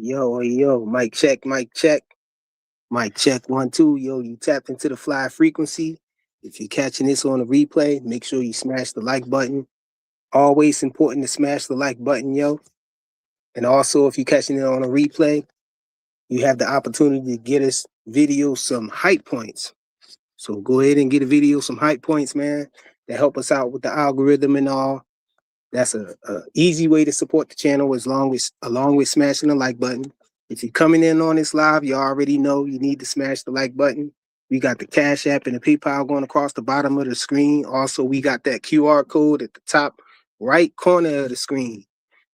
Yo, mic check, mic check, mic check, 1, 2. Yo, you tapped into the fly frequency. If you're catching this on a replay, make sure you smash the like button. Always important to smash the like button, yo. And also, if you're catching it on a replay, you have the opportunity to get us video some hype points. So go ahead and get a video some hype points, man, to help us out with the algorithm and all. That's a easy way to support the channel along with smashing the like button. If you're coming in on this live, you already know you need to smash the like button. We got the Cash App and the PayPal going across the bottom of the screen. Also, we got that QR code at the top right corner of the screen.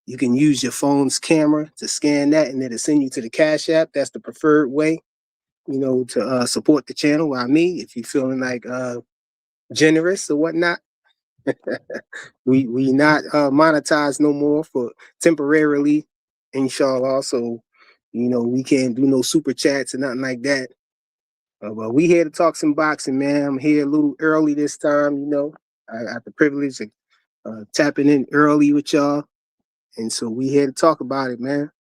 You can use your phone's camera to scan that, and it'll send you to the Cash App. That's the preferred way, to support the channel. While me, if you're feeling like generous or whatnot, we not monetized no more for temporarily, inshallah. So, we can't do no super chats or nothing like that. But we here to talk some boxing, man. I'm here a little early this time. I got the privilege of tapping in early with y'all, and so we here to talk about it, man.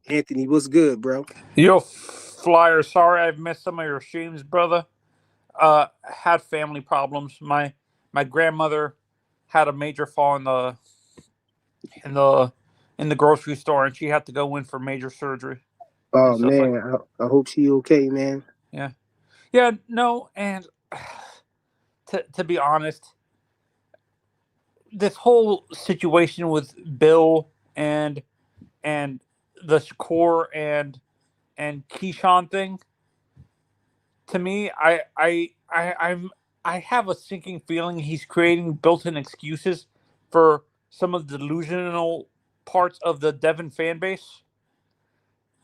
Anthony, what's good, bro? Yo, Flyer, sorry I've missed some of your streams, brother. Had family problems. My grandmother had a major fall in the grocery store, and she had to go in for major surgery. Oh man, I hope she okay, man. Yeah, no, and to be honest, this whole situation with Bill and the Shakur and Keyshawn thing, to me, I have a sinking feeling he's creating built-in excuses for some of the delusional parts of the Devin fan base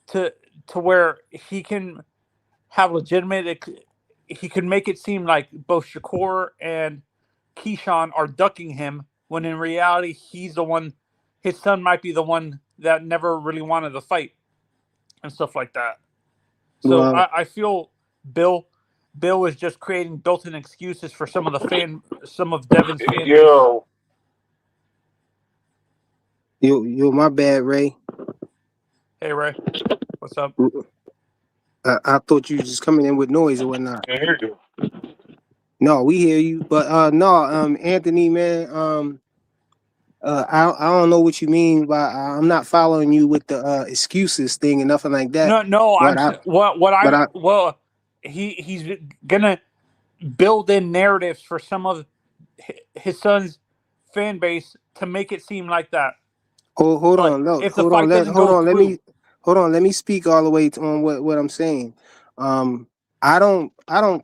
to where he can have he can make it seem like both Shakur and Keyshawn are ducking him when in reality he's the one, his son might be the one that never really wanted to fight and stuff like that. So I feel Bill is just creating built-in excuses for some of Devin's fan base. Yo, my bad, Ray. Hey, Ray, what's up? I thought you were just coming in with noise or whatnot. I hear you. No, we hear you, but Anthony, man, I don't know what you mean by I'm not following you with the excuses thing and nothing like that. He's gonna build in narratives for some of his son's fan base to make it seem like that. Hold on, let me speak all the way on what I'm saying. I don't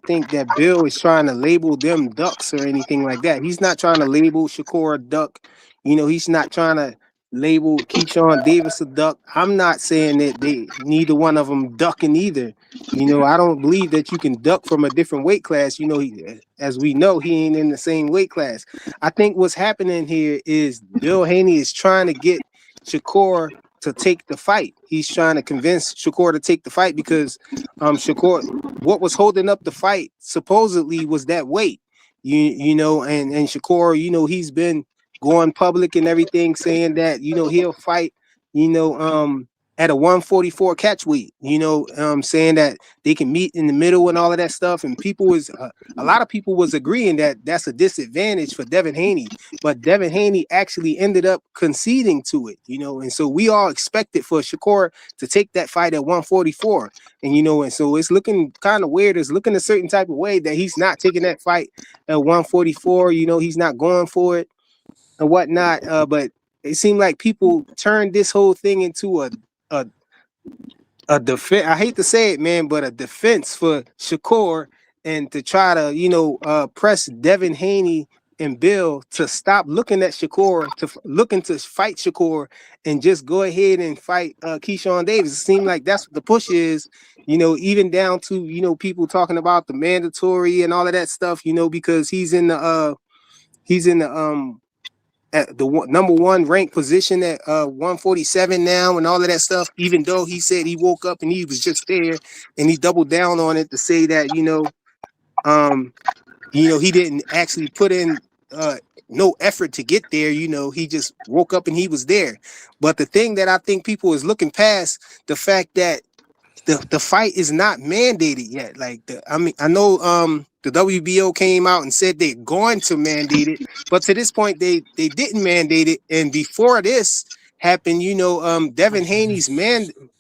think that Bill is trying to label them ducks or anything like that. He's not trying to label Shakur a duck. He's not trying to label Keyshawn Davis a duck. I'm not saying that neither one of them ducking either. I don't believe that you can duck from a different weight class. As we know, he ain't in the same weight class. I think what's happening here is Bill Haney is trying to get Shakur to take the fight. He's trying to convince Shakur to take the fight because Shakur, what was holding up the fight supposedly was that weight. And Shakur, he's been going public and everything saying that, he'll fight, at a 144 catch weight, saying that they can meet in the middle and all of that stuff. And a lot of people was agreeing that that's a disadvantage for Devin Haney, but Devin Haney actually ended up conceding to it, and so we all expected for Shakur to take that fight at 144. And so it's looking kind of weird. It's looking a certain type of way that he's not taking that fight at 144. He's not going for it and whatnot. But it seemed like people turned this whole thing into a defense. I hate to say it, man, but a defense for Shakur and to try to, press Devin Haney and Bill to stop looking at Shakur, looking to fight Shakur and just go ahead and fight Keyshawn Davis. It seemed like that's what the push is, even down to, people talking about the mandatory and all of that stuff, because he's in the at the number one ranked position at 147 now and all of that stuff, even though he said he woke up and he was just there and he doubled down on it to say that, he didn't actually put in no effort to get there. He just woke up and he was there. But the thing that I think people is looking past the fact that the fight is not mandated yet. I know the WBO came out and said they're going to mandate it, but to this point they didn't mandate it. And before this happened, Devin Haney's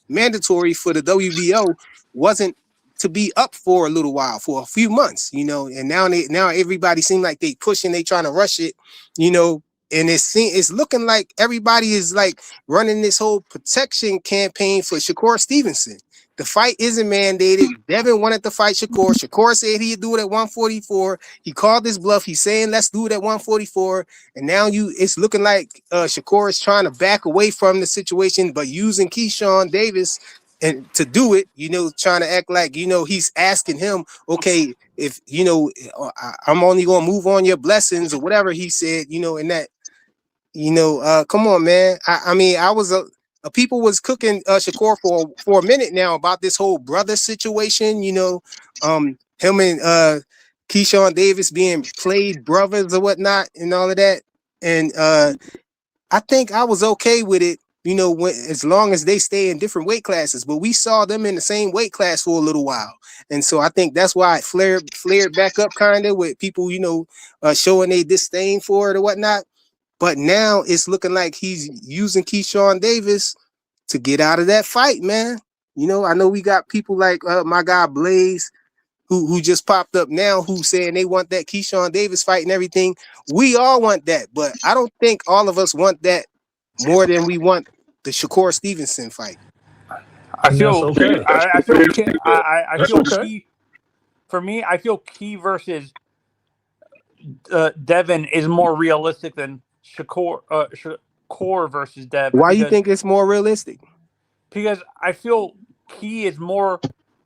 mandatory for the WBO wasn't to be up for a little while, for a few months, and now everybody seem like they pushing, they trying to rush it, and it's looking like everybody is like running this whole protection campaign for Shakur Stevenson. The fight isn't mandated. Devin wanted to fight Shakur. Shakur said he'd do it at 144. He called his bluff. He's saying, let's do it at 144. And now it's looking like Shakur is trying to back away from the situation, but using Keyshawn Davis and to do it, trying to act like, he's asking him, okay, if, I'm only going to move on your blessings or whatever he said, and that, come on, man. I mean, people was cooking Shakur for a minute now about this whole brother situation, him and Keyshawn Davis being played brothers or whatnot and all of that. And I think I was okay with it, as long as they stay in different weight classes. But we saw them in the same weight class for a little while. And so I think that's why it flared back up kind of with people, showing a disdain for it or whatnot. But now it's looking like he's using Keyshawn Davis to get out of that fight, man. I know we got people like my guy Blaze, who just popped up now, who's saying they want that Keyshawn Davis fight and everything. We all want that, but I don't think all of us want that more than we want the Shakur Stevenson fight. I feel okay. I feel okay. Key. For me, I feel Key versus Devin is more realistic than Shakur versus Devin. Why you think it's more realistic? Because I feel Key is more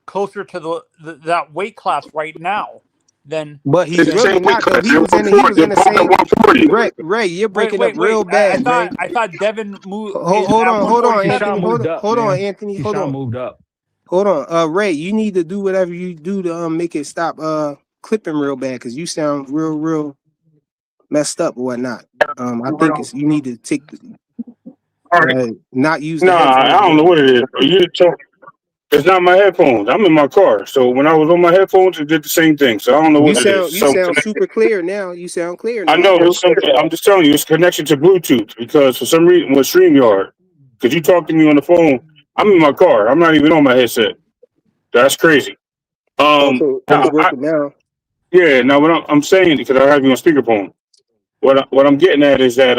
closer to that weight class right now than. But he's really not. Though. He was in the same. Ray, you're breaking up real bad. I thought Devin moved. Hold on, Anthony. Hold on, Anthony. Hold on. Moved up. Hold on, Ray. You need to do whatever you do to make it stop clipping real bad, because you sound real messed up or whatnot. I think you need to take not use. I don't know what it is. It's not my headphones. I'm in my car, so when I was on my headphones, it did the same thing. So I don't know what it is. You sound super clear now. You sound clear now. I know. I'm just telling you, it's connection to Bluetooth, because for some reason with StreamYard, because you talk to me on the phone, I'm in my car. I'm not even on my headset. That's crazy. It's working now. Yeah. Now what I'm saying, because I have you on speakerphone. What I'm getting at is that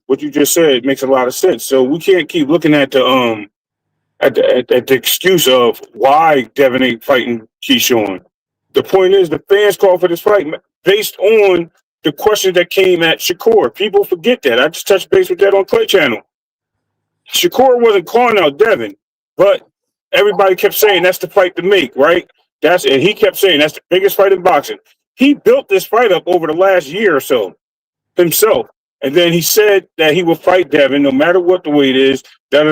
what you just said makes a lot of sense. So we can't keep looking at the excuse of why Devin ain't fighting Keyshawn. The point is, the fans called for this fight based on the question that came at Shakur. People forget that. I just touched base with that on Clay Channel. Shakur wasn't calling out Devin, but everybody kept saying that's the fight to make, right? And he kept saying that's the biggest fight in boxing. He built this fight up over the last year or so himself. And then he said that he would fight Devin no matter what the weight is. Then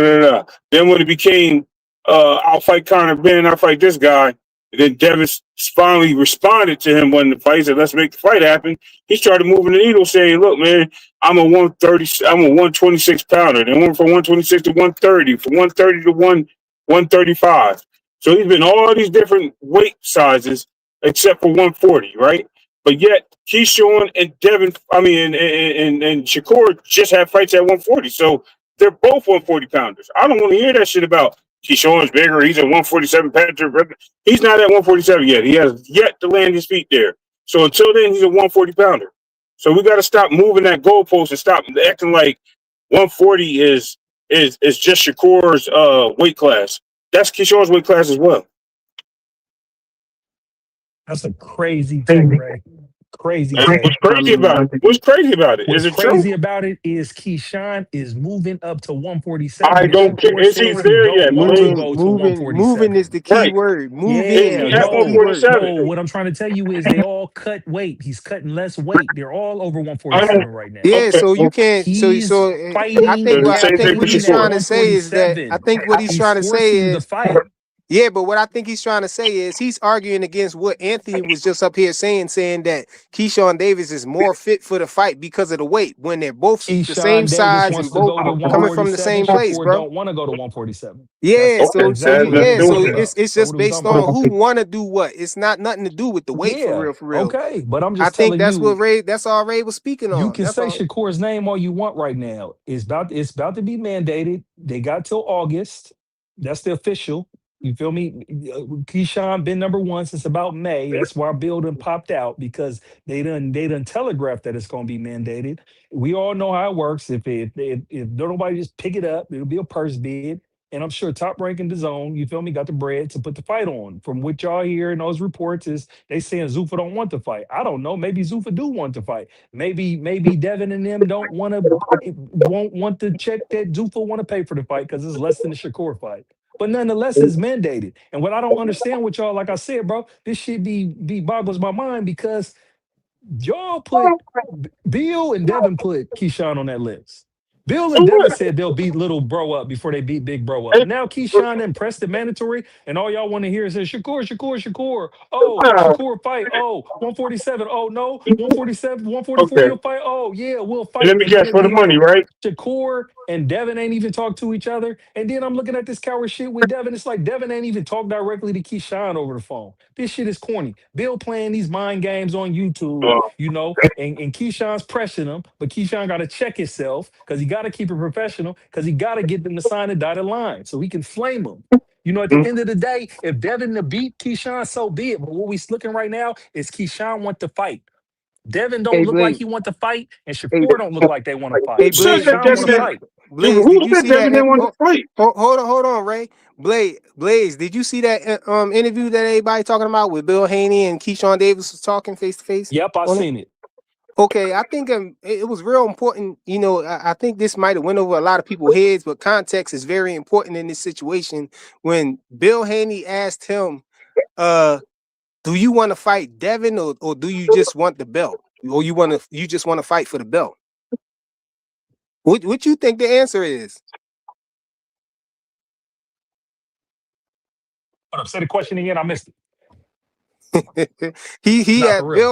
when it became, I'll fight Conor Ben, I'll fight this guy. And then Devin finally responded to him when the fight said, let's make the fight happen. He started moving the needle, saying, look, man, I'm a 126 pounder. Then went from 126 to 130, from 130 to 135. So he's been all these different weight sizes except for 140, right? But yet Keyshawn and Devin, and Shakur just had fights at 140. So they're both 140 pounders. I don't want to hear that shit about Keyshawn's bigger. He's a 147 pounder. He's not at 147 yet. He has yet to land his feet there. So until then, he's a 140 pounder. So we got to stop moving that goalpost and stop acting like 140 is just Shakur's weight class. That's Keyshawn's weight class as well. That's a crazy take, Ray. Crazy take. What's crazy about it? What's crazy about it? Is it crazy true? about it is Keyshawn is moving up to 147. I don't care. Is he there yet? Moving is the key word. Moving is the key word. No, what I'm trying to tell you is they all cut weight. He's cutting less weight. They're all over 147 right now. Yeah, so you can't. So fighting. I think what he's trying to say is that. I think what he's trying to say is the fight. Yeah, but what I think he's trying to say is he's arguing against what Anthony was just up here saying that Keyshawn Davis is more fit for the fight because of the weight when they're both the same Keyshawn Davis size and wants to both go to coming from the 147. same place, Shakur bro. don't want to go to 147. Yeah, That's Okay, so exactly you what let's he was yeah, do so talking it about. it's That's just what he was based talking about. on who want to do what. It's not nothing to do with the weight for Yeah. real, for real. Okay. But I'm I just think telling that's you, what Ray. That's all Ray was speaking you on. can That's say all. Shakur's name all you want right now. It's about to be mandated. They got till August. That's the official. You feel me? Keyshawn been number one since about May. That's why Bill done popped out because they done telegraphed that it's gonna be mandated. We all know how it works. If nobody just pick it up, it'll be a purse bid. And I'm sure Top Rank and DAZN, you feel me, got the bread to put the fight on. From what y'all hear in those reports is they saying Zuffa don't want to fight. I don't know. Maybe Zuffa do want to fight. Maybe Devin and them don't want to won't want to check that Zuffa want to pay for the fight because it's less than the Shakur fight. But nonetheless, it's mandated. And what I don't understand with y'all, like I said, bro, this shit be boggles my mind because y'all put Bill and Devin put Keyshawn on that list. Bill and Devin said they'll beat little bro up before they beat big bro up. Now Keyshawn and pressed the mandatory, and all y'all want to hear is Shakur, Shakur, Shakur. Oh, Shakur fight. Oh, 147. Oh, no, 147, 144, okay. he'll fight. Oh, yeah, we'll And fight. let me And then guess at for the the money, end, right? Shakur and Devin ain't even talked to each other. And then I'm looking at this coward shit with Devin. It's like Devin ain't even talked directly to Keyshawn over the phone. This shit is corny. Bill playing these mind games on YouTube, and Keyshawn's pressing him, but Keyshawn got to check himself because he got to keep it professional because he got to get them to sign a dotted line so he can flame them. At the end of the day, if Devin to beat Keyshawn, so be it. But what we looking right now is Keyshawn want to fight. Devin don't Hey look like Blaze. he want to fight, and Hey, Shakur don't look like they want to hey fight. Who said Blaze. that Did you Keyshawn want Devin to see? didn't? fight. Blaze, Who did you said see that? Devin didn't want to fight? Hold on, Ray. Blaze, did you see that interview that everybody talking about with Bill Haney and Keyshawn Davis was talking face to face Yep, I on it? seen it. Okay, I think it was real important. I think this might have went over a lot of people's heads, but context is very important in this situation. When Bill Haney asked him, "Do you want to fight Devin, or do you just want the belt, or you just want to fight for the belt?" What you think the answer is? Hold up, say the question again. I missed it. he Not had for real.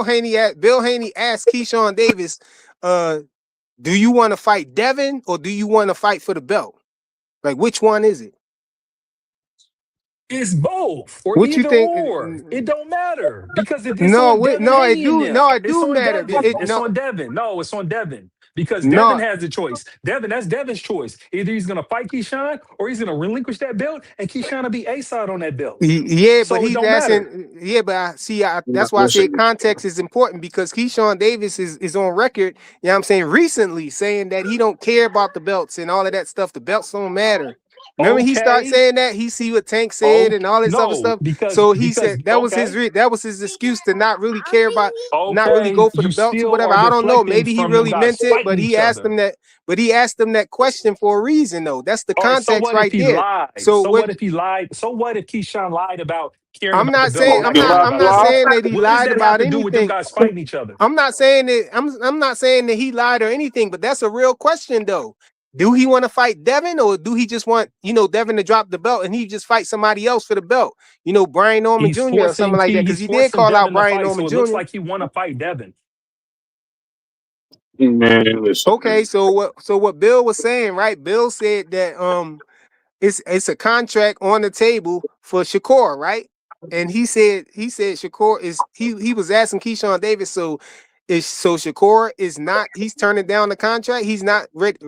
Bill Haney asked Keyshawn Davis, do you want to fight Devin or do you want to fight for the belt? Like, which one is it? It's both or What you either think? or. It don't matter because it's No, on Devin no, it Haney and do. them. No, it It's do on matter. Devin. It's No, on Devin. No, it's on Devin because Devin no. has the choice. That's Devin's choice. Either he's gonna fight Keyshawn or he's gonna relinquish that belt, and Keyshawn will be A side on that belt. Yeah, but So it he's don't matter. asking. Yeah, but that's why I said context is important because Keyshawn Davis is on record. You know what I'm saying? Recently saying that he don't care about the belts and all of that stuff. The belts don't matter. Remember he started Okay. saying that he see what Tank said Oh and all this other no, stuff. because So he because said okay. that was his excuse to not really care about, not really Okay, go for the you belts or still whatever. are I don't know. deflecting Maybe he from them really guys meant it, fighting each other. but he asked them that question for a reason though. That's the All right, so context what if right he there. lied? So So what? what if he lied? So what if Keyshawn lied about caring I'm about the not belt saying and actually cared I'm about the not belt? saying that he What does lied that have about to do with them anything. guys fighting each other? I'm not saying that he lied or anything, but that's a real question though. Do he want to fight Devin or do he just want, Devin to drop the belt and he just fight somebody else for the belt? Brian Norman Jr. or something like that. Because He's he did forcing call out Devin to Brian fight, Norman so it looks Jr. like he want to fight Devin. Man, listen, Okay, man. so what Bill was saying, right? Bill said that it's a contract on the table for Shakur, right? And he said Shakur is he was asking Keyshawn Davis, so Shakur is not, he's turning down the contract, he's not ready,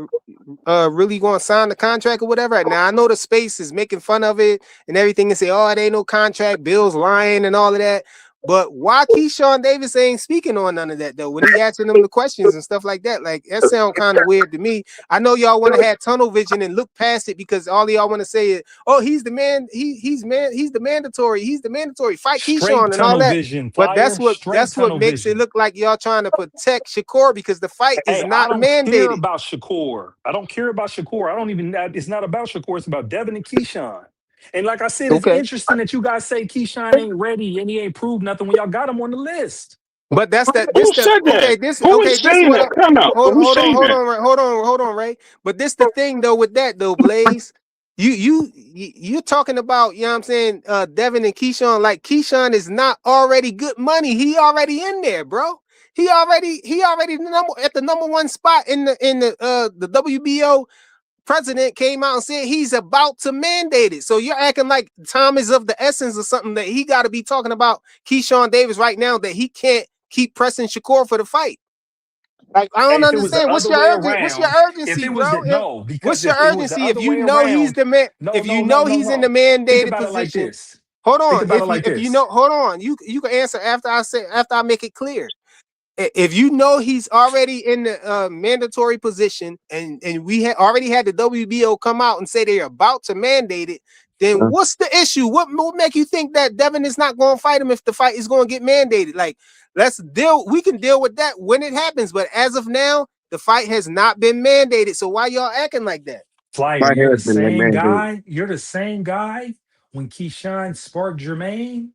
really going to sign the contract or whatever. Now I know the space is making fun of it and everything and say, oh, it ain't no contract, Bill's lying and all of that. But why Keyshawn Davis ain't speaking on none of that though? When he asking them the questions and stuff like that, like that sound kind of weird to me. I know y'all want to have tunnel vision and look past it because all y'all want to say is, oh, he's the man, he's the mandatory, fight Straight Keyshawn and all tunnel that. vision, But flyer. Straight that's what tunnel makes it vision. look like y'all trying to protect Shakur because the fight is Hey, I not don't care mandated. about Shakur. I don't care about Shakur. I don't even. It's not about Shakur. It's about Devin and Keyshawn. And like I said, it's Okay. interesting that you guys say Keyshawn ain't ready and he ain't proved nothing when y'all got him on the list. But that's that. Who said that? Who is This saying what that? Come out. Who's saying that? hold on, Ray. But this the thing though with that though, Blaze. you're talking about, you know what I'm saying, Devin and Keyshawn. Like, Keyshawn is not already good money. He already in there, bro. He already at the number one spot in the WBO. President came out and said he's about to mandate it. So you're acting like time is of the essence or something, that he got to be talking about Keyshawn Davis right now, that he can't keep pressing Shakur for the fight. Like, I don't If it was the understand. What's other your way urgency? What's your around, if urgency, it was bro? that no, What's because your if it was the urgency if other you way know he's around, the man? no, If no, you no, know no, he's in the no. Think mandated about it like position, this. hold Think on. about it like If you this. know, hold on. You can answer after I make it clear. If you know he's already in the mandatory position, and we already had the WBO come out and say they're about to mandate it, then what's the issue? What make you think that Devin is not going to fight him if the fight is going to get mandated? Like, we can deal with that when it happens, but as of now, the fight has not been mandated. So why y'all acting like that? Flyer, My you're the husband, that same man, dude. guy. You're the same guy when Keyshawn sparked Jermaine.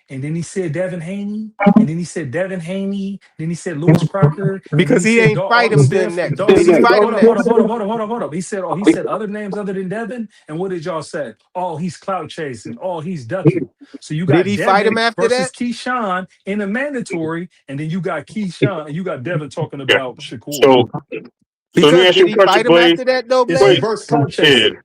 And then he said Devin Haney, and then he said Devin Haney, then he said Lewis Crocker, and then Because he he said ain't fight Dalton him then Smith. next. Dalton Did he Smith. fight him Hold up, hold up, next? hold up, hold up, hold up, hold up. He said other names other than Devin. And what did y'all say? Oh, he's clout chasing. Oh, he's ducking. So you Did got he fight him Devin after versus that? Keyshawn in a mandatory, and then you got Keyshawn and you got Devin talking Yeah. about Shakur. So let me Because ask did you a he question, fight him Blaze. after that though, It's Blaze, Blaze? reverse clout yeah. chasing.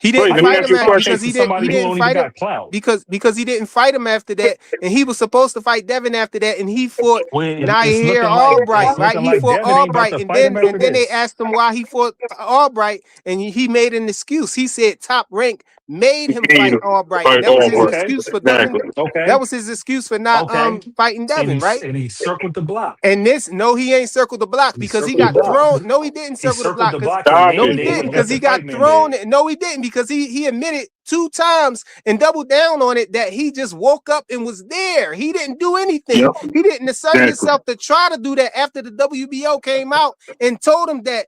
He Blaze, didn't let me fight ask him you a Clout because question. chasing somebody he who didn't only fight him got clout. because he didn't fight him after that, and he was supposed to fight Devin after that, and he fought When Nair it's Albright, right? looking He like fought Devin ain't about Albright, to fight him and after then they this. asked him why he fought Albright, and he made an excuse. He said Top Rank made him He fight to Albright, and fight that was all his right. Okay. excuse for ducking. Exactly. That Okay. was his excuse for not Okay. fighting Devin, right? And he circled the block. And this, no, he ain't circled the block He because he circled the got block. thrown. No, he didn't He circle the circled block the because block and Stop no, made he it, didn't and man. got because the he fight got mandated. thrown. No, he didn't because he admitted 2 times and doubled down on it that he just woke up and was there. He didn't do anything. Yep. He didn't assert Exactly. himself to try to do that after the WBO came out and told him that,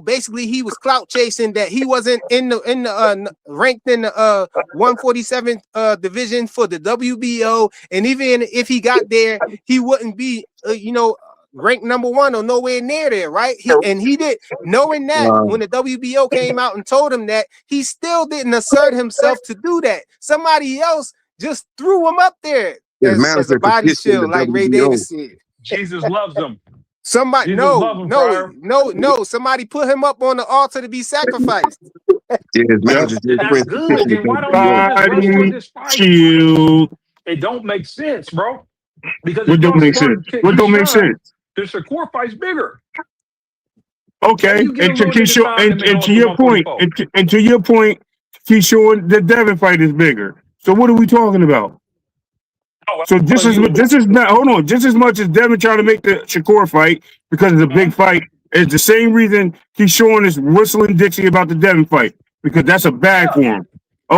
basically he was clout chasing, that he wasn't in the ranked in the 147th division for the WBO, and even if he got there, he wouldn't be ranked number 1 or nowhere near there, right? He did, knowing that, when the WBO came out and told him that, he still didn't assert himself to do that. Somebody else just threw him up there His as a manager could body pitch in the shield, like Ray WBO. Davis said. Jesus loves him. Somebody, Jesus no, loves him, no, Fryer. no, no. Somebody put him up on the altar to be sacrificed. Yeah, his Yep. manager Jay That's Prince could pitch good. in the Then why don't y'all WBO. just rush toward Body this fight? shield. It don't make sense, bro. Because if What don't y'all make sense? spark What don't make Keyshawn, sense? the Shakur fight's bigger. How do Okay. you get a little nigga time to make And go to up to your point, 144? and to your point, Keyshawn, the Devin fight is bigger. So what are we talking about? Oh, So I'm telling you. this is not, hold on, just as much as Devin trying to make the Shakur fight because it's a big Mhm. fight, it's the same reason Keyshawn is whistling Dixie about the Devin fight because that's a bag Yeah. for him.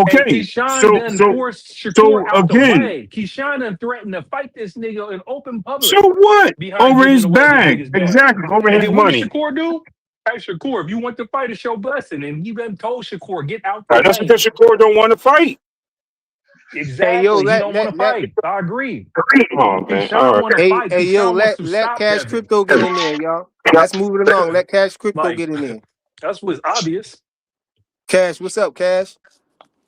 And Okay, Keyshawn then forced Shakur so out the again, way. Keyshawn then threatened to fight this nigga in open so public what? behind Over giving his away his bag, biggest bet. exactly, over And his then what did money. Shakur do? Hey, Shakur, if you want to fight, it's your blessing. And he then told Shakur, get out the That's way. because Shakur don't want to fight. Hey yo, Exactly. He don't want to fight. I agree. Oh man, all Keyshawn right. want to hey, fight. hey, yo, Keyshawn wants let to let stop Cash Devin. Crypto get in there, y'all. Let's move it along. Let Cash Crypto Like, get in there. that's what's obvious. Cash, what's up, Cash?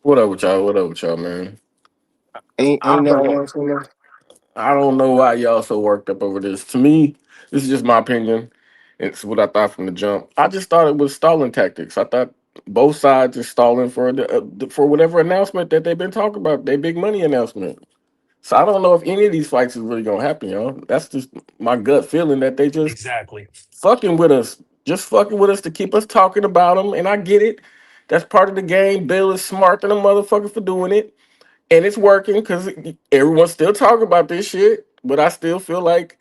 What up with y'all? What up with y'all, man? I Ain't nothing don't else in there. I don't know why y'all so worked up over this. To me, this is just my opinion. It's what I thought from the jump. I just thought it was stalling tactics. I thought both sides are stalling for whatever announcement that they've been talking about, their big money announcement. So I don't know if any of these fights is really gonna happen, y'all. That's just my gut feeling that they just Exactly. fucking with us, just fucking with us to keep us talking about them. And I get it. That's part of the game. Bill is smart than a motherfucker for doing it. And it's working because everyone's still talking about this shit. But I still feel like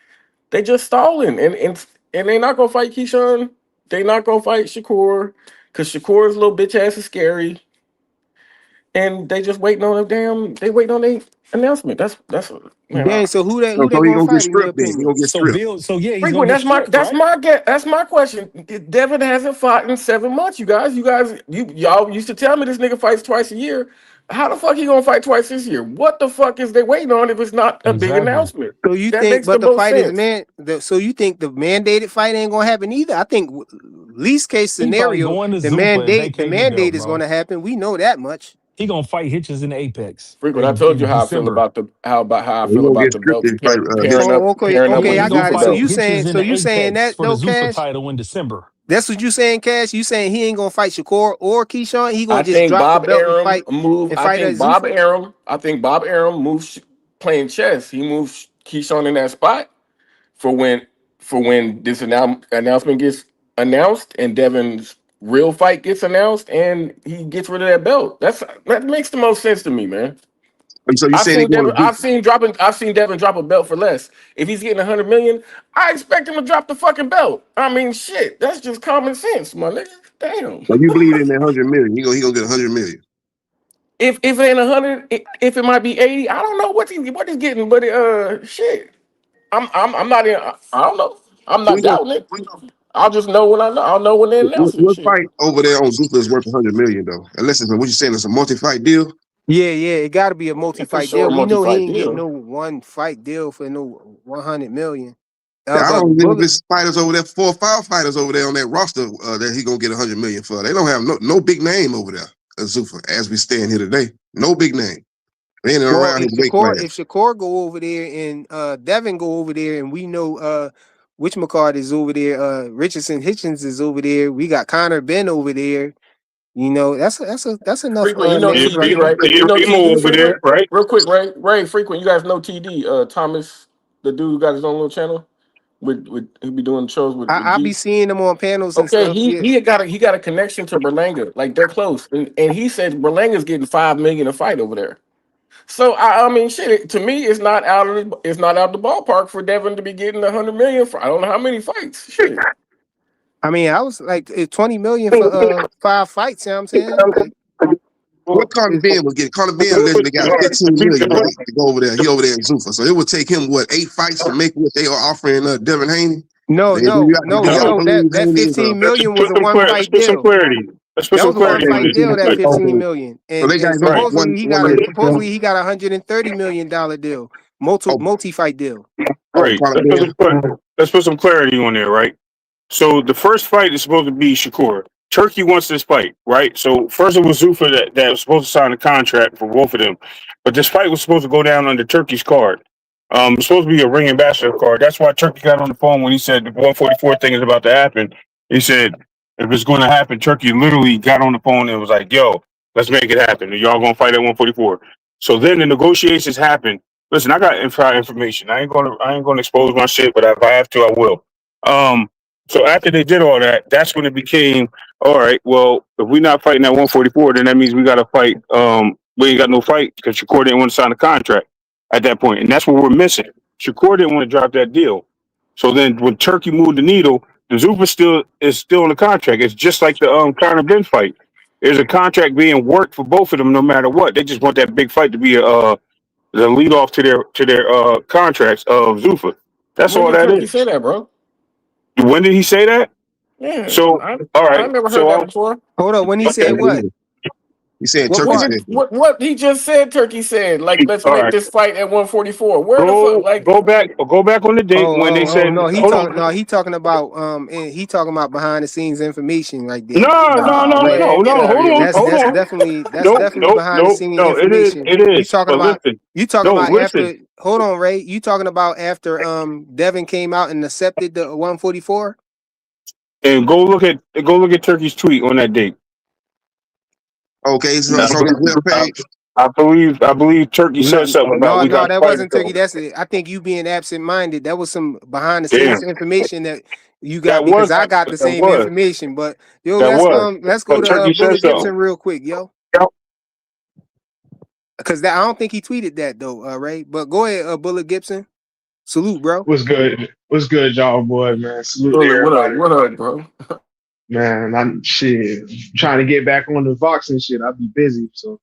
they just stalling, and they're not gonna fight Keyshawn. They not gonna fight Shakur because Shakur's little bitch ass is scary, and they just waiting on a damn. They waiting on a announcement. That's man. Dang, so who So they he gonna gonna get fight in your stripped then. He opinion? gonna get So stripped. Bill, so yeah, he's gonna Frequent. get stripped, That's right? my guess. That's my question. Devin hasn't fought in 7 months. Y'all used to tell me this nigga fights twice a year. How the fuck he gonna fight twice this year? What the fuck is they waiting on if it's not a big Exactly. announcement? So you That think, makes the but the most fight is sense. so you think the mandated fight ain't gonna happen either? I think least case He probably scenario, going to the Zuffa and mandate vacating the belt, is going bro. to happen. We know that much. He gonna fight Hitchens in the Apex Frequent. I told you in how I feel December. about how I He feel gonna about get the belts scripted fight Oh, okay, pairing up okay, with He I the gonna got Zuffa it. So fight you belt. saying, Hitchens in the Apex that for the though, Zuffa Cash? title in December. That's what you saying, Cash? You saying he ain't gonna fight Shakur or Keyshawn? He I gonna just think drop the Bob belt and Arum fight move. and I fight at think Bob Zuffa? Arum. I think Bob Arum moves playing chess. He moves Keyshawn in that spot for when this announcement gets announced and Devin's real fight gets announced and he gets rid of that belt. That makes the most sense to me, man. So you saying he going to do? I've seen Devin drop a belt for less. If he's getting 100 million, I expect him to drop the fucking belt. I mean, shit, that's just common sense, my nigga. Damn. So you believe in that 100 million? He gonna get 100 million. If it ain't 100, if it might be 80, I don't know what he's getting, but shit. I'm not in. I don't know. I'm We not gonna doubting it. I'll just know when I know. I'll know when they announce it. what Shit. fight over there on Zuffa is worth 100 million though? Unless it's what you saying, it's a multi-fight deal. Yeah, it got to be a Yeah, for multi-fight sure, deal. We know he multi-fight ain't getting deal. no one fight deal for no 100 million. Yeah, I But don't know if Bullet, it's fighters over there, 4 or 5 fighters over there on that roster that he gonna get 100 million for. They don't have no big name over there at Zuffa as we stand here today. No big name in and well, around his weight class. If Shakur go over there and Devin go over there, and we know which McCard is over there, Richardson Hitchens is over there. We got Connor Ben over there. You know, that's enough Frequent, you know names right TD, there. right? You know BMO TD over there, frequent. right? Real quick, Ray, frequent. You guys know TD, Thomas, the dude who got his own little channel with he be doing shows with I be G. seeing them on panels and Okay, stuff. he Yeah. he got a connection to Berlanga, like they're close, and he said Berlanga's getting 5 million a fight over there. So I mean, shit. To me, it's not out of the ballpark for Devin to be getting 100 million for I don't know how many fights. Shit. I mean, I was like 20 million for 5 fights. You know what I'm saying? Like, What Well, Conor Ben was getting? Conor Ben all allegedly got right, 15 million to go over there. He over there in Zuffa, so it would take him 8 fights to make what they are offering Devin Haney. no, Then no, you got to no. believe That Haney is 15 let's million was put a some one clarity. Let's fight put some deal. clarity. Let's put That some was a one clarity on fight deal. That this. 15 million, So they got and one supposedly he one got minute. he got $130 million deal, Oh, multi fight deal. Right. Conor Ben. Let's put some clarity on there, right? So the first fight is supposed to be Shakur. Turkey wants this fight, right? So first it was Zuffa that was supposed to sign a contract for both of them, but this fight was supposed to go down under Turkey's card. It's supposed to be a ring ambassador card. That's why Turkey got on the phone when he said the 144 thing is about to happen. He said if it's going to happen, Turkey literally got on the phone and was like, "Yo, let's make it happen. Y'all gonna fight at 144." So then the negotiations happened. Listen, I got inside information. I ain't gonna expose my shit, but if I have to, I will. Um, so after they did all that, that's when it became all right. Well, if we're not fighting at 144, then that means we got to fight. We ain't got no fight because Shakur didn't want to sign a contract at that point, and that's what we're missing. Shakur didn't want to drop that deal. So then when Turkey moved the needle, the Zuffa is still in the contract. It's just like the Conor Ben fight. There's a contract being worked for both of them, no matter what. They just want that big fight to be the lead off to their contracts of Zuffa. That's When all did that Turkey is. say that, bro? When did he say that? Yeah, So, all I right. never heard So, that before. Hold on, when he Yeah, said me what? neither. He said What Turkey When part? said did what he just said? Turkey said like let's all make right. this fight at 144. Where the fuck? Like Go back on the date when they Oh said, no, hold on. he talking about he talking about behind the scenes information right there. nah, Like man, get out of here with Hold on. that's Nope, definitely nope, behind the nope, scene no. information. It You is. talking But about listen, after listen. hold on, Ray. You talking about after Devin came out and accepted the 144? And go look at Turkey's tweet on that date. okay. So I it's on his believe, webpage. I believe Turkey said something about we got to That fight wasn't Turkey. until. That's it. I think you being absent minded. That was some behind the Damn, scenes information that you got that because was I got the that same was information. But yo, that was. let's go But to Turkey said Bullet something. Gibson real quick, yo. Because I don't think he tweeted that though, Ray. But go ahead, Bullet Gibson. Salute, bro. What's good? What's good, y'all, boy, man? Salute to Bullet, everybody. what up, bro? Man, I'm shit trying to get back on the Vox and shit. I'll be busy, so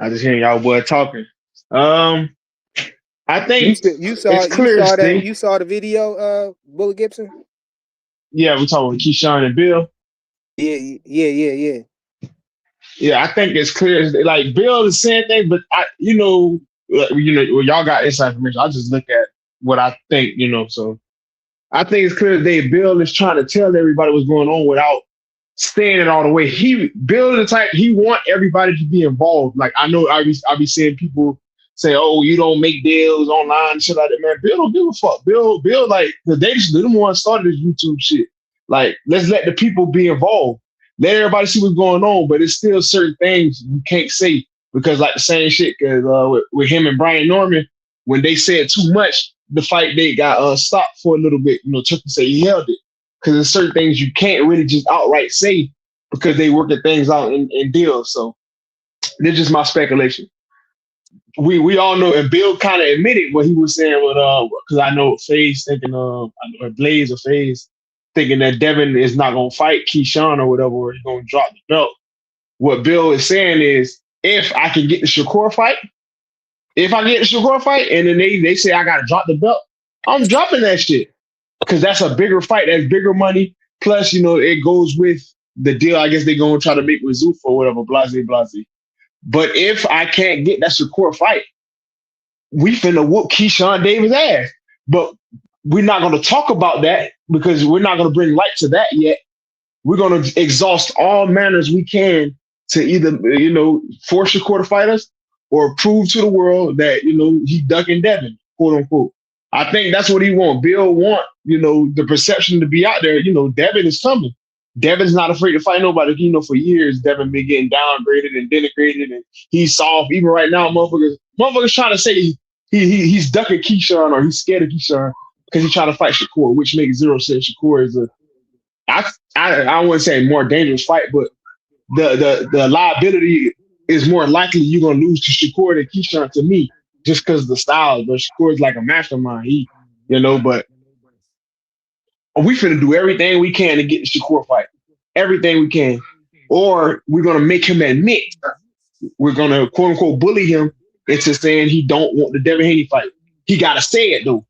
I just hearing y'all boy talking. Um, I think it's clear as day. You saw the video, Bullet Gibson. Yeah, we're talking with Keyshawn and Bill. Yeah. Yeah, I think it's clear as day. Like Bill is saying things, but well, y'all got inside information. I just look at what I think, so I think it's clear that Bill is trying to tell everybody what's going on without saying it all the way. Bill is the type he want everybody to be involved. Like I know I be seeing people say, "Oh, you don't make deals online, and shit like that." Man, Bill don't give a fuck. Bill, like the they're the one started this YouTube shit. Like, let's let the people be involved. Let everybody see what's going on. But it's still certain things you can't say because, like the same shit, with him and Brian Norman, when they said too much, the fight they got stopped for a little bit. Chucky said he held it because there's certain things you can't really just outright say because they working things out in deals. So this is just my speculation. We all know, and Bill kind of admitted what he was saying with because I know FaZe thinking Blaze or FaZe thinking that Devin is not gonna fight Keyshawn or whatever, or he's gonna drop the belt. What Bill is saying is, if I can get the Shakur fight, and then they say I gotta drop the belt, I'm dropping that shit because that's a bigger fight, that's bigger money. Plus, it goes with the deal. I guess they're gonna try to make with Zuf or whatever, blase. But if I can't get that Shakur fight, we finna whoop Keyshawn Davis' ass. But we're not going to talk about that because we're not going to bring light to that yet. We're going to exhaust all manners we can to either, force Shakur to fight us or prove to the world that, he's ducking Devin, quote unquote. I think that's what he want. Bill want, the perception to be out there, Devin is coming. Devin's not afraid to fight nobody. For years, Devin been getting downgraded and denigrated, and he's soft. Even right now, motherfuckers trying to say he's ducking Keyshawn or he's scared of Keyshawn because he's trying to fight Shakur, which makes zero sense. Shakur is I wouldn't say more dangerous fight, but the liability is more likely you're gonna lose to Shakur than Keyshawn to me, just because of the style. But Shakur is like a mastermind. But we finna do everything we can to get the Shakur fight. Everything we can. Or we're going to make him admit. We're going to, quote unquote, bully him into saying he don't want the Devin Haney fight. He got to say it, though.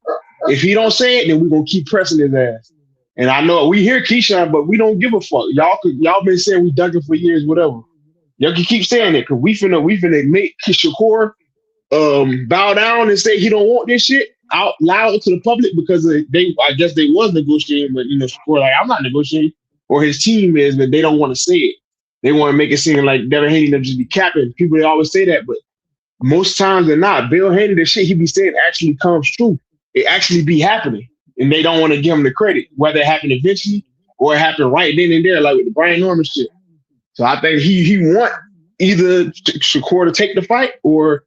If he don't say it, then we're going to keep pressing his ass. And I know we hear Keyshawn, but we don't give a fuck. Y'all been saying we ducking for years, whatever. Y'all can keep saying it because we finna make Shakur bow down and say he don't want this shit out loud to the public because I guess they was negotiating, but Shakur like I'm not negotiating, or his team is, but they don't want to say it. They want to make it seem like Devin Haney never just be capping. People they always say that, but most times they're not. Bill Haney, the shit he be saying actually comes true. It actually be happening, and they don't want to give him the credit, whether it happened eventually or it happened right then and there, like with the Brian Norman shit. So I think he want either Shakur to take the fight or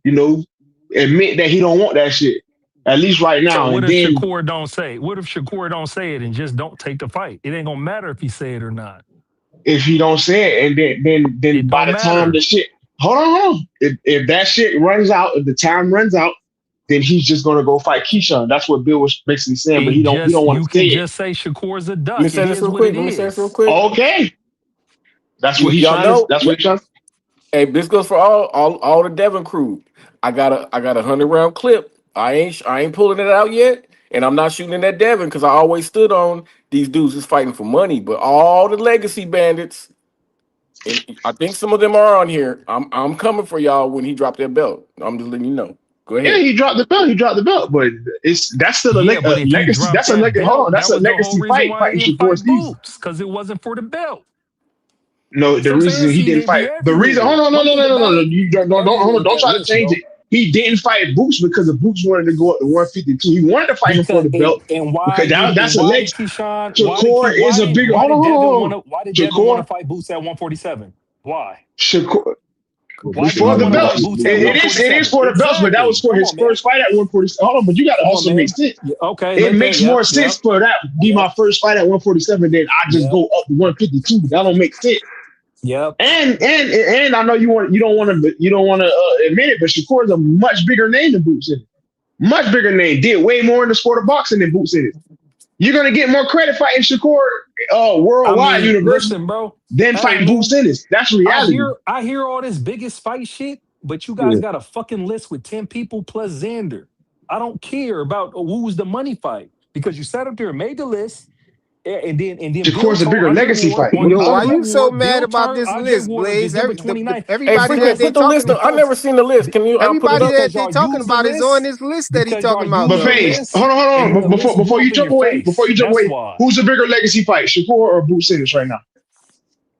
admit that he don't want that shit. At least right now. So what and if then, Shakur don't say? What if Shakur don't say it and just don't take the fight? It ain't gonna matter if he say it or not. If he don't say it, and then It by don't the time matter. the shit, hold on. If that shit runs out, if the time runs out, then he's just gonna go fight Keyshawn. That's what Bill was basically saying, but he don't want You to say can it. just say Shakur's a Let me duck. say It this is real what quick. it is. Okay, that's what he's Y'all trying to. know. That's what he's trying. Hey, this goes for all the Devon crew. I got a 100-round clip. I ain't pulling it out yet, and I'm not shooting in that Devon because I always stood on these dudes is fighting for money. But all the legacy bandits, and I think some of them are on here. I'm coming for y'all when he dropped that belt. I'm just letting you know. Go Yeah, ahead. he dropped the belt. He dropped the belt, but that's still Yeah, but if he legacy. dropped That's a that legacy. Hold on, belt, that's that a was the whole legacy reason fight. why he Fighting didn't Shakur fight Stevenson. Boots, because it wasn't for the belt. No, See the what I'm saying? reason he See, didn't they fight. be The reason. Hold everywhere. on, One thing no. about it, You don't hold on. everywhere with Don't that try to list, change bro. it. He didn't fight Boots because the Boots wanted to go up to 152. He wanted to fight him for Because the belt because that's a why leg. did Keyshawn Shakur is a bigger. why Hold did on, Devin hold want on. to why did Devin want to Shakur, fight Boots at 147? Why? Shakur. Why Boots did For he wanted the to want to go fight belts. see Boots at Shakur. It is 147? for the belts, but that was Exactly. for Come his on, man. first fight at 147. Hold on, but you got to Come on, also make man. sense. Yeah, okay, It let that. makes more Yep, sense yep, for that be yep, my first fight at 147 than I just yep, go up to 152. That don't make sense. yep. And I know you don't want to admit it, but Shakur is a much bigger name than Boots Ennis. Much bigger name. Did way more in the sport of boxing than Boots Ennis. You're gonna get more credit fighting Shakur I worldwide mean, universally listen, bro. than Hey, fighting Boots man. Ennis. That's reality. I hear all this biggest fight shit, but you guys Yeah. got a fucking list with 10 people plus Xander. I don't care about who's the money fight because you sat up there and made the list. And then Bill Shakur's a told bigger I give legacy Ward fight. What on are you Yo, why talking I about? you give so Ward mad Bill about turned this I give list, Ward Blaze? December 29th. Hey, Everybody frequent, that they put the list talking up. I about, never seen the list. Can you put it everybody up? that Because they y'all talking use the about is on list, this list that he because y'all talking about But use the though. Face, list, hold on, hold and on. the list blew Before you up in jump your away, face. That's why. who's the bigger legacy fight, Shakur or Boots Ennis right now?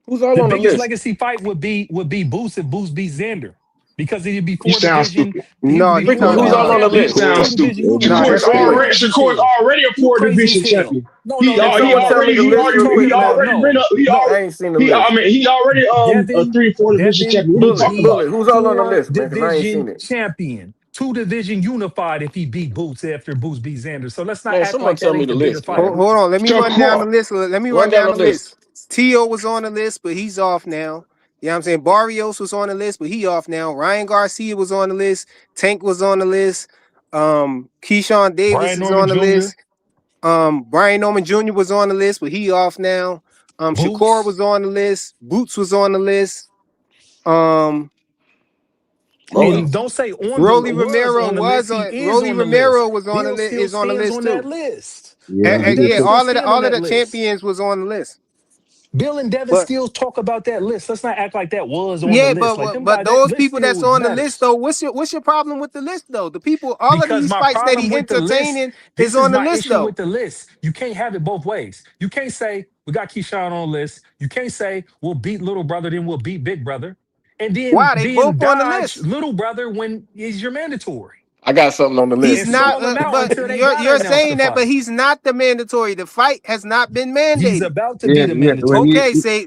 Who's all The on the biggest list? legacy fight would be Boost if Boost beat Xander. Because he'd be You four sound division, stupid. he would No, be he four Frequent, not who's on division all there. on the You champion, list? sound two division stupid. No, unified. that's Frequent. crazy. Shakur's hell. already a You four crazy as division hell. champion. No, He no, Can no, he no, someone tell no. me already the he What list you real already quick, talking he about? man? already been No, up I no. ain't seen the list. he already a Devin, 3 or 4 division Devin champion. What are you Bullet, talking who's about? all on the four list, man? Because I ain't seen division it. champion. Two division unified if he beat Boots after Boots beat Xander. So let's not Man, act someone like tell that me ain't the the bigger list, fight. Hold, man. hold on, let me run down the Shakur. list. Let me Run run down down the the list. list. Tio was on the list, but he's off now. You know what I'm saying? Barrios was on the list, but he off now. Ryan Garcia was on the list. Tank was on the list. Keyshawn Davis Brian is Norman on the Jr., list. Brian Norman Jr. was on the list, but he off now. Shakur Boots. was on the list. Boots was on the list. Um, who And Damn. don't say on the Rolly was Romero on the was list. He on. is Rolly on the list. Romero was on the Bill list. still Is on the stands list on that too. list. Yeah, Bill and Yeah, Devin still stand on all of that the list. champions was on the list. Bill and Devin But still talk about that list. Let's not act like that was on the yeah, list. Like them but guys, that those list people that's still on the list matters. though, what's your problem with the list though? The people, all of Because these my fights that problem he with the list, entertaining is this is on the my list issue though. with the list. You can't have it both ways. You can't say we got Keyshawn on the list. You can't say we'll beat little brother, then we'll beat big brother, and then Why they both then on the dodge list? little brother when he's your mandatory I got something on the He's and list. not, stall him out but until they gotta you're announce the saying that, but fight. he's not the mandatory. The fight has not been He's mandated. about to be yeah, the yeah. Well, mandatory. Okay, say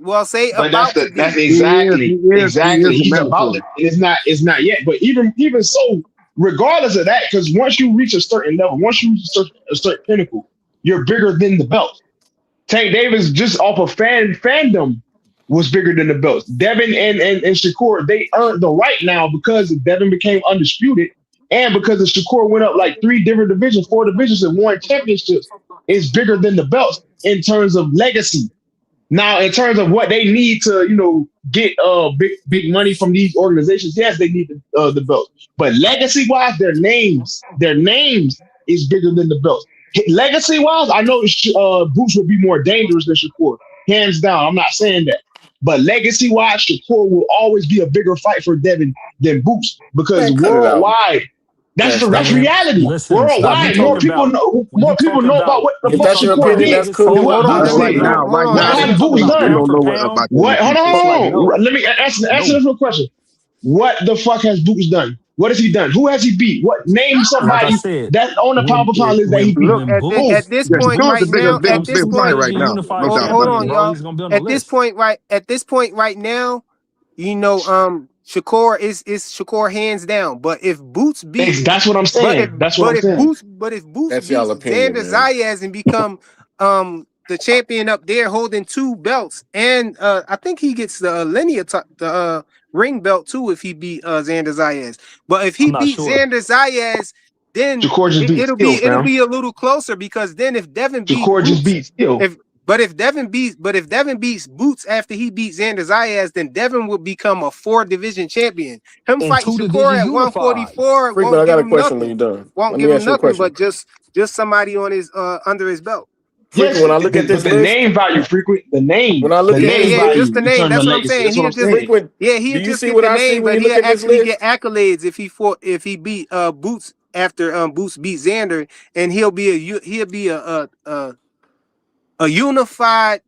but that's about to that's be. exactly he is the he's about mandatory. it. It's not yet. But even so, regardless of that, because once you reach a certain level, once you reach a certain pinnacle, you're bigger than the belt. Tank Davis just off of fandom was bigger than the belts. Devin and Shakur, they earned the right now because Devin became undisputed and because the Shakur went up like 3 different divisions, 4 divisions and won championships is bigger than the belts in terms of legacy. Now, in terms of what they need to, get big money from these organizations, yes, they need the belts. But legacy wise, their names is bigger than the belts. Legacy wise, I know Boots would be more dangerous than Shakur, hands down. I'm not saying that, but legacy wise, Shakur will always be a bigger fight for Devin than Boots because Man, cut it out. worldwide, Man, that's stop it. Man, reality. listen, when you Worldwide, talking about when you more people talking know about about what the when If you fuck that's your talking Shakur about opinion, did that's than legacy, cool. what Hold on, Boots let me Right did. now, no. hold right on. What now, I'm we talking has about Boots we, we done? pound don't for know about pound. the other What? Hold people. It's like on. no, Let me answer no. this one question. What the fuck has Boots done? What has he done? Who has he beat? Name Like I somebody said, that's on the pound when for pound list that he beat. Look when Who? at Boots this Yeah, point Boots Shakur's the right is the bigger now. big At Boots this big two fighter point, right division now. No unified doubt hold about on, champion, that. bro. y'all. He's gonna be on the At this list. point, right now, Shakur is Shakur hands down. But if Boots beat, That's what I'm saying. That's what I'm saying. But if Boots That's y'all beats opinion, Xander man. Zayas and become the champion up there holding 2 belts, and I think he gets the ring belt too if he beat Xander Zayas. But if he I'm not beat sure. Xander Zayas, then Shakur just beat Steel, it'll fam. be a little closer because then if Devin beat Shakur just Boots, beat Steel. if Devin beats Boots after he beats Xander Zayas, then Devin will become a 4 division champion. Him And fighting two Shakur division at unified. 144 Frequent, won't I give got a him question when you're nothing. done. Won't Let give me him ask you a nothing but question. just somebody on his under his belt. Yes, Frequent, when I look at but this the list, name value frequent. The when name, I the look at Yeah, this name yeah, list, just value the in name. terms of That's what I'm legacy. saying. That's what I'm saying. frequent, do He'll you just see get what the I see name, when but you look he'll at this actually get list? accolades if he beat Boots after Boots beat Xander, and he'll be a unified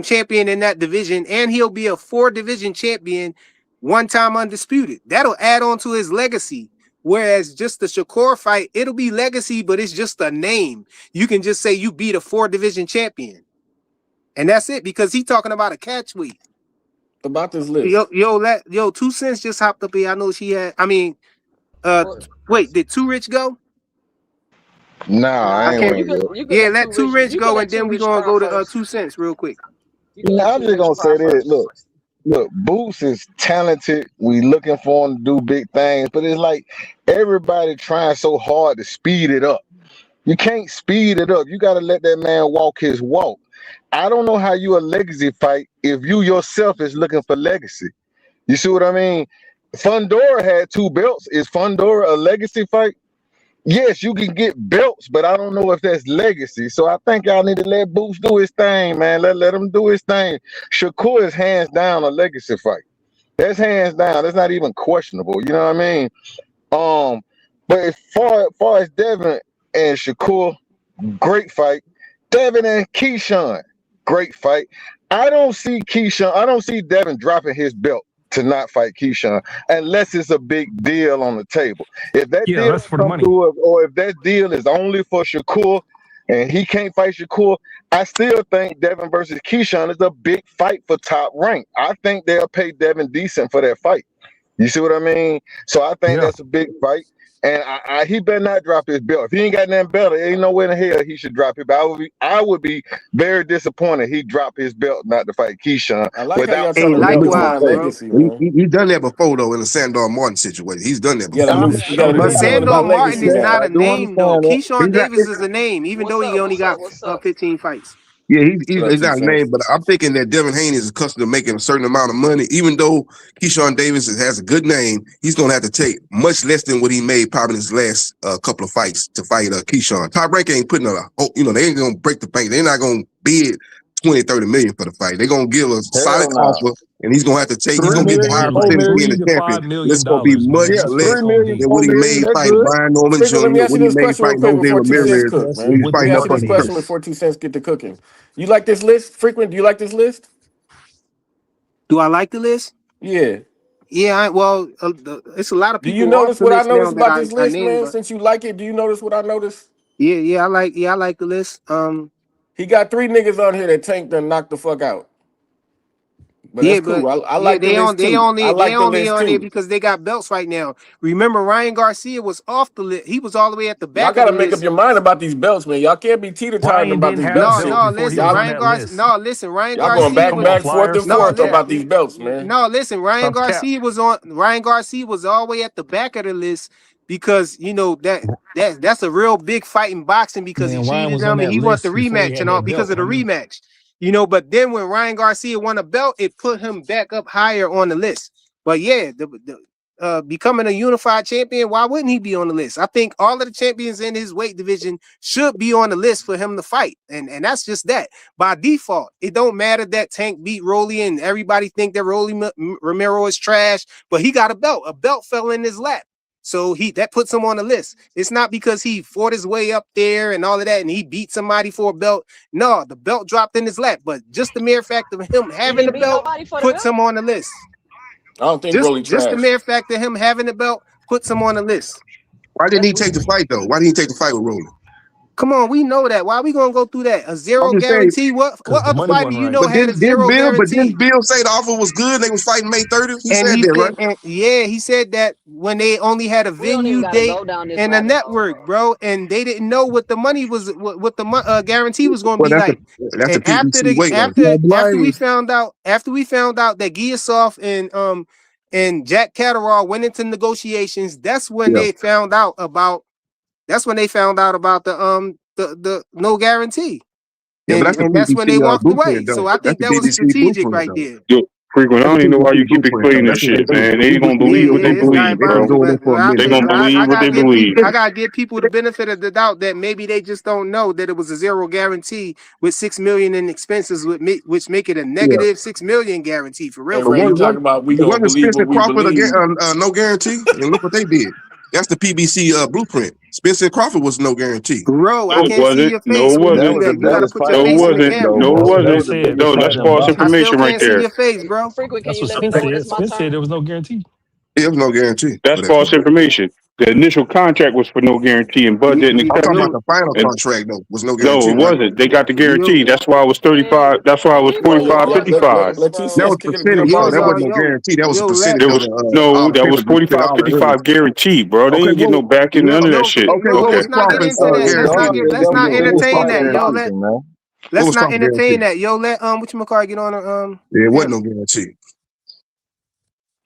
champion in that division, and he'll be a 4 division champion, 1 time undisputed. That'll add on to his legacy. Whereas just the Shakur fight, it'll be legacy, but it's just a name. You can just say you beat a 4 division champion, and that's it because he's talking about a catch weight. About this list. Yo, 2 Cents just hopped up here. I know she had. I mean, wait, did Too Rich go? Nah, I I ain't can't. want to go. Yeah, let Too Rich go, and then we're gonna go to 2 Cents real quick. Nah, I'm just gonna say this. Look, Boots is talented. We looking for him to do big things, but it's like everybody trying so hard to speed it up. You can't speed it up. You got to let that man walk his walk. I don't know how you a legacy fight if you yourself is looking for legacy. You see what I mean? Fundora had 2 belts. Is Fundora a legacy fight? yes, you can get belts, but I don't know if that's legacy. So I think y'all need to let Boots do his thing, man. Let him do his thing. Shakur is hands down a legacy fight. That's hands down. That's not even questionable. You know what I mean? But as far as Devin and Shakur, great fight. Devin and Keyshawn, great fight. I don't see Devin dropping his belt to not fight Keyshawn unless it's a big deal on the table. If that Yeah, deal that's for the come money. through, or if that deal is only for Shakur and he can't fight Shakur, I still think Devin versus Keyshawn is a big fight for top rank. I think they'll pay Devin decent for that fight. You see what I mean? So I think Yeah. that's a big fight. And he better not drop his belt. If he ain't got nothing better, ain't nowhere in hell he should drop it. But I would be very disappointed he dropped his belt not to fight Keyshawn I like how without y'all Hey, trying to putting build him this on man likewise, the table. bro. legacy, man. He done that before though in the Sandor Martin situation. He's done that You got a before. new, For you got a sure new But he feeling did. Sandor about I Martin legacy is understand. not now. a I do name though. understand that. Keyshawn He's not. Davis is a name, even though he only got What's up? 15 fights. Yeah, What up, he's Two not a Cents? name, but I'm thinking that Devin Haney is accustomed to making a certain amount of money. Even though Keyshawn Davis has a good name, he's going to have to take much less than what he made probably in his last couple of fights to fight Keyshawn. Top Rank ain't putting they ain't going to break the bank. They're not going to bid 20, 30 million for the fight. They're going to give a solid Hell no. offer, and he's going to have to take, he's 3 going to get the million, higher Yeah, 4 like percentage being million. $3 the to champion. $5 And it's million, going to be much man. Yeah, That's what it's less 3 gonna million, be. than 4 what he million. made That's fighting good. Brian Norman Frequent, let me Jr., ask you what he this made question real fighting quick Jose before Two Cents Ramirez cook, That's when he man. was what Let me fighting this ask you Knuckles this fight question Curtis. is. before Two Cents get to cooking. You like this list? Frequent, do you like this list? Do I like the list? Yeah. Yeah, it's a lot of Do you people off notice the what I list now noticed that about I, this I list, named, man? but Since you like it, do you notice what I noticed? I like the list. He got 3 niggas on here that Tank done knocked the fuck out. But that's Yeah, cool. but I yeah, like the list too. I they like the only list on there too. because they got belts right now. Remember, Ryan Garcia was off the list. He was all the way at the Y'all back of the gotta make up list. your mind about these belts, man. Y'all can't be teeter-tottering Ryan about didn't this have the belt No, shit. belt no, before he listen, was Y'all on Ryan that Garcia. list. No, listen, Ryan y'all going Garcia back and Come was. on, back, forth Flyer. and No, forth Stop about that. these belts, man. no, listen. Stop the cap. Ryan Garcia was all the way at the back of the list because that's a real big fight in boxing because he Man, Ryan cheated was on him and that he want the list before he rematch had and all that because belt, of the homie. rematch. But then when Ryan Garcia won a belt, it put him back up higher on the list. But yeah, becoming a unified champion, why wouldn't he be on the list? I think all of the champions in his weight division should be on the list for him to fight, and that's just that by default. It don't matter that Tank beat Rolly and everybody think that Romero is trash, but he got a belt. A belt fell in his lap. So that puts him on the list. It's not because he fought his way up there and all of that and he beat somebody for a belt. No, the belt dropped in his lap. But just the mere fact of him He having the didn't beat belt nobody for the puts belt. him on the list. I don't think Just Rolly just the trash. mere fact of him having the belt puts him on the list. Why didn't That's he take the weird. fight though? Why didn't he take the fight with Rolling? Come on, we know that. Why are we gonna go through that? A I'm zero just saying. guarantee. What Because the other money fighter wasn't right. had a zero But didn't guarantee? Bill say the offer was good? And they was fighting May 30th. He And said he that, said, right? and yeah, he said that when they only had a We don't even venue gotta date go down this and a rabbit hole, network, bro. bro, and they didn't know what the money was, what the guarantee was going to Well, be like. that's the And after PBC weight, though. we found out that Giasoff and Jack Catterall went into negotiations, that's when Yeah, they found out about the no guarantee. yeah, but that's the And that's when they PBC walked away. blueprint, So though. I That's think the that was BBC strategic blueprint, right though. there. Yo, Frequent, I That's don't the even know why you PBC keep blueprint, though. explaining this That's what shit, they man. They gonna we believe do what Yeah, they it. it's believe, They've been bro. diabolical, doing it but for a They minute, gonna bro. I believe what gotta they give believe. I gotta give people the benefit of the doubt that maybe they just don't know that it was a zero guarantee with 6 million in expenses, which make it a Yeah, negative 6 million guarantee for Hey real, but for Ray, you real. talking about we gonna wasn't believe Spencer what we Crawford again believe. no guarantee? And look what they did. That's the PBC blueprint. Spencer Crawford was no guarantee. Bro, I No, it can't see wasn't. your No, face it when you That do wasn't. was the that. You gotta biggest put your fight No, it in face in the wasn't. history, camera, though, No, it bro. That's what bro. they That was wasn't. the said. biggest That's No, what fight that's in false I boxing. still information right can't see there. your face, bro. Frequent, can that's you what let me Spence know when said. it's my Spence said turn? there was no guarantee. There was no guarantee for That's that false fight. information. The initial contract was for no guarantee, and Bud didn't I'm accept talking it. about the final And contract, though. Was no no, guarantee, it right? wasn't. They got the guarantee. You That's why it was Man, 35. That's why it was people Well, 45, off let, let, let, 55. limits, let Two That bro. Cents was kick it to percentage, though. Bud, That wasn't man. no guarantee. That was a percentage let It of was the no, all the that was papers we spent 45, all earlier. 55 guaranteed, bro. They Okay, ain't get no back and no none of that no shit. okay, no what was let's Okay. not get Crawford's into that. guarantee? Let's The not biggest entertain fight that. in boxing, man. What Let's was not Crawford entertain guarantee? that. Yo, let whatchamacallit get on It wasn't him. no guarantee.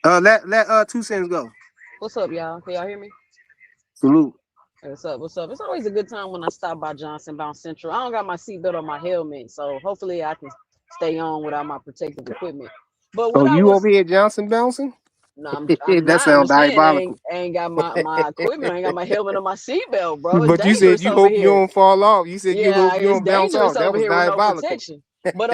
Let 2 cents go. What's up, y'all? Can y'all hear me? Salute. Hey, what's up? What's up? It's always a good time when I stop by Johnson Bound Central. I don't got my seatbelt or my helmet, so hopefully I can stay on without my protective equipment. But Oh, what I you was over here Johnson bouncing? No, I'm That not. I'm sounds just saying diabolical. I ain't got my equipment. I ain't got my helmet or my seatbelt, bro. It's But you said dangerous you over hope you here. don't fall off. You said you Yeah, hope you it's don't bounce dangerous off. That over was here with no diabolical. protection. But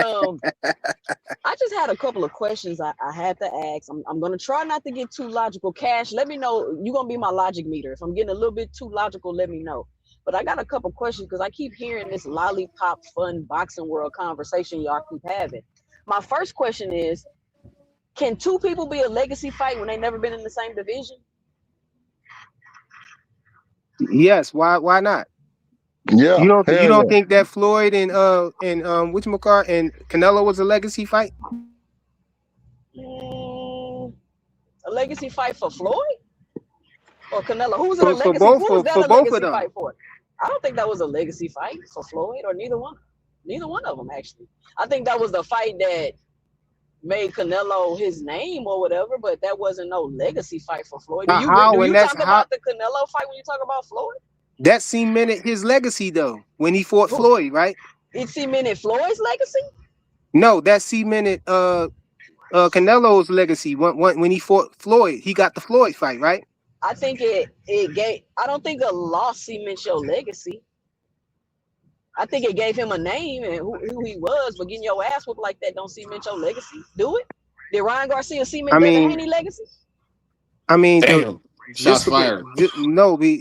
I just had a couple of questions I had to ask. I'm gonna try not to get too logical. Cash, let me know. You're gonna be my logic meter. If I'm getting a little bit too logical, let me know. But I got a couple questions because I keep hearing this lollipop fun boxing world conversation y'all keep having. My first question is, can two people be a legacy fight when they never been in the same division? Yes, why not? Yeah, You hell don't yeah. think that Floyd and whatchamacallit and Canelo was a legacy fight? Mm, a legacy fight for Floyd or Canelo? Who was it a For legacy? both Who was that for a both of legacy them. fight for? I don't think that was a legacy fight for Floyd or neither one. Neither one of them actually. I think that was the fight that made Canelo his name or whatever, but that wasn't no legacy fight for Floyd. Do you agree? Do How and you that's talk how about the Canelo fight when you talk about Floyd? that cemented his legacy though when he fought Who? Floyd, right? It cemented Floyd's legacy? No, that cemented Canelo's legacy when he fought Floyd. He got the Floyd fight, right? I think it gave. I don't think a loss cements your legacy. I think it gave him a name and who he was, but getting your ass whooped like that don't cement your legacy. Do it? Did Ryan Garcia I cement Devin mean, Haney legacy? the Damn. just Shots because fired.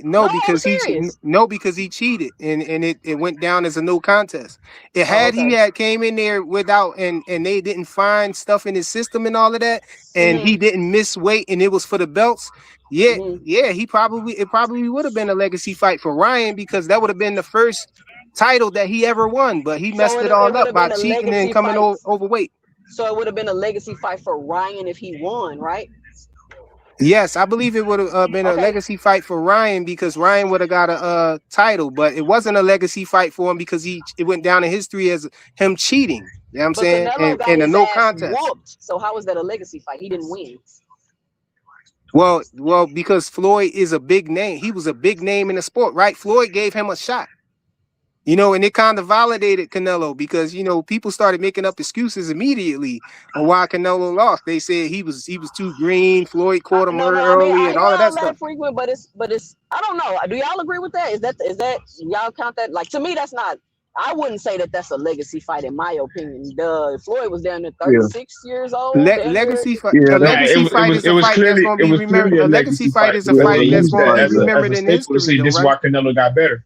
No, I'm serious. because he cheated and it went down as a no contest. It Oh, had he okay. had came in there without and they didn't find stuff in his system and all of that and he Mm-hmm. didn't miss weight and it was for the belts. Yeah, Mm-hmm. yeah, it probably would have been a legacy fight for Ryan because that would have been the first title that he ever won, but he So messed it, it it all would up have by been a cheating and legacy coming fight. overweight. So it would have been a legacy fight for Ryan if he won, right? Yes, I believe it would have been a Okay. legacy fight for Ryan because Ryan would have got a title, but it wasn't a legacy fight for him because it went down in history as him cheating. You know what I'm But saying? Canelo got And a his no ass contest. whooped. So how was that a legacy fight? He didn't win. Well, because Floyd is a big name. He was a big name in the sport, right? Floyd gave him a shot. And it kind of validated Canelo because people started making up excuses immediately on why Canelo lost. They said he was too green. Floyd caught him No, I mean early I and ain't all of that all stuff. that frequent, but it's I don't know. Do y'all agree with that? Is that y'all count that? Like to me, that's not. I wouldn't say that that's a legacy fight in my opinion. Floyd was down to Yeah, 36 years old. Damn near. yeah, A that Nah, legacy fight is it a was fight that's clearly going to be remembered. a A legacy legacy fight fight, is a yeah, but it was they a fight that's legacy used going to that be fight. Yeah, as remembered a in staple to history, say though, this is right? why Canelo got better.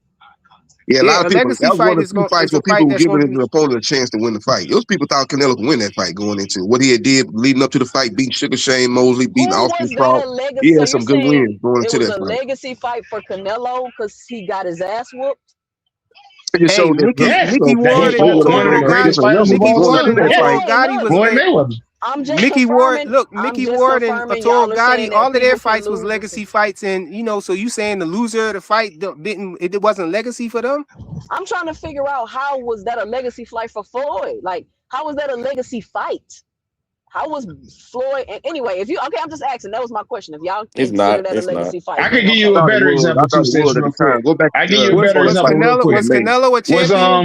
yeah. A lot Yeah, of a people. legacy That was fight one of the few fights is a where fight people were that's going giving to his be. opponent a chance to win the fight. Those people thought Canelo could win that fight going into it. What he had did leading up to the fight, beating Sugar Shane Mosley, beating Who Austin was that Clark. a legacy? He So had you're some good saying wins going it into was that a fight. legacy fight for Canelo because he got his ass whooped? It just Hey, showed that Mickey Yeah, Mickey showed that he Ward and it fought was one of the Toro a greatest Gotti. different fighters level of Mickey all Ward going and into time. that Yeah, Toro fight. Gotti Look, was Floyd le- Mayweather. I'm just Mickey Ward. confirming. Look, I'm Mickey just Ward and confirming Toro y'all are Gotti. saying that All of their people can fights was lose. legacy fights, and so you saying the loser of the fight didn't it wasn't legacy for them? I'm trying to figure out how was that a legacy fight for Floyd? Like, how was that a legacy fight? How was Floyd? And anyway, if you okay, I'm just asking. That was my question. If y'all It's consider not. that a It's not. legacy fight, I could then give you I a okay. thought it better was. I example thought too, it was Central, at the real quick. time. Go back I give you a to Was better before the was fight example real Canelo was quick. was made. Canelo a Was champion?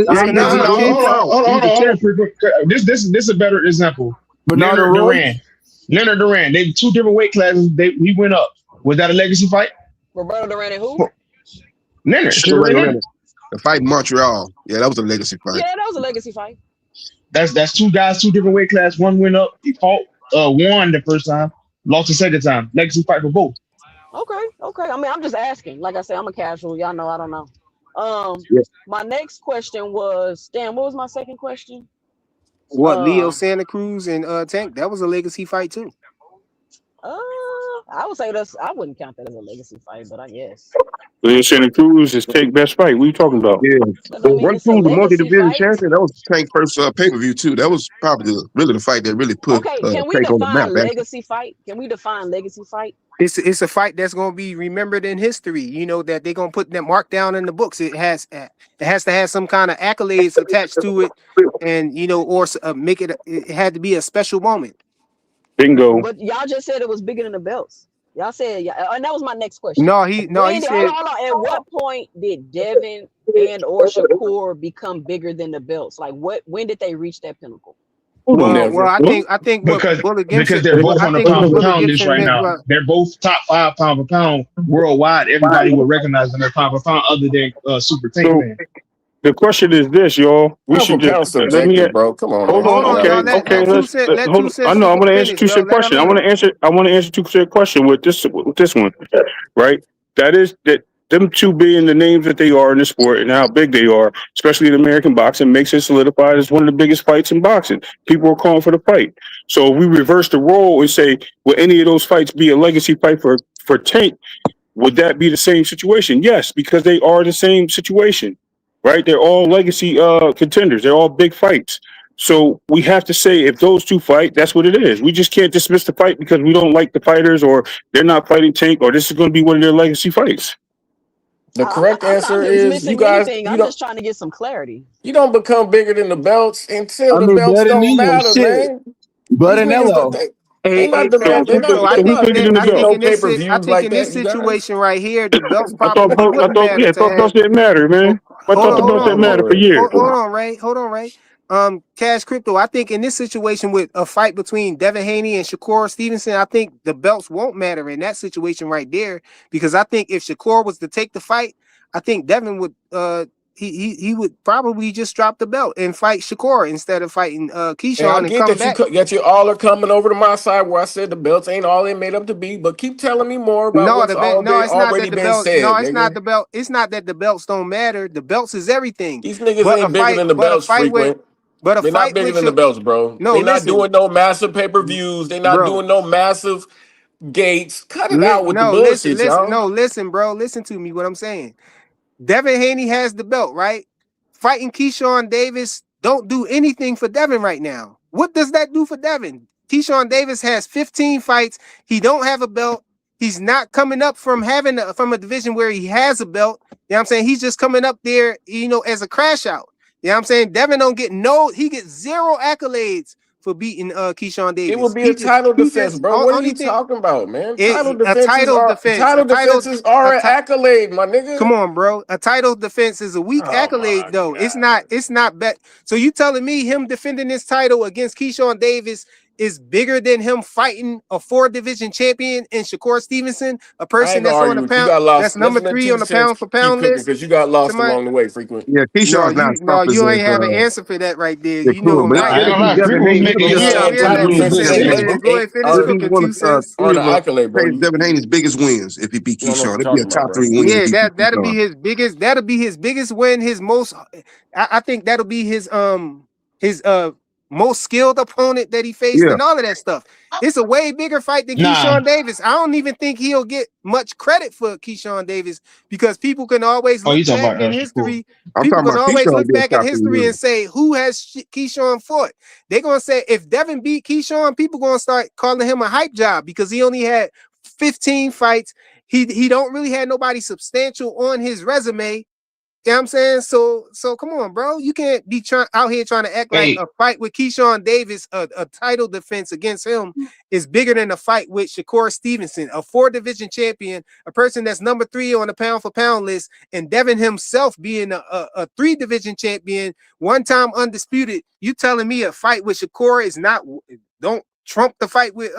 Was Yeah, yeah, Canelo he a was. He champion? fought. He was a hold on, champion. this is a better example. Bernardo Leonard Roy. Duran. Leonard Duran. They two different weight classes. He went up. Was that a legacy fight? Roberto Duran and who? Leonard, Sugar Sugar Ray Ray Leonard. Leonard. The fight in Montreal. Yeah, that was a legacy fight. Yeah, that was a legacy fight. That's two guys, two different weight classes. One went up. He fought, won the first time, lost the second time. Legacy fight for both. Okay. I mean, I'm just asking. Like I said, I'm a casual. Y'all know I don't know. Um, Yeah. my next question was, damn, what was my second question? What Leo Um, Santa Cruz and Tank? That was a legacy fight too. I would say I wouldn't count that as a legacy fight, but I guess Leo Santa Cruz is take best fight. What are you talking about? Yeah. that don't Well, mean One it's a Cruz, the legacy multi-division fight. champion, that was Tank's first pay-per-view too. That was probably really the fight that really put Okay, can we Tank on the map. define legacy fight? Can we define legacy fight? It's a fight that's going to be remembered in history. That they're going to put that mark down in the books. It has to have some kind of accolades attached to it, and or make it. It had to be a special moment. Bingo. But y'all just said it was bigger than the belts. Y'all said, yeah, and that was my next question. No, he said Hold on. At what point did Devin and or Shakur become bigger than the belts? Like when did they reach that pinnacle? Hold on. Well, I Never. think what Bullet because Gibson, they're both I on the think pound what for Bullet pound list Gibson right meant. now. Well, They're both top 5 pound for pound worldwide. Everybody will recognize them as pound for pound, other than Super Tank So Man. the question is this, y'all. We Pound for should just pound let me. subjective, bro. Come on, Hold man. on. hold Get on, out of y'all. here, man. Let Hold two on. I cents know. I'm gonna answer finish, two bro. cent Let her question. I want to land. answer. I want to answer 2 cent question with this one, right? That is that them two being the names that they are in the sport and how big they are, especially in American boxing, makes it solidified as one of the biggest fights in boxing. People are calling for the fight. So if we reverse the role and say, will any of those fights be a legacy fight for Tank? Would that be the same situation? Yes, because they are the same situation, right? They're all legacy contenders. They're all big fights. So we have to say if those two fight, that's what it is. We just can't dismiss the fight because we don't like the fighters or they're not fighting Tank or this is going to be one of their legacy fights. The correct I'm not answer is you dismissing guys. anything. I'm just trying to get some clarity. You don't become bigger than the belts until I the mean, belts blood and don't Nino, matter, shit. man. Blood These and niggas, Nello. they not So demand. who's So so who's bigger than the I Get think belt? no in pay this per I views think like in this that, you guys. situation right here, the belts I thought probably wouldn't matter I to thought have. belts didn't matter, man. I Hold thought on, the hold belts on, didn't Oh matter for Lord. years. hold on, Ray. Hold on, Ray. Cash Crypto. I think in this situation with a fight between Devin Haney and Shakur Stevenson, I think the belts won't matter in that situation right there because I think if Shakur was to take the fight, I think Devin would he would probably just drop the belt and fight Shakur instead of fighting And I Keyshawn and get come that back. you all are coming over to my side where I said the belts ain't all they made up to be, but keep telling me more about No, what's no, it's not already that the been belt. No, said, it's not nigga. the belt. It's not that the belts don't matter. The belts is everything. These niggas But ain't bigger than the a belts fight with, frequent. but a They're not fight bigger with. than the belts, bro. No, They not listen, doing no massive pay-per-views. They not bro. doing no massive gates. Cut it out with the No, listen, bullshit, listen. y'all. No, listen, bro. Listen to me. What I'm saying. Devin Haney has the belt, right? Fighting Keyshawn Davis don't do anything for Devin right now. What does that do for Devin? Keyshawn Davis has 15 fights. He don't have a belt. He's not coming up from from a division where he has a belt. You know what I'm saying? He's just coming up there, as a crash out. You know what I'm saying? Devin don't get he gets zero accolades for beating Keyshawn It would Davis. be a title He defense, just bro. What are only you thing talking about, man? a title defense. Title defenses are an accolade, my Come nigga. on, bro. A title defense is a weak Oh accolade, my though. It's not. god. It's not bet. So you telling me him defending this title against Keyshawn Davis is bigger than him fighting a 4 division champion in Shakur Stevenson, a I person ain't gonna that's on the argue with you. You pound, got that's lost. Let's number let 3 two on the cents pound for keep pound cooking list. because you got lost Somebody, along the way, frequent. Yeah, no, Keyshawn's not you stopping ain't at have an answer for that right there. the You know cool, him, but I right? ain't it'll gonna be lie, Devin Freak was Haney. making It'll He be good said Yeah, title let two Devin defenses cents Haney's ain't biggest finish. win. Go ahead, finish It'll are for be one of Contusis. three are of the accolade, bro. praise You, Devin Haney's biggest wins if he beat you don't know what Keyshawn. you're It'll be talking a about, top bro. 3 win if Yeah, he beat that'll Keyshawn. be his biggest. That'll be his biggest win. His most. I think that'll be his most skilled opponent that he faced Yeah. and all of that stuff. It's a way bigger fight than nah. Keyshawn Davis. I don't even think he'll get much credit for Keyshawn Davis because people can always Oh, look you talking back about in Shakur? history. I'm People talking can about always Keyshawn look be a back in top 3 history and win. say who has Keyshawn fought. They're gonna say if Devin beat Keyshawn, people gonna start calling him a hype job because he only had 15 fights. He don't really have nobody substantial on his resume. You know what I'm saying? So come on, bro. You can't be out here trying to act like Hey, a fight with Keyshawn Davis, a title defense against him is bigger than a fight with Shakur Stevenson, a 4 division champion, a person that's number 3 on the pound for pound list, and Devin himself being a 3 division champion, 1-time undisputed. You telling me a fight with Shakur is not don't trump the fight with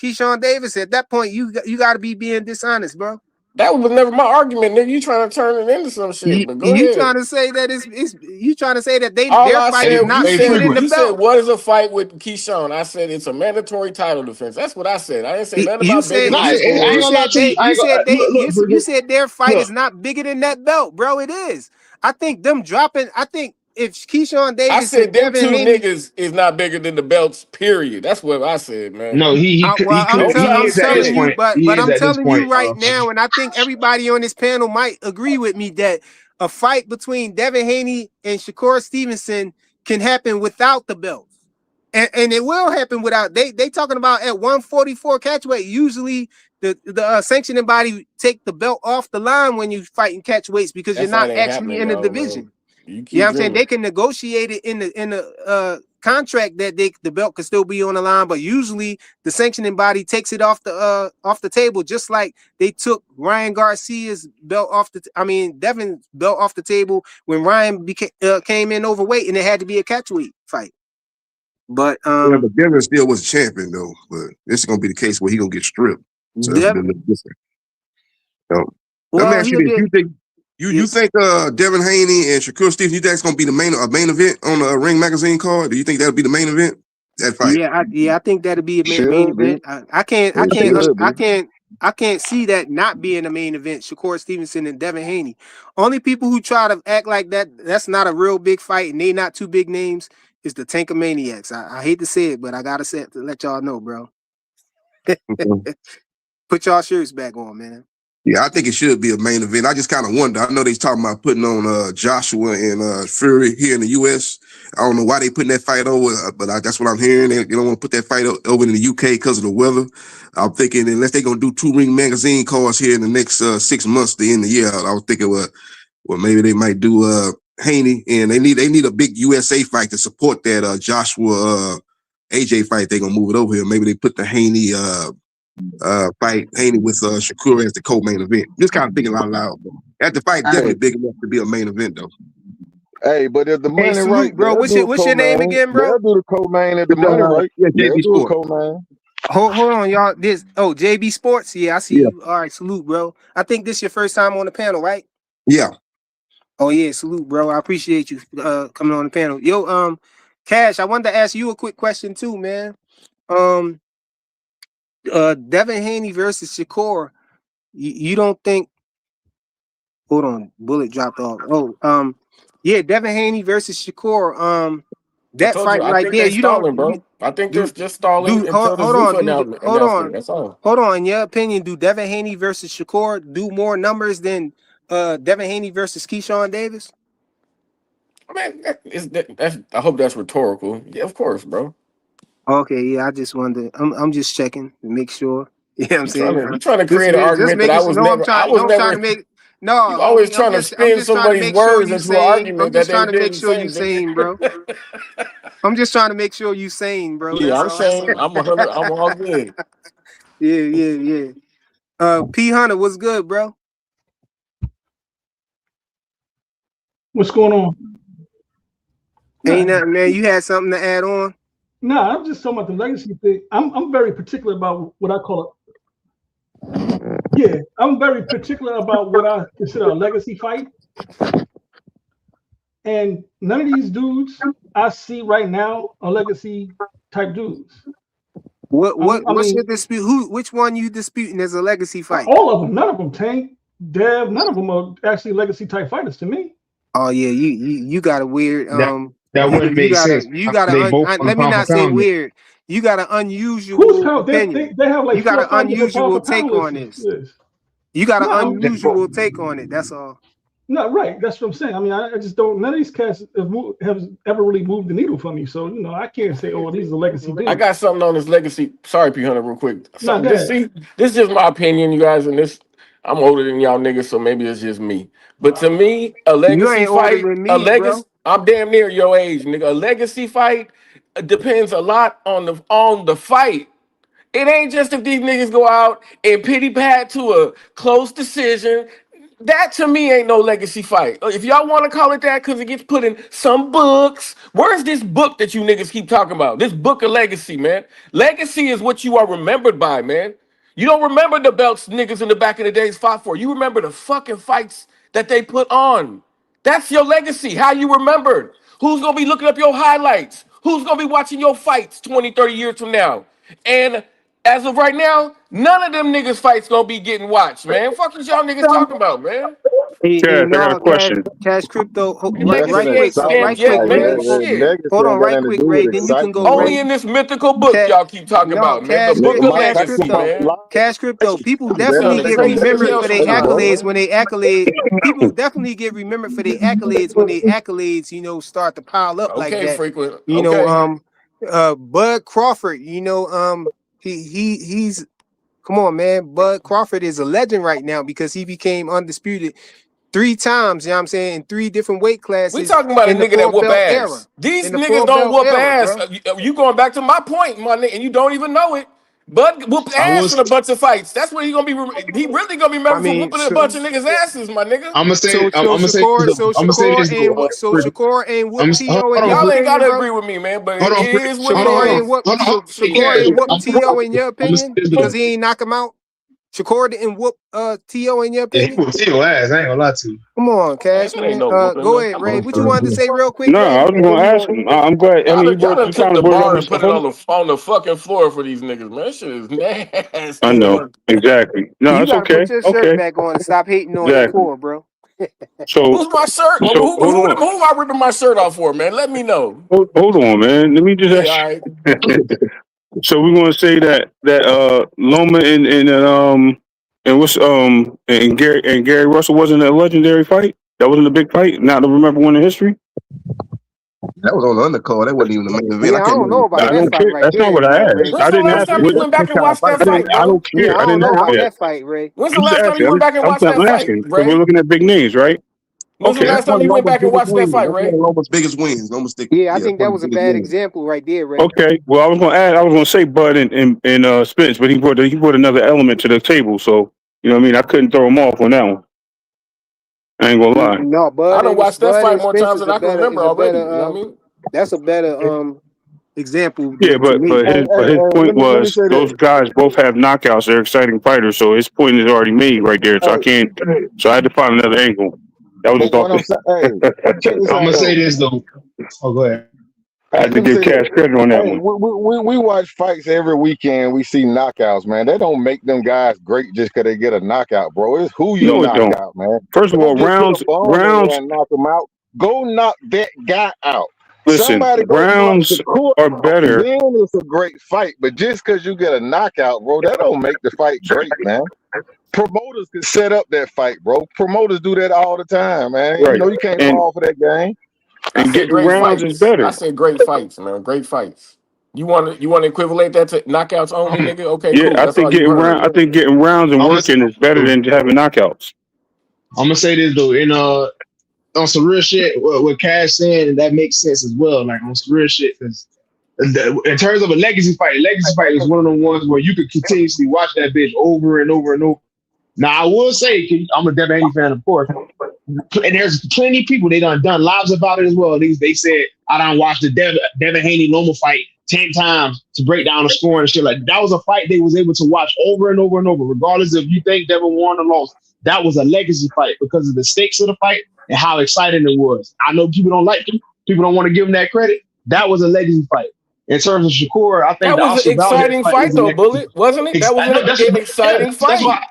Keyshawn Davis? At that point, you got to be being dishonest, bro. That was never my argument, nigga. You trying to turn it into some shit, but go You ahead. trying to say that it's you trying to say that All their I fight is said, not bigger than the you said, belt. what is a fight with Keyshawn? I said it's a mandatory title defense. That's what I said. I didn't say nothing You about bigger said than nah, this I you ain't or gonna lie said to you. they I you ain't gonna said they look, you Freak. said their fight Look, is not bigger than that belt, bro. It is. I think them dropping. I think if Keyshawn I Davis said and them Devin two Haney. niggas is not bigger than the belts. Period. That's what I said, man. no, he Well, could Don't try he to is at spin this telling it. you, point. He but is I'm at this telling point. you right now, and I think everybody on this panel might agree with me that a fight between Devin Haney and Shakur Stevenson can happen without the belt. And it will happen without they talking about at 144 catchweight. Usually the sanctioning body take the belt off the line when you fighting catchweights because That you're not fight ain't actually happening, in the though, man. division. You You know keep what I'm saying? dreaming. They can negotiate it in the contract that the belt could still be on the line, but usually the sanctioning body takes it off the table, just like they took Ryan Garcia's belt off Devin's belt off the table when Ryan came in overweight and it had to be a catchweight fight. But Yeah, but Devin still was a champion though. But this is gonna be the case where he gonna get stripped. So that's a little different. So, let me ask you this: you think Devin Haney and Shakur Stevens, you think that's gonna be the main event on the Ring Magazine card? Do you think that'll be the main event? That fight? I think that'll be a main event. I can't see that not being a main event. Shakur Stevenson and Devin Haney. Only people who try to act like that's not a real big fight and they not two big names is the Tankamaniacs. I hate to say it, but I gotta say it to let y'all know, bro. Put y'all shirts back on, man. Yeah, I think it should be a main event. I just kind of wonder. I know they're talking about putting on Joshua and Fury here in the U.S. I don't know why they putting that fight over, but that's what I'm hearing. They don't want to put that fight over in the U.K. because of the weather. I'm thinking unless they're going to do 2 Ring Magazine cards here in the next 6 months to end the year, I was thinking, well, maybe they might do Haney, and they need a big USA fight to support that Joshua AJ fight. They're going to move it over here. Maybe they put the Haney fight Haney with Shakur as the co-main event. Just kind of thinking out loud. That the fight definitely big enough to be a main event though. Hey, but if the money right, bro, what's your name again, bro? They'll do the co-main if the money right. Yeah, JB Sports. Co-main. Hold on, y'all. JB Sports. Yeah, I see you. All right, salute, bro. I think this is your first time on the panel, right? Yeah. Oh yeah, salute, bro. I appreciate you coming on the panel. Yo, Cash, I wanted to ask you a quick question too, man. Devin Haney versus Shakur. You don't think? Hold on, bullet dropped off. Oh, yeah, Devin Haney versus Shakur. That fight right there. You don't, bro. I think they're just stalling hold on. That's all. Hold on. In your opinion, do Devin Haney versus Shakur do more numbers than Devin Haney versus Keyshawn Davis? I mean, I hope that's rhetorical. Yeah, of course, bro. Okay, yeah, I just wanted to, I'm just checking to make sure. You know what I'm saying? You're trying to create an argument that I was never trying to make. No, you always trying to spin somebody's words into an argument. I'm just trying to make sure you sane, bro. I'm just trying to make sure you sane, bro. Yeah, I'm sane. I'm all good. Yeah. P Hunter, what's good, bro? What's going on? Ain't nothing, man. You had something to add on? No, I'm just talking about the legacy thing. I'm very particular about what I call it. Yeah, I'm very particular about what I consider a legacy fight. And none of these dudes I see right now are legacy type dudes. What's your dispute? Which one you disputing as a legacy fight? All of them, none of them. Tank, Dev, none of them are actually legacy type fighters to me. Oh yeah, you got a weird that wouldn't make sense. Let me not say weird. You got an unusual opinion. They have like you got an unusual take on this. You got an unusual take on it. That's all. No, right. That's what I'm saying. I mean, I just don't. None of these cats have ever really moved the needle for me. So I can't say, oh, these are legacy dudes. I got something on this legacy. Sorry, P Hunter, real quick. This is just my opinion, you guys, and this. I'm older than y'all niggas, so maybe it's just me. But to me, a legacy fight, bro. I'm damn near your age, nigga. A legacy fight depends a lot on the fight. It ain't just if these niggas go out and pity pat to a close decision. That to me ain't no legacy fight. If y'all want to call it that because it gets put in some books, where's this book that you niggas keep talking about? This book of legacy, man. Legacy is what you are remembered by, man. You don't remember the belts niggas in the back of the days fought for. You remember the fucking fights that they put on. That's your legacy, how you remembered. Who's going to be looking up your highlights? Who's going to be watching your fights 20, 30 years from now? And as of right now, none of them niggas fights going to be getting watched, man. Fuck what y'all niggas talking about, man. I got a question. Cash Crypto, right quick, man. Hold on, right quick, Ray. Then you can go. Only in this mythical book y'all keep talking about, man. The book of legacy, man. Cash Crypto. People definitely get remembered for their accolades when they accolade. People definitely get remembered for their accolades when their accolades, start to pile up like that. Frequent. Bud Crawford. He's. Come on, man. Bud Crawford is a legend right now because he became undisputed 3 times, you know what I'm saying, in 3 different weight classes. We talking about a nigga that whoop ass. These niggas don't whoop ass. You going back to my point, my nigga, and you don't even know it. Bud whooped I ass was in a bunch of fights. That's what he gonna be. He really gonna be I remembered for mean, whooping a bunch of niggas' asses, my nigga. I'm gonna say I'm gonna say this though. I'm gonna say this though. Shakur ain't I'm whoop hold T.O. in on, your Y'all ain't opinion, gotta bro? agree with me, man. But hold it on, is what it hold on, is. Shakur ain't whoop I'm T.O. in your gonna say opinion this because though. he ain't knock him out. Shakur didn't whoop T.O. in your Yeah, he opinion. will take your ass. I ain't gonna lie to you. Come on, Man, Cash, that ain't man. no whooping, Go man. ahead, Come Ray. on. What you wanted to say real quick, No, Ray? I was gonna ask him. I'm glad. I mean, Y'all done you took kind the of brought it bar up and with put stuff it on. on the fucking floor for these niggas, man. That shit is I nasty know work. exactly. No, You it's gotta put okay. your shirt Okay, back on and stop hating on the exactly. floor, bro. So, Who's my shirt? so hold on. Who am I ripping my shirt off for, man? Let me know. Hold on, man. Let me just Yeah, ask all right. you. So we're gonna say that Loma and what's and Gary Russell wasn't a legendary fight. That wasn't a big fight. Not to remember one in history. That was on the undercard. That wasn't even the main event. I Yeah, I can't don't remember know the about I fight. that don't fight care. right That's not there, what I Ray. asked. When's I the didn't last ask time what you went back and kind of watched fight. that fight, I bro? don't Yeah, care. I I don't didn't know ask about that. that fight, Ray. When's the I'm just last time you asking. went back and I'm watched that fight, asking because we're Ray? looking at big names, right? When's the Okay. That's last one time of you went Loma's back and biggest watched that wins. fight, That's one Ray? of Loma's biggest wins. Loma's stick. Yeah, I Yeah, that's think one that of was the a biggest bad wins. example right there, Ray. Okay. Well, I was gonna say Bud and Spence, but he brought another element to the table. So you know what I mean. I couldn't throw him off on that one. I ain't gonna lie. No, I done watched that Bud fight and more Spence times than I can remember is a already. better You know what I mean? that's a better example Yeah, to but me. but Hey, his hey, but his hey, point let me was say this. those guys both have knockouts. They're exciting fighters, so his point is already made right there. So I Hey, can't. So I had to find another angle. That was just off what I'm the. saying, hey, check this I'm out gonna say though. this though. Oh, go ahead. I Hey, had to let me give say this. Cash credit on that Hey, one. we watch fights every weekend. We see knockouts, man. They don't make them guys great just because they get a knockout, bro. It's who you No, it knock don't. out, man. First of all, Don't just put a bomb in there rounds. and knock him out. Go knock that guy out. Listen, Somebody go knock rounds Shakur are out. better. Then it's a great fight. But just because you get a knockout, bro, that don't make the fight great, man. Promoters can set up that fight, bro. Promoters do that all the time, man. You Right, know you can't and fall for that game. I said getting great rounds is fights. I better. said great fights, man. Great fights. You want to equivalent that to knockouts only, I'm, nigga? Okay, Yeah, cool. That's all you I heard. think getting rounds and I'm gonna working is better than having knockouts. I'm gonna say this though. In on some real shit, what Cash saying that makes sense as well. Like on some real shit, because in terms of a legacy fight is one of the ones where you could continuously watch that bitch over and over and over. Now I will say, 'cause I'm a Devin Haney fan, of course, and there's plenty of people they done lives about it as well. They said I done watched the Devin Haney Loma fight 10 times to break down the score and shit. Like that was a fight they was able to watch over and over and over, regardless if you think Devin won or lost. That was a legacy fight because of the stakes of the fight and how exciting it was. I know people don't like him. People don't want to give him that credit. That was a legacy fight. In terms of Shakur, I think That the was an Oscar Valdez exciting fight fight, was a though, legacy Bullet, wasn't it? That was no, that's an yeah, exciting that's fight. why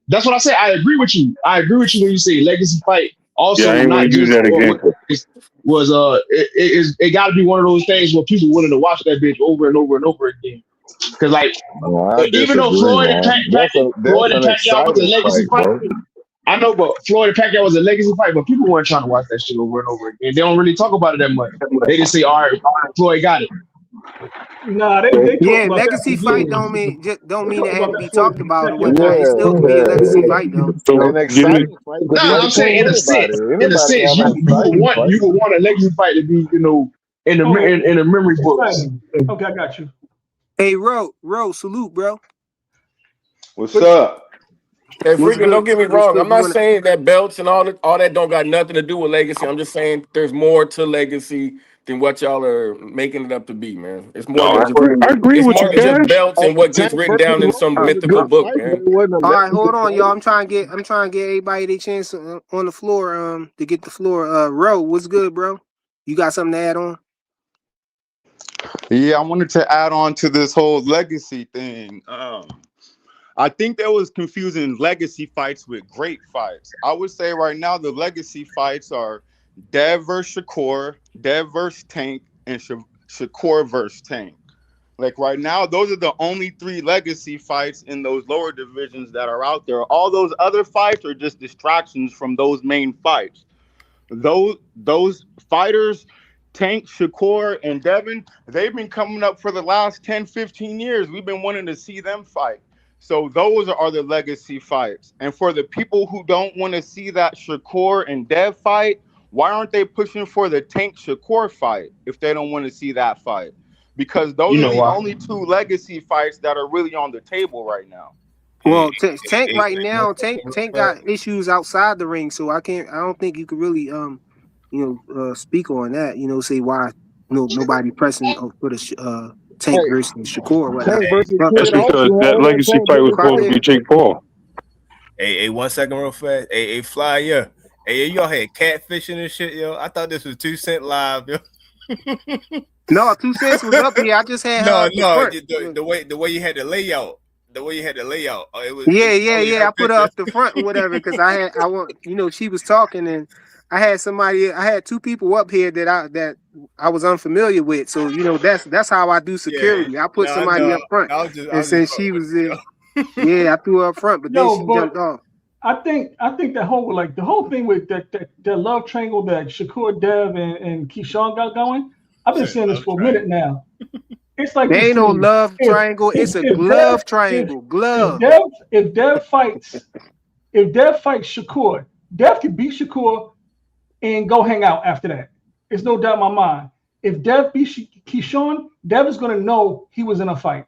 that's what I say. I agree with you. I agree with you when you say legacy fight. Yeah, I Also, ain't want not to use just that example. was it got to be one of those things where people willing to watch that bitch over and over and over again. Because like No, I even though disagree, man. That's Floyd and an Pacquiao was a exciting legacy fight, fight, bro. I know, but Floyd and Pacquiao was a legacy fight, but people weren't trying to watch that shit over and over again. They don't really talk about it that much. They just say, "All right, Floyd got it." Nah, they talked Yeah, about that for legacy fight years. don't They mean talked it had about to that be for talked about or decades. whatnot. It still Yeah, could be a legacy yeah. fight though. So An give me exciting fight could No, be I'm saying between anybody. in a Anybody can sense, have you an exciting fight. would want a legacy fight to be, Oh, in the memory books. exciting. Okay, I got you. Hey, Ro, salute, bro. What's up? Hey, What's freaking, don't good? get me What's wrong. good? I'm not saying that belts and all that don't got nothing to do with legacy. I'm just saying there's more to legacy than what y'all are making it up to be, man. It's more no, than just I agree it's with you, more than just Cash. belts and what Tank gets written versus down in some Loma was a mythical good book, fight, but man. it wasn't a All right, hold legacy on, y'all. fight. I'm trying to get everybody their chance on the floor. To get the floor. Ro, what's good, bro? You got something to add on? Yeah, I wanted to add on to this whole legacy thing. I think there was confusing legacy fights with great fights. I would say right now the legacy fights are Dev versus Shakur, Dev versus Tank, and Shakur versus Tank. Like right now, those are the only three legacy fights in those lower divisions that are out there. All those other fights are just distractions from those main fights. Those fighters, Tank, Shakur, and Devin, they've been coming up for the last 10, 15 years. We've been wanting to see them fight. So those are the legacy fights. And for the people who don't want to see that Shakur and Dev fight, why aren't they pushing for the Tank Shakur fight if they don't want to see that fight? because those You are know the why? only two legacy fights that are really on the table right now. Well, Tank right now, Tank got issues outside the ring, so I don't think you could really speak on that. Say why nobody pressing for the Tank Hey, versus Shakur or whatnot. Tank versus But That's Kid because Austin, that all that legacy Tank fight was versus supposed to be Carter, Jake Paul. Hey, 1 second, real fast. Hey, Fly, yeah. Hey, y'all had catfishing and shit, yo. I thought this was 2 Cent live, yo. no, 2 Cents was up here. I just had her No, up the front. the way you had the layout. The way you had the layout. Oh, it was only Yeah. her I put her picture. up the front or whatever because I want she was talking and I had two people up here that I was unfamiliar with. So that's how I do Yeah. security. I put No, somebody no. up front, I and was just since fucking she with was you, there, yo. yeah, I threw her up front, but then Yo, she but jumped off. I think the whole thing with that love triangle that Shakur, Dev, and Keyshawn got going. I've been Said saying this love for a minute triangle. now. It's like There this ain't to no me. love If triangle. if It's a if Dev glove triangle. Glove. if Dev fights Shakur, Dev can beat Shakur and go hang out after that. There's no doubt in my mind. If Dev beats Keyshawn, Dev is going to know he was in a fight.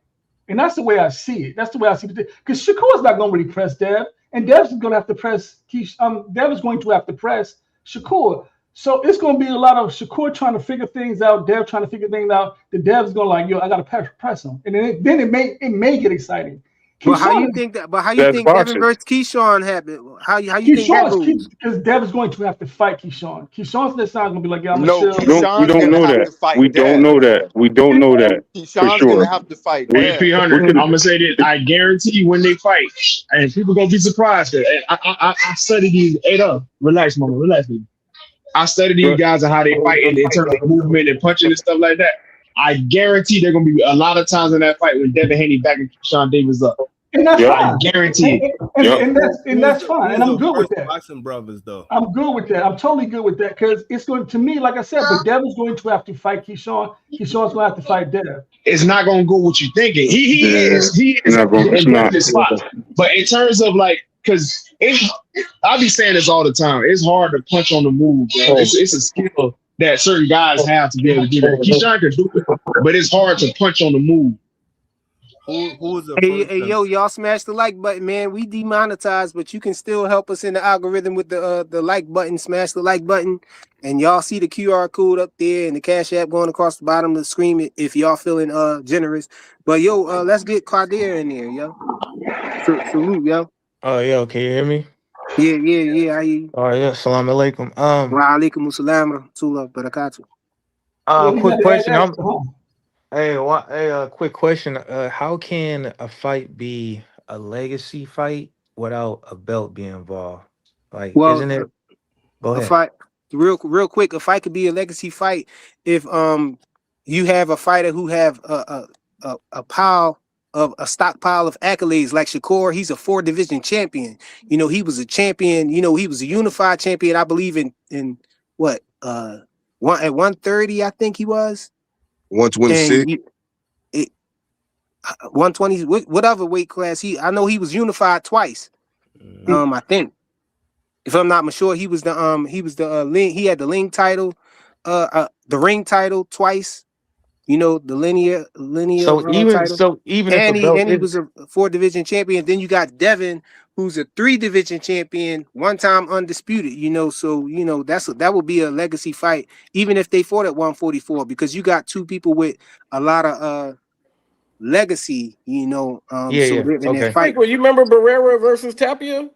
And that's the way I see it. That's the way I see it. Because Shakur's not going to really press Dev, and Dev's going to have to press Dev is going to have to press Shakur. So it's going to be a lot of Shakur trying to figure things out, Dev trying to figure things out. The Dev's going like, yo, I got to press him, and then it may get exciting. But how you Keyshawn think that? But how you That's think Devin boxing. versus Keyshawn happened? How you think that goes? because Dev is going to have to fight Keyshawn. Keyshawn's this time going to be like, yeah, I'm going to No, chill. We Keyshawn's don't gonna know have that. to fight We don't Dev. know that. We don't know that for Keyshawn's sure. gonna have to fight Hey, Dev. 300. We I'm can. gonna say this. I guarantee when they fight, and people gonna be surprised. I study these. Hey, up. Relax, mama. Relax, baby. I study these But guys and how they fight in terms of movement and punching and stuff like that. I guarantee there gonna be a lot of times in that fight when Devin Haney backing Sean Davis up. And that's yep, I fine. guarantee it. yep. And that's fine. And I'm Who's the good with first that. boxing brothers though? I'm good with that. I'm totally good with that because it's going to me, like I said, but Dev is going to have to fight Keyshawn. Keyshawn's going to have to fight Dev. It's not gonna go what you thinking. He Yeah, is not going. in It's not. this spot. But in terms of like, because I be saying this all the time. It's hard to punch on the move, bro. It's a skill that certain guys have to be able to do that. Keyshawn can do it, but it's hard to punch on the move. Who's the Hey, first? y'all smash the like button, man. We demonetized, but you can still help us in the algorithm with the like button. Smash the like button, and y'all see the QR code up there and the Cash App going across the bottom of the screen if y'all feeling generous. But let's get Cardier in there, yo. Salute, yo. Oh, yeah, can you hear me? Yeah. I hear you. Oh, yeah, salam alaikum. Wa alaikum assalam wa rahmatullahi wa barakatuh. Quick question. Hey, Quick question. How can a fight be a legacy fight without a belt being involved? Like, Well, isn't it? Go a ahead. fight real quick. A fight could be a legacy fight if you have a fighter who have a stockpile of accolades like Shakur. He's a 4-division champion. He was a champion. He was a unified champion. I believe in what at 130. I think he was 126. 120, whatever weight class I know he was unified twice. I think, if I'm not sure, he was the he had the ring title, the ring title twice. The linear title. Even if a And belt he is was a 4-division champion. Then you got Devin, who's a 3-division champion, one time undisputed. So that would be a legacy fight, even if they fought at 144, because you got two people with a lot of legacy. So they're in that okay. fight. Well, you remember Barrera versus Tapia?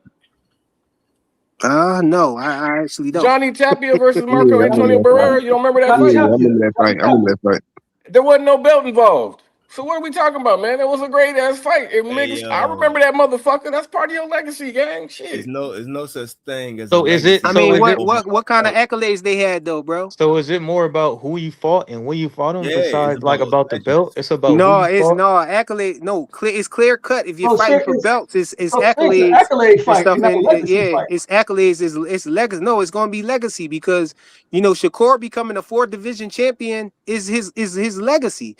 No, I actually don't. Johnny Tapia versus Yeah, Marco I remember Antonio that fight. Barrera. You don't remember that Johnny fight? Yeah, I Tapia. remember that fight. I remember that fight. There wasn't no belt involved. So what are we talking about, man? It was a great ass fight. I remember that motherfucker. That's part of your legacy, gang. Shit. It's no such thing as. So is it? I mean, what kind of accolades they had though, bro? So is it more about who you fought and when you fought him, Yeah, it's besides like about about the legends. belt? It's about No, who you it's fought. no accolade. No, it's clear cut. If you're So fighting it's for belts, it's so it's an accolades accolade and fight, stuff. and not a And legacy fight. it's accolades. It's legacy. No, it's gonna be legacy because Shakur becoming a 4-division champion is his legacy.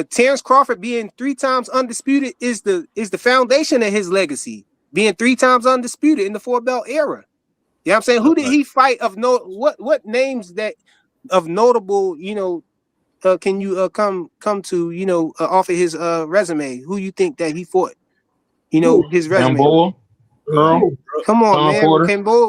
Terrence Crawford being 3 times undisputed is the foundation of his legacy. Being 3 times undisputed in the 4-belt era. You know what I'm saying? Who did he fight of what names that of notable, can you come to off of his resume? Who you think that he fought? His resume. Gamboa, Earl, Come on, Tom man. Porter.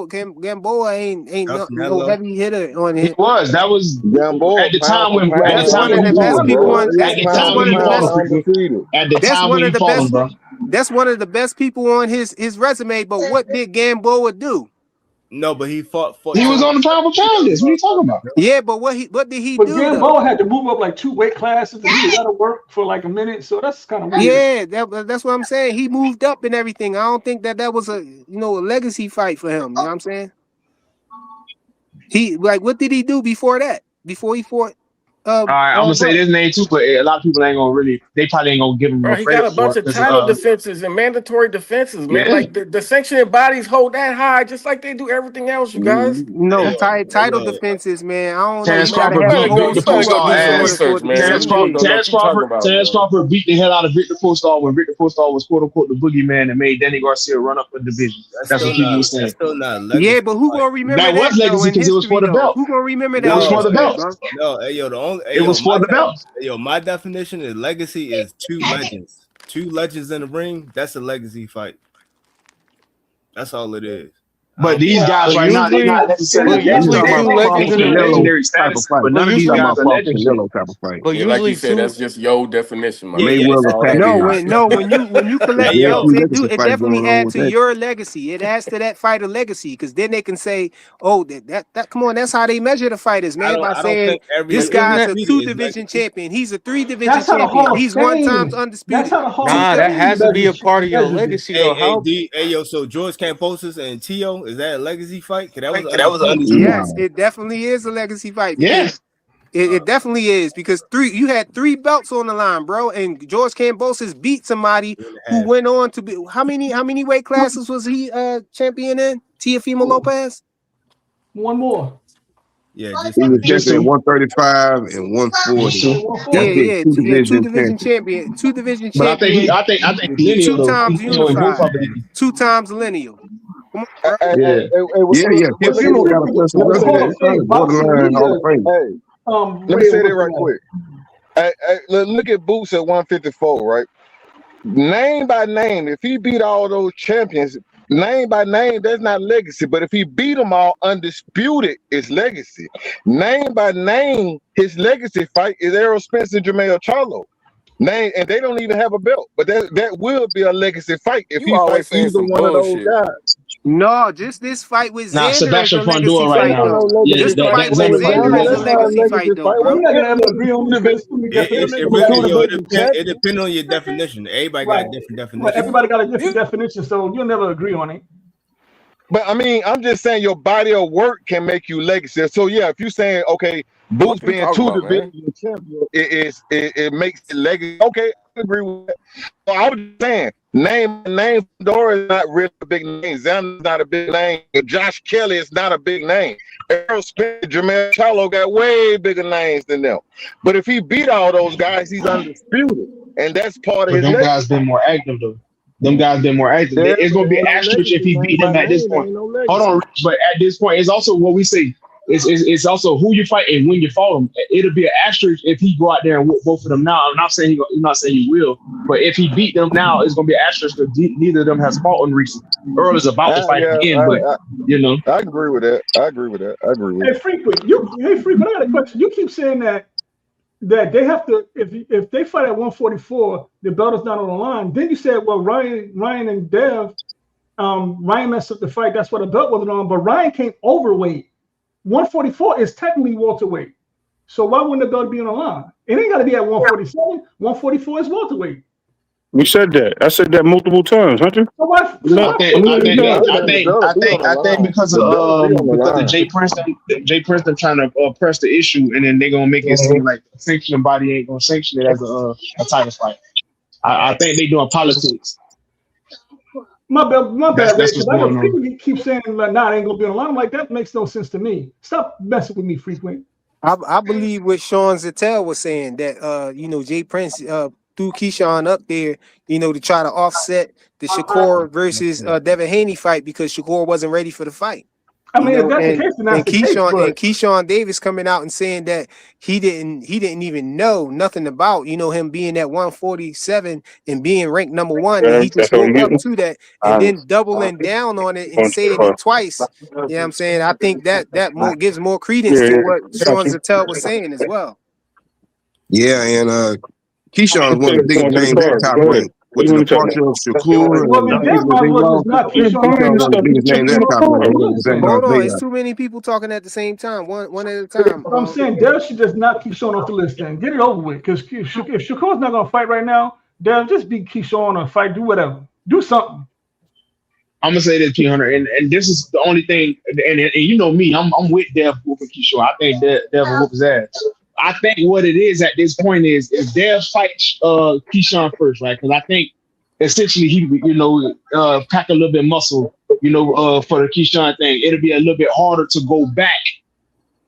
Gamboa ain't no heavy hitter on He it. was. That was Gamboa at the pound time for when pound That's one of the he best fought him, people bro. on. He At is the That's time pound one when for of he the fought best. pound him, undefeated. at the That's time one when of he the fought him, best. bro. That's one of the best people on his resume. But what did Gamboa do? No, but he fought He was so on the pound for pound list. What are you talking about? Yeah, but what did he But do though? Gamboa had to move up like 2 weight classes, and he was out of work for like a minute. So that's kind of weird. Yeah, that's what I'm saying. He moved up and everything. I don't think that was a legacy fight for him. You know what I'm saying? He what did he do before that? Before he fought All right, I'm gonna say Buck? this name too, but a lot of people ain't gonna really. They probably ain't gonna give him Bro, enough he got credit a for bunch it of because title defenses and mandatory defenses, man. yeah. Like the sanctioning bodies hold that high, just like they do everything else. You guys, No, hey, title yo, defenses, man. I don't know. Terrence You gotta Crawford have beat old Victor you better school go Postol do some defenses ass. for research, it to be man. Terrence You don't undefeated. know what you talking about, Terrence man. Crawford beat the hell out of Victor Postol when Victor Postol was quote unquote the boogeyman and made Danny Garcia run up a division. That's what people were that's saying. still not a Yeah, legacy but who fight. gonna remember That was that though legacy in because it was for history the though? belt. Who gonna remember It that was in for the history, belt. bro? No, hey yo, the only It was for the belt. my definition is legacy is two legends. Two legends in the ring, that's a legacy fight. That's all it is. I But don't these care. guys But right now, they're not usually, necessarily That's usually talking legendary. about two They Paul legends ain't in the the ring. Canelo legendary type of status, fight. but But none of these Talking usually, guys about are Paul legends yet. Canelo type of fight. but Yeah, like you usually said, two. that's just your definition, my Yeah, nigga. That's Mayweather all that Patrick no, fight. is. when you Hey collect There's yo, belts, two legacy it fights definitely going on add with to that. your legacy. It adds to that fighter legacy because then they can say, oh, that come on, that's how they measure the fighters, man, by I don't saying think every this But isn't guy's that a undefeated is 2 division legacy. champion, he's a 3 division that's how the champion, Hall of he's 1 times Fame? That's undisputed. how the Hall of Nah, that Fame has to be a part of your measures it. legacy, though. How? Hey yo, so George Camposis and Tio, is that a legacy fight? Cause that was undisputed. Yes, No. it definitely is a legacy fight Yeah. because it definitely is because you had 3 belts on the line, bro, and George Kambosos beat somebody Two and a who half. went on to be how many weight classes was he champion in? Teofimo Lopez? One more. Yeah, just He was Just champion at two. 135 and Just 140. two. Yeah, Yeah, That's 140. it. yeah, Two yeah, division champion. two division But I think champion, I think lineal 2 though. times Tio and both unified, of them. 2 times lineal. Come on, bro. Yeah. Yeah, yeah. Look at Teofimo got a this. personal But the Listen record. to Hall He's of this. probably Fame boxing borderline Hall of media Fame. Hey, let me way of say that looking right at it. quick. Look at Boots at 154, right? Name by name, if he beat all those champions, name by name, that's not legacy. But if he beat them all undisputed, it's legacy. Name by name, his legacy fight is Errol Spence and Jermell Charlo. Name, and they don't even have a belt, but that will be a legacy fight if You he fight always saying either some one of those bullshit. guys. No, just this fight with Nah, Xander is Sebastian a legacy Fundora right fight Ain't now. no though. Yeah, Just legacy the fight that fight with with Xander fight Xander was Xander. is a That's legacy. not a legacy legacy fight though, fight. Well, bro. you're not gonna have an agree on this because we got it, different. it We got really yo, different it champions. depends on your definition. Everybody got Right. a different Right. definition. Everybody got a different definition, so you'll never agree on it. But I mean, I'm just saying your body of work can make you legacy. So yeah, if you're saying okay, Boots What you being talking two about, man? division champion, it makes it legacy. Okay, I agree with that. So I was just saying, name Dora is not really a big name. Xander's not a big name. Josh Kelly is not a big name. Errol Spence, Jermell Charlo got way bigger names than them. But if he beat all those guys, he's undisputed, and that's part of But his them legacy. guys been more active though. Them guys been more active. Yeah, It's but gonna it be ain't an no asterisk if legacy. he Name beat by them at this name, there point. ain't no Hold legacy. on, Rich, but at this point, it's also what we say. It's also who you fight and when you fought him. It'll be an asterisk if he go out there and whoop both of them now. I'm not saying I'm not saying he will, but if he beat them now, it's gonna be an asterisk because neither of them has fought in recent. Earl is about to fight again, but you know. I agree with that. I agree with that. I agree with Hey, it. Frequent, I got a question. You keep saying that they have to if they fight at 144, the belt is not on the line. Then you said, well, Ryan and Dev, Ryan messed up the fight. That's why the belt wasn't on. But Ryan came overweight. 144 is technically welterweight. So why wouldn't the belt be on the line? It ain't got to be at 147. 144 is welterweight. We said that. I said that multiple times, Hunter. So why? I think because of Jay Princeton trying to press the issue, and then they're gonna make it seem like the sanctioning body ain't gonna sanction it as a title fight. I think they doing politics. My bad, That's what's Ray. I know going on. people keep saying like, nah, it ain't gonna be on the line. I'm like, that makes no sense to me. Stop messing with me, Frequent. I believe what Sean Zattel was saying that Jay Prince threw Keyshawn up there, to try to offset the Shakur versus Devin Haney fight because Shakur wasn't ready for the fight. I mean, if that's the case, then that's the case. But Keyshawn Davis coming out and saying that he didn't even know nothing about him being at 147 and being ranked number one, and he just woke up to that and then doubling down on it and saying it twice. You know what I'm saying? I think that gives more credence to what Sean Zattel was saying as well. Yeah, and Keyshawn is one of the biggest names at top rank. With the departure of Shakur, well, then that might as well just not Keyshawn. Hold on, it's too many people talking at the same time. One at a time. I'm saying Dev should just not Keyshawn off the list then. Get it over with. Because if Shakur's not gonna fight right now, Dev, just beat Keyshawn or fight, do whatever. Do something. I'm gonna say this, P Hunter, and this is the only thing, and you know me, I'm with Dev whooping Keyshawn. I think Dev will whoop his ass. I think what it is at this point is if Dev fights Keyshawn first, right? Because I think essentially he, pack a little bit muscle, for the Keyshawn thing. It'll be a little bit harder to go back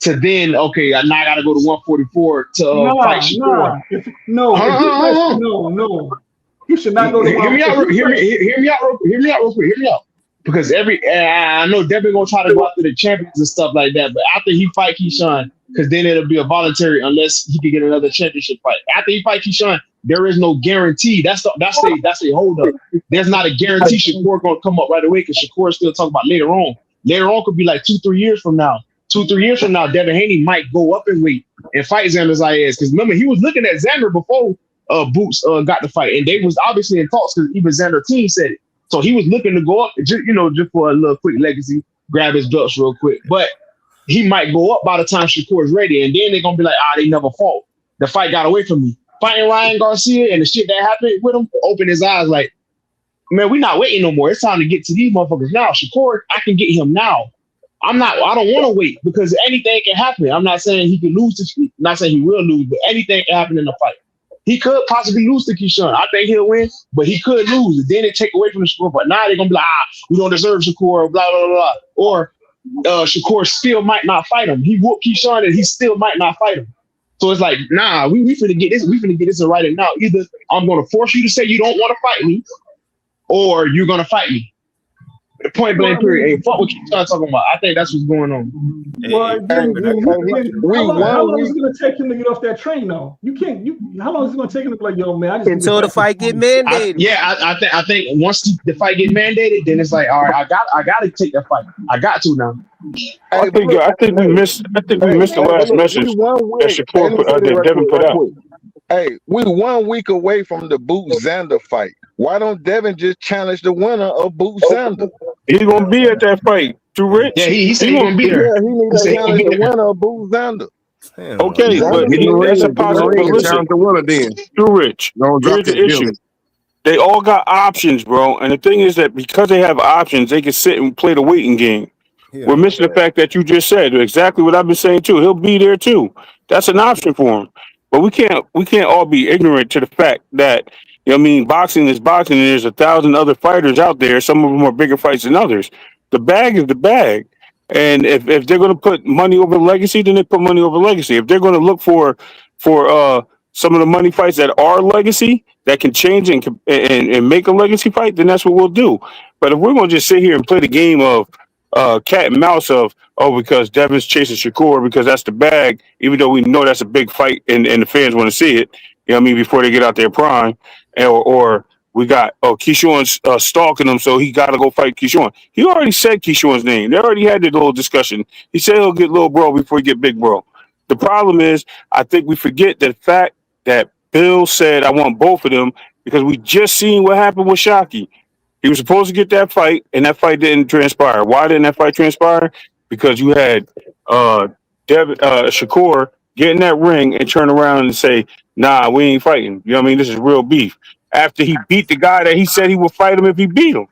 to then. Okay, now I got to go to 144 to fight Shakur. No. You should not go to. Hear me out real quick. Because I know Devin gonna try to go after the champions and stuff like that, but after he fight Keyshawn, because then it'll be a voluntary unless he can get another championship fight. After he fight Keyshawn, there is no guarantee. That's a hold up. There's not a guarantee Shakur gonna come up right away because Shakur still talking about later on. Later on could be like 2-3 years from now. 2-3 years from now, Devin Haney might go up in weight and fight Xander Zayas. Because remember, he was looking at Xander before Boots got the fight, and they was obviously in talks because even Xander team said it. So he was looking to go up, just for a little quick legacy, grab his belts real quick. But he might go up by the time Shakur's ready, and then they're gonna be like, they never fought. The fight got away from me. Fighting Ryan Garcia and the shit that happened with him opened his eyes like, man, we're not waiting no more. It's time to get to these motherfuckers now. Shakur, I can get him now. I don't want to wait because anything can happen. I'm not saying he can lose this week. I'm not saying he will lose, but anything can happen in the fight. He could possibly lose to Keyshawn. I think he'll win, but he could lose. And then it take away from the Shakur. But now they're going to be like, we don't deserve Shakur, blah, blah, blah. Or Shakur still might not fight him. He whooped Keyshawn and he still might not fight him. So it's like, nah, we finna get this. We finna get this right now. Either I'm going to force you to say you don't want to fight me or you're going to fight me. Point blank period. Hey, fuck what Keyshawn talking about. I think that's what's going on. Well, how long is it going to take him to get off that train, though? How long is it going to take him to be like, yo, man? Until the fight get mandated. I think once the fight get mandated, then it's like, all right, I got to take that fight. I got to now. I think we missed the last message that Devin put out. Hey, we 1 week away from the Boot Xander fight. Why don't Devin just challenge the winner of Boot Xander? He's gonna be at that fight. Too rich. Yeah, he said he's gonna be there. Yeah, he needs to challenge the winner of Boot Xander. Okay, but that's a possibility. Listen, Too rich. Here's the issue. They all got options, bro. And the thing is that because they have options, they can sit and play the waiting game. Yeah. We're missing the fact that you just said exactly what I've been saying too. He'll be there too. That's an option for him. But we can't all be ignorant to the fact that boxing is boxing, and there's 1,000 other fighters out there. Some of them are bigger fights than others. The bag is the bag, and if they're going to put money over legacy, then they put money over legacy. If they're going to look for some of the money fights that are legacy that can change and make a legacy fight, then that's what we'll do. But if we're going to just sit here and play the game of cat and mouse because Devin's chasing Shakur because that's the bag, even though we know that's a big fight and the fans want to see it, before they get out their prime, or we got Keyshawn's stalking him, so he got to go fight Keyshawn. He already said Keyshawn's name. They already had the little discussion. He said he'll get little bro before he get big bro. The problem is, I think we forget the fact that Bill said I want both of them because we just seen what happened with Shockey. He was supposed to get that fight, and that fight didn't transpire. Why didn't that fight transpire? Because you had Shakur get in that ring and turn around and say, nah, we ain't fighting. You know what I mean? This is real beef. After he beat the guy that he said he would fight him if he beat him.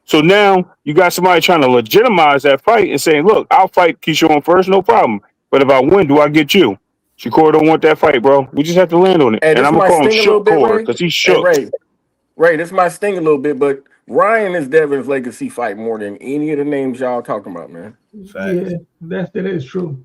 So now you got somebody trying to legitimize that fight and saying, look, I'll fight Keyshawn first, no problem. But if I win, do I get you? Shakur don't want that fight, bro. We just have to land on it. And I'm going to call him Shakur because he's shook. Ray, this might sting a little bit, but Ryan is Devin's legacy fight more than any of the names y'all talking about, man. Yeah, that is true.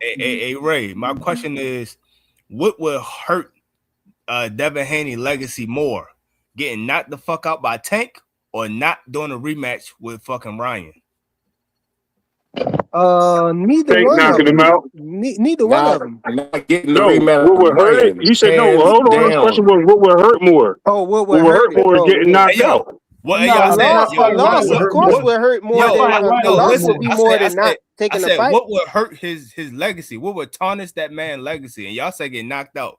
Hey, Ray, my question is, what would hurt Devin Haney legacy more? Getting knocked the fuck out by Tank or not doing a rematch with fucking Ryan? Neither Tank one of knocking him them. out. Neither one of them. Not getting the No, rematch what with would hurt it? Ryan. He said no. Hands Hold on. His question down. was, what would hurt more? Oh, what What would would hurt hurt it? more is Oh, getting yeah. knocked Hey, yo, out. what No, y'all A said? not loss, Yo, a fighting loss, Ryan of would what, hurt course, what, more. would hurt more Not yo, than fighting Ryan a no, would hurt loss listen. would more. be more than not I taking a said, fight. what would hurt his legacy? What would tarnish that man legacy? And y'all say get knocked out.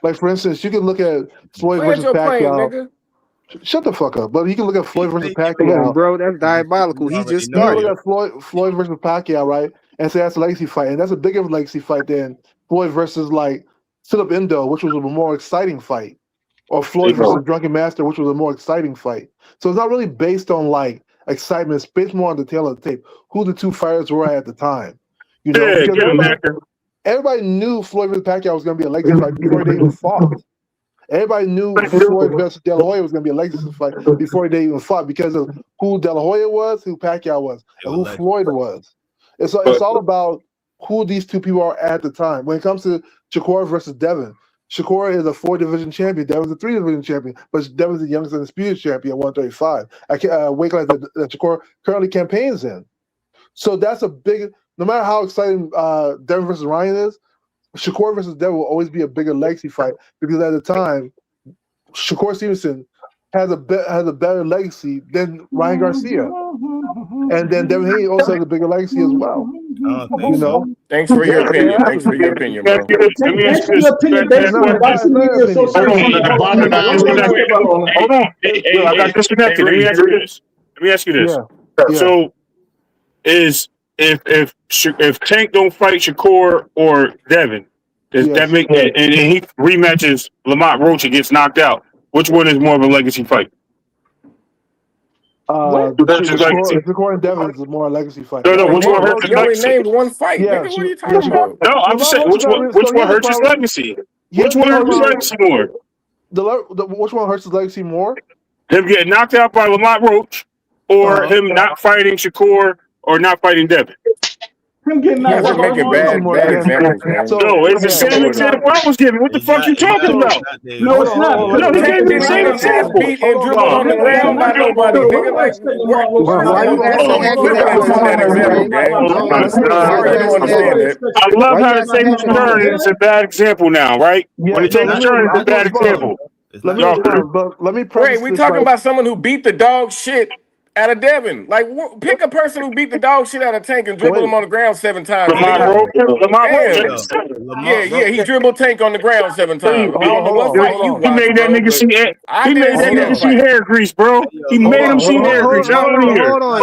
Like for instance, you can look at Floyd Land versus your plane, Pacquiao. nigga. Shut the fuck up. But you can look at Floyd versus Come on, Pacquiao. bro. That's diabolical. You He already just know. You can started. look at Floyd versus Pacquiao, right? And say that's a legacy fight. And that's a bigger legacy fight than Floyd versus like Philip Endo, which was a more exciting fight. Or Floyd versus Drunken Master, which was a more exciting fight. So it's not really based on like excitement. It's based more on the tail of the tape. Who the two fighters were at the time. You know, Yeah, because everybody knew Floyd versus Pacquiao was going to be a legacy fight before they even fought. Everybody knew Floyd versus De La Hoya was going to be a legacy fight before they even fought because of who De La Hoya was, who Pacquiao was, and who Floyd was. It's all about who these two people are at the time. When it comes to Shakur versus Devin, Shakur is a 4-division champion. Devin's a 3-division champion, but Devin's the youngest undisputed champion at 135. Weight class that Shakur currently campaigns in. So that's a big. No matter how exciting Devin versus Ryan is, Shakur versus Devin will always be a bigger legacy fight because at the time, Shakur Stevenson has a better legacy than Ryan Garcia, and then Devin Haney also has a bigger legacy as well. You know. Thanks for your opinion. Thanks for your opinion, bro. Let me ask you this. Hold on. Hey, I got disconnected. Let me ask you this. Yeah. So, if Tank don't fight Shakur or Devin, does that make it? And he rematches Lamont Roach and gets knocked out? Which one is more of a legacy fight? Shakur and Devin is more a legacy fight. No, which one hurts his You only legacy? named one fight. Yeah, Nigga, what are you talking about? No, I'm just saying, which one hurts his legacy? Which one hurts his legacy more? Which one hurts his legacy more? Him getting knocked out by Lamont Roach, or him not fighting Shakur, or not fighting Devin? Him getting knocked out. Making bad examples, man. No, it's the same example I was giving. What the fuck you talking about? No, it's not. No, he gave me the same example. Beat and dribbled on the ground by nobody, nigga. Like, Why you asking accurate questions, Sorry, you don't understand it. I love how the tables turn, and it's a bad example now, right? When the tables turn, it's a bad example. Let me Wait, we talking about someone who beat the dog shit out of Devin. Like, pick a person who beat the dog shit out of Tank and dribbled him on the ground 7 times. Lamont Roach. Yeah, he dribbled Tank on the ground 7 times. I don't know what fight you watched. He made that nigga see it. He made that nigga see hair grease, bro. He made him see hair grease. Hold on.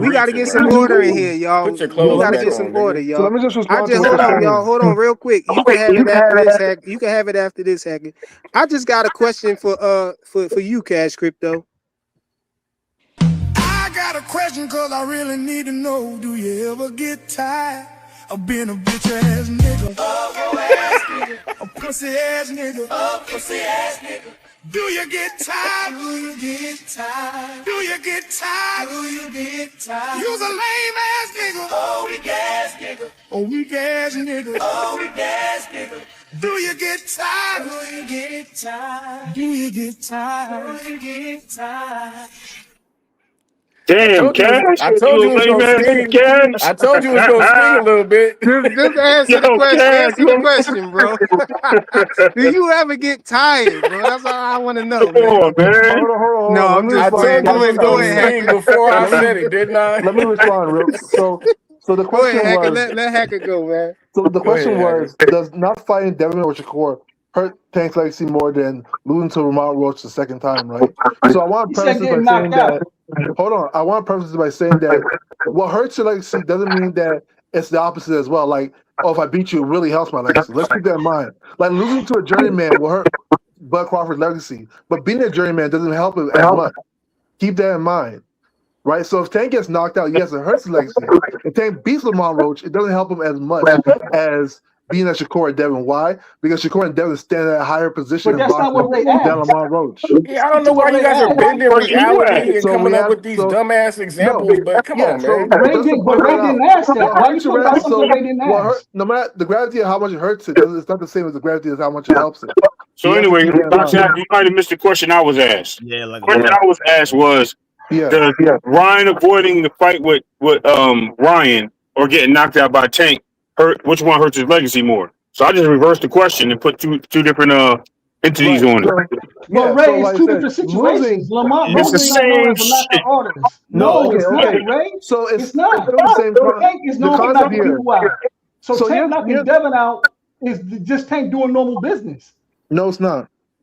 We got to get some order in here, y'all. Put your clothes We got to back get some on, order, nigga. y'all. So let me just respond to hold on, y'all. Hold on, real quick. You can have it after this, Hack. You can have it after this, Hacker. I just got a question for you, Cash Crypto. I got a question cause I really need to know. Do you ever get tired of being a bitch ass nigga? A pussy ass nigga. A pussy ass nigga. Do you get tired? Do you get tired? Do you get tired? Do you get tired? You's a lame ass nigga. Oh, weak ass nigga. Oh, weak ass nigga. Oh, weak ass nigga. Do you get tired? Do you get tired? Do you get tired? Do you get tired? Damn, Cash. I told you it was gonna sting. I told you it was gonna sting a little bit. Just answer the question. Answer the question, bro. Do you ever get tired, bro? That's all I want to know. Come on, man. Hold on. No, I'm just I told playing. you it was gonna sting before I said it, didn't I? Let me respond real. So the question was. Let Hacker go, man. So the question was: does not fighting Devin or Shakur hurt Tank's legacy more than losing to Lamont Roach the second time, right? So I want to preface this by saying that. Hold on. I want to preface this by saying that what hurts your legacy doesn't mean that it's the opposite as well. Like, oh, if I beat you, it really helps my legacy. Let's keep that in mind. Like, losing to a journeyman will hurt Bud Crawford's legacy, but beating a journeyman doesn't help him as much. Keep that in mind. Right? So if Tank gets knocked out, yes, it hurts his legacy. If Tank beats Lamont Roach, it doesn't help him as much as being at Shakur and Devin. Why? Because Shakur and Devin stand at a higher position in boxing than Lamont Roach. Yeah, I don't know why you guys are bending reality and coming up with these dumbass examples, but come on, man. Ray didn't ask that. Why you talking about something Ray didn't ask? No matter the gravity of how much it hurts it, it's not the same as the gravity of how much it helps it. So anyway, you might have missed the question I was asked. Yeah, like the question I was asked was Ryan avoiding the fight with Ryan or getting knocked out by Tank which one hurts his legacy more? So I just reversed the question and put two different entities on it. But Ray, it's two different situations. Lamont it's the same shit. No, it's not, Ray. So it's not. Tank is knocking people out. So Tank knocking Devin out is just Tank doing normal business. No, it's not.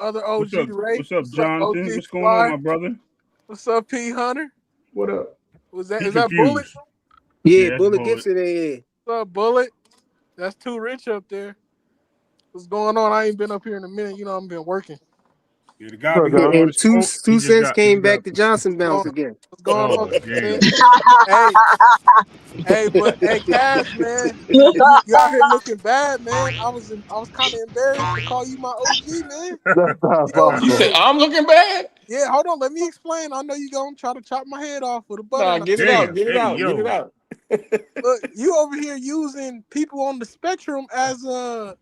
other OG Ray. What's up, What's up, Jonathan? OG What's going on, Fly? my brother? What's up, P Hunter? What up? He Is that Bullet? confused. Yeah, Yeah, that's Bullet Bullet. Gibson in. What's up, Bullet? That's too rich up there. What's going on? I ain't been up here in a minute. You know, I've been working. Yeah, the guy No, be getting all Don. the And two smoke. He just cents got. He came just got. back to Johnson bounce What's again. going on, Oh man? damn. Hey, but hey, Cash, man, you out here looking bad, man. I was kind of embarrassed to call you my OG, man. That's You over You said diabolical. here? I'm looking bad? Yeah, hold on, let me explain. I know you gonna try to chop my head off with a butter Nah, knife. get it out, Damn. get it Hey out, get it yo. out. Look, you over here using people on the spectrum as a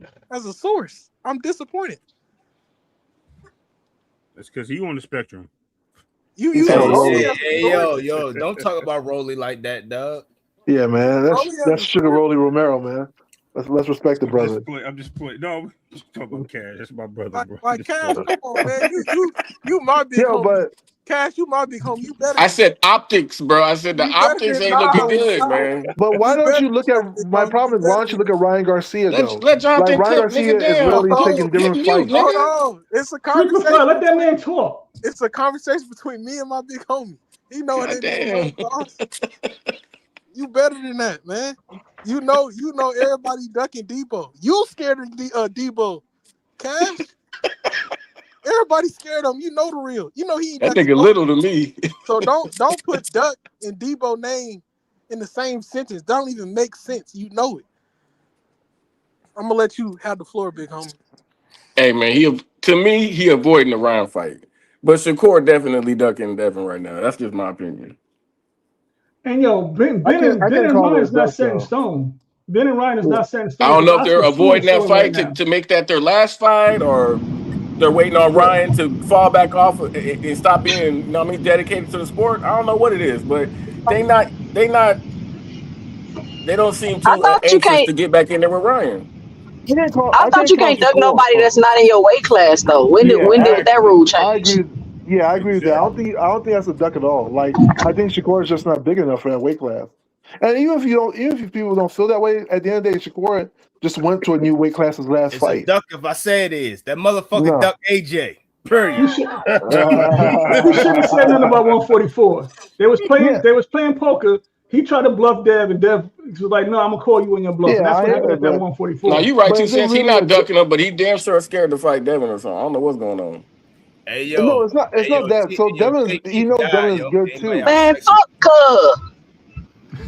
source. I'm disappointed. That's because he on the spectrum. You He talking using about Hey, Rolly Rolly. hey, as a hey, source. yo, don't talk about Rolly like that, dog. Yeah, man. Rolly as That's a Sugar source. Rolly Romero, man. Let's respect the I'm just brother. playing. I'm just playing. No, just talk about Cash. That's my brother, bro. I'm Like just Cash, playing. come on, man. You my big Yo, homie. but Cash, you my big homie. You better I than said optics, bro. I said the you better optics than ain't looking nah, good, nah. man. but why You don't better you than look at that, big my homie. You problem is why better don't you than look that. at Ryan Garcia though? Let Like Jonathan Ryan cook, Garcia nigga. is Damn, literally Hold taking hit different mute, fights. Hold nigga. on. It's a Frequent conversation fire. Let that between man talk. it's a conversation between me and my big homie. He know it God ain't no damn. smoke, boss. You better than that, man. You know everybody ducking Debo. You scared of Debo. Cash? Everybody scared of him. You know the real. You know he ain't That ducking nigga little nobody. to me. So don't put duck and Debo name in the same sentence. Don't even make sense. You know it. I'm gonna let you have the floor, big homie. Hey man, he avoiding the round fight. But Shakur definitely ducking Devin right now. That's just my opinion. And yo, I Ben can't and call it Ryan a is not duck set in though. stone. Ben and Ryan is Yeah. not set in I stone don't because know if they're Oscar's suing avoiding that Silla right fight now. to make that their last fight, or they're waiting on But Ryan to fall back off and stop being, you know what I mean, dedicated to the sport. I don't know what it is, but they don't seem I too thought you anxious can't. to get back in there with Ryan. I I thought can't you call can't duck Shakur. nobody that's not in your weight class though. When did that Exactly. rule I change? agree. Yeah, I agree with that. Exactly. I don't think that's a duck at all. Like I think Shakur is just not big enough for that weight class. And even if people don't feel that way, at the end of the day, Shakur just went to a new weight class his last It's a fight. duck if I say it is. That motherfucker No. duck AJ. Period. you should you shouldn't have said nothing about 144. They was playing Yeah, they was playing poker. He tried to bluff Dev, and Dev was like, "No, I'm gonna call you on your bluff," and yeah, that's I what hear happened it, at that but 144. You right, but two is it cents. He really a not ducking him, but he damn sure scared to fight Devin or something. I don't know what's going on. Hey no? yo. It's not. It's Hey yo. not that. So Devin, Keep the guy, Devin is yo. good Anybody too. out Man, flexing? fuck Cub.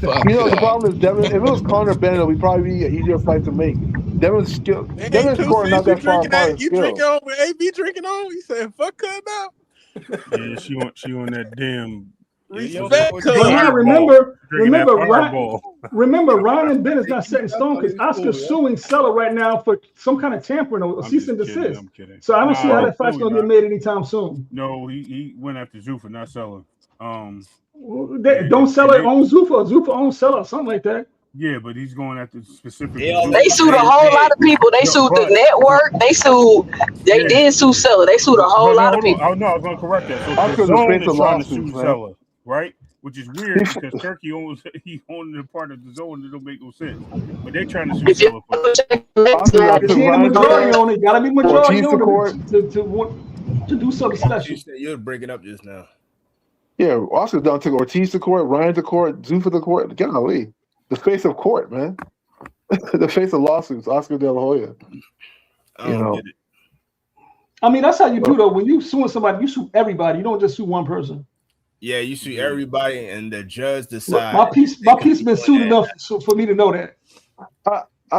Fuck. The problem is Devin. If it was Conor Bennett, we'd probably be an easier fight to make. Devin's skill. Hey, Devin and two Shakur are cents, not you that far drinking apart that? in You drinking skill. on with AB drinking on? You said fuck cut now? Yeah, she on that damn. Yeah, you don't fuck Respect with your But cuz. now boy. Fireball. remember, Drinking that Ryan. Fireball. Remember, Ryan and Ben is Hey, not keep set in it up, stone though. because It's Oscar's cool, yo. suing Seller right now for some kind of tampering or I'm cease just and kidding. desist. I'm kidding. So I don't see how Nah, that fight's no, he gonna get not. made anytime soon. No, he went after Zuffa, not Seller. Um, Don't and Seller own Zuffa, or Zuffa owns Seller, something like that. yeah, but he's going after specifically They all They Zuffa. own the sued a same whole lot thing. of people. They No, sued the but network. They yeah, did sue Seller. They sued a whole no, lot of hold on. people. Oh no, I was going to correct that. So the Oscar's the zone face is of trying to lawsuits, sue man. Seller, right? Which is weird because Turkey owns he owns the part of the zone that don't make no sense. But they're trying to sue If you Seller for check the next Oscar If took he match, ain't a Ryan to majority court, owner, you gotta be majority Ortiz to owner court. to do something special. You're breaking up just now. Yeah, Oscar done took Ortiz to court, Ryan to court, Zuffa to court. Golly, the face of court, man. The face of lawsuits, Oscar De La Hoya. I You don't know, get it. I mean, that's how you do though. When you suing somebody, you sue everybody. You don't just sue one person. Yeah, you see Yeah. everybody, and the judge Look, decides my piece, they my could piece be been doing sued that. enough for me to know that.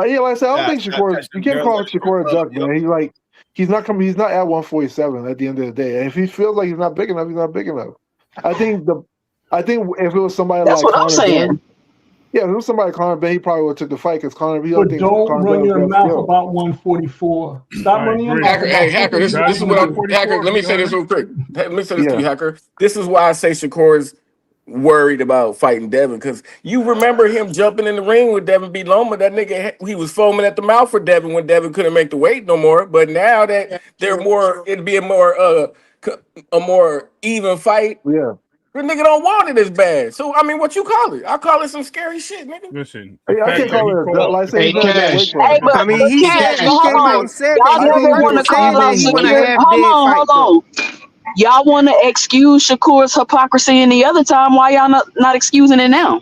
yeah, like I said, I don't Not, think not Shakur. touch You them can't girls call at the strip Shakur a club, duck, yo. man. He's not coming. He's not at 147 at the end of the day. And if he feels like he's not big enough, he's not big enough. I think if it was somebody that's like what I'm Conor saying. Ben, yeah, if it was somebody like Conor Ben, he probably would have took the fight because he don't But think don't Conor Ben run was your that mouth skilled. about 144. Stop I running your agree. mouth Hacker, hey about Hacker, something this you Should I this don't is be want what to do. 144, Hacker. Let me say this B100? real quick. Let me say this to Yeah, you, Hacker. This is why I say Shakur's worried about fighting Devin, because you remember him jumping in the ring with Devin B. Loma. That nigga, he was foaming at the mouth for Devin when Devin couldn't make the weight no more. But now that Yeah, they're more, it'd be a more even fight. yeah. The nigga don't want it as bad. So I mean, what you call it? I call it some scary shit, nigga. Listen, the Hey, I fact can't that call he it a duck. called, Like I the say, he's Hey, not at that weight Cash. Hey, class. but I but mean, Cash, but he hold came out on. and said that Y'all he I never didn't. think He want to was call saying that out he want a secure. half dead Hold fight on, though. hold on. Y'all want to excuse Shakur's hypocrisy any other time. Why y'all not excusing it now?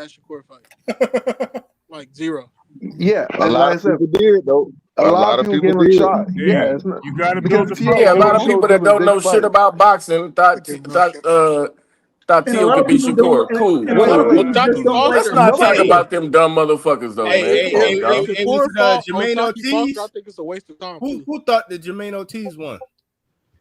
that Shakur fight. Like 0. Yeah, A and lot like I of said, people did though. a A lot lot of of people people gave him a did. shot. Yeah, Yeah, it's not you got to because build the T.O. Yeah, a lot always of foundation. showed people them that in don't big know shit fights. about boxing thought And a Tio lot could of beat people don't, Shakur. Cool, and a Wait, lot of cool. wait, Well, people Jockey just don't like Let's Foster, not talk nobody. Tio. about them dumb motherfuckers though, Hey, man. if hey, Come if, on, hey, if hey, dog. hey, was Shakur it fought on Jermaine Jockey Foster, I Ortiz? think it's a waste of time too. Who thought that Jermaine Ortiz won?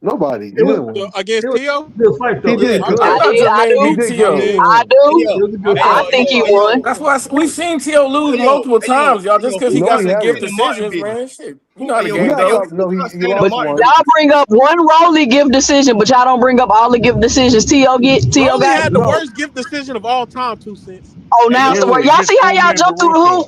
Nobody. He It was didn't win. Against it was Tio, a good fight He though. did Yeah, Okay. I I good. thought did. I Jermaine He beat do. did good, but he Tio. didn't I win. Hey do. yo, It was a good hey fight. I yo, hey think yo, he hey won. yo, That's why we've seen Tio lose multiple hey yo, times, y'all, hey just yo, because he No, got he some gift hasn't. Stan Martin decisions, business. man. Shit, you know how Hey the yo, He game got go. some. No, he Stan lost Martin one. Y'all business. bring up one Rolly give decision, but y'all don't bring up all the give decisions Tio Rolly got. had the No, worst gift decision of all time. 2 cents. Oh, Hey now yo, so really. y'all see against how y'all Foreman jump through the Barroso. hoop?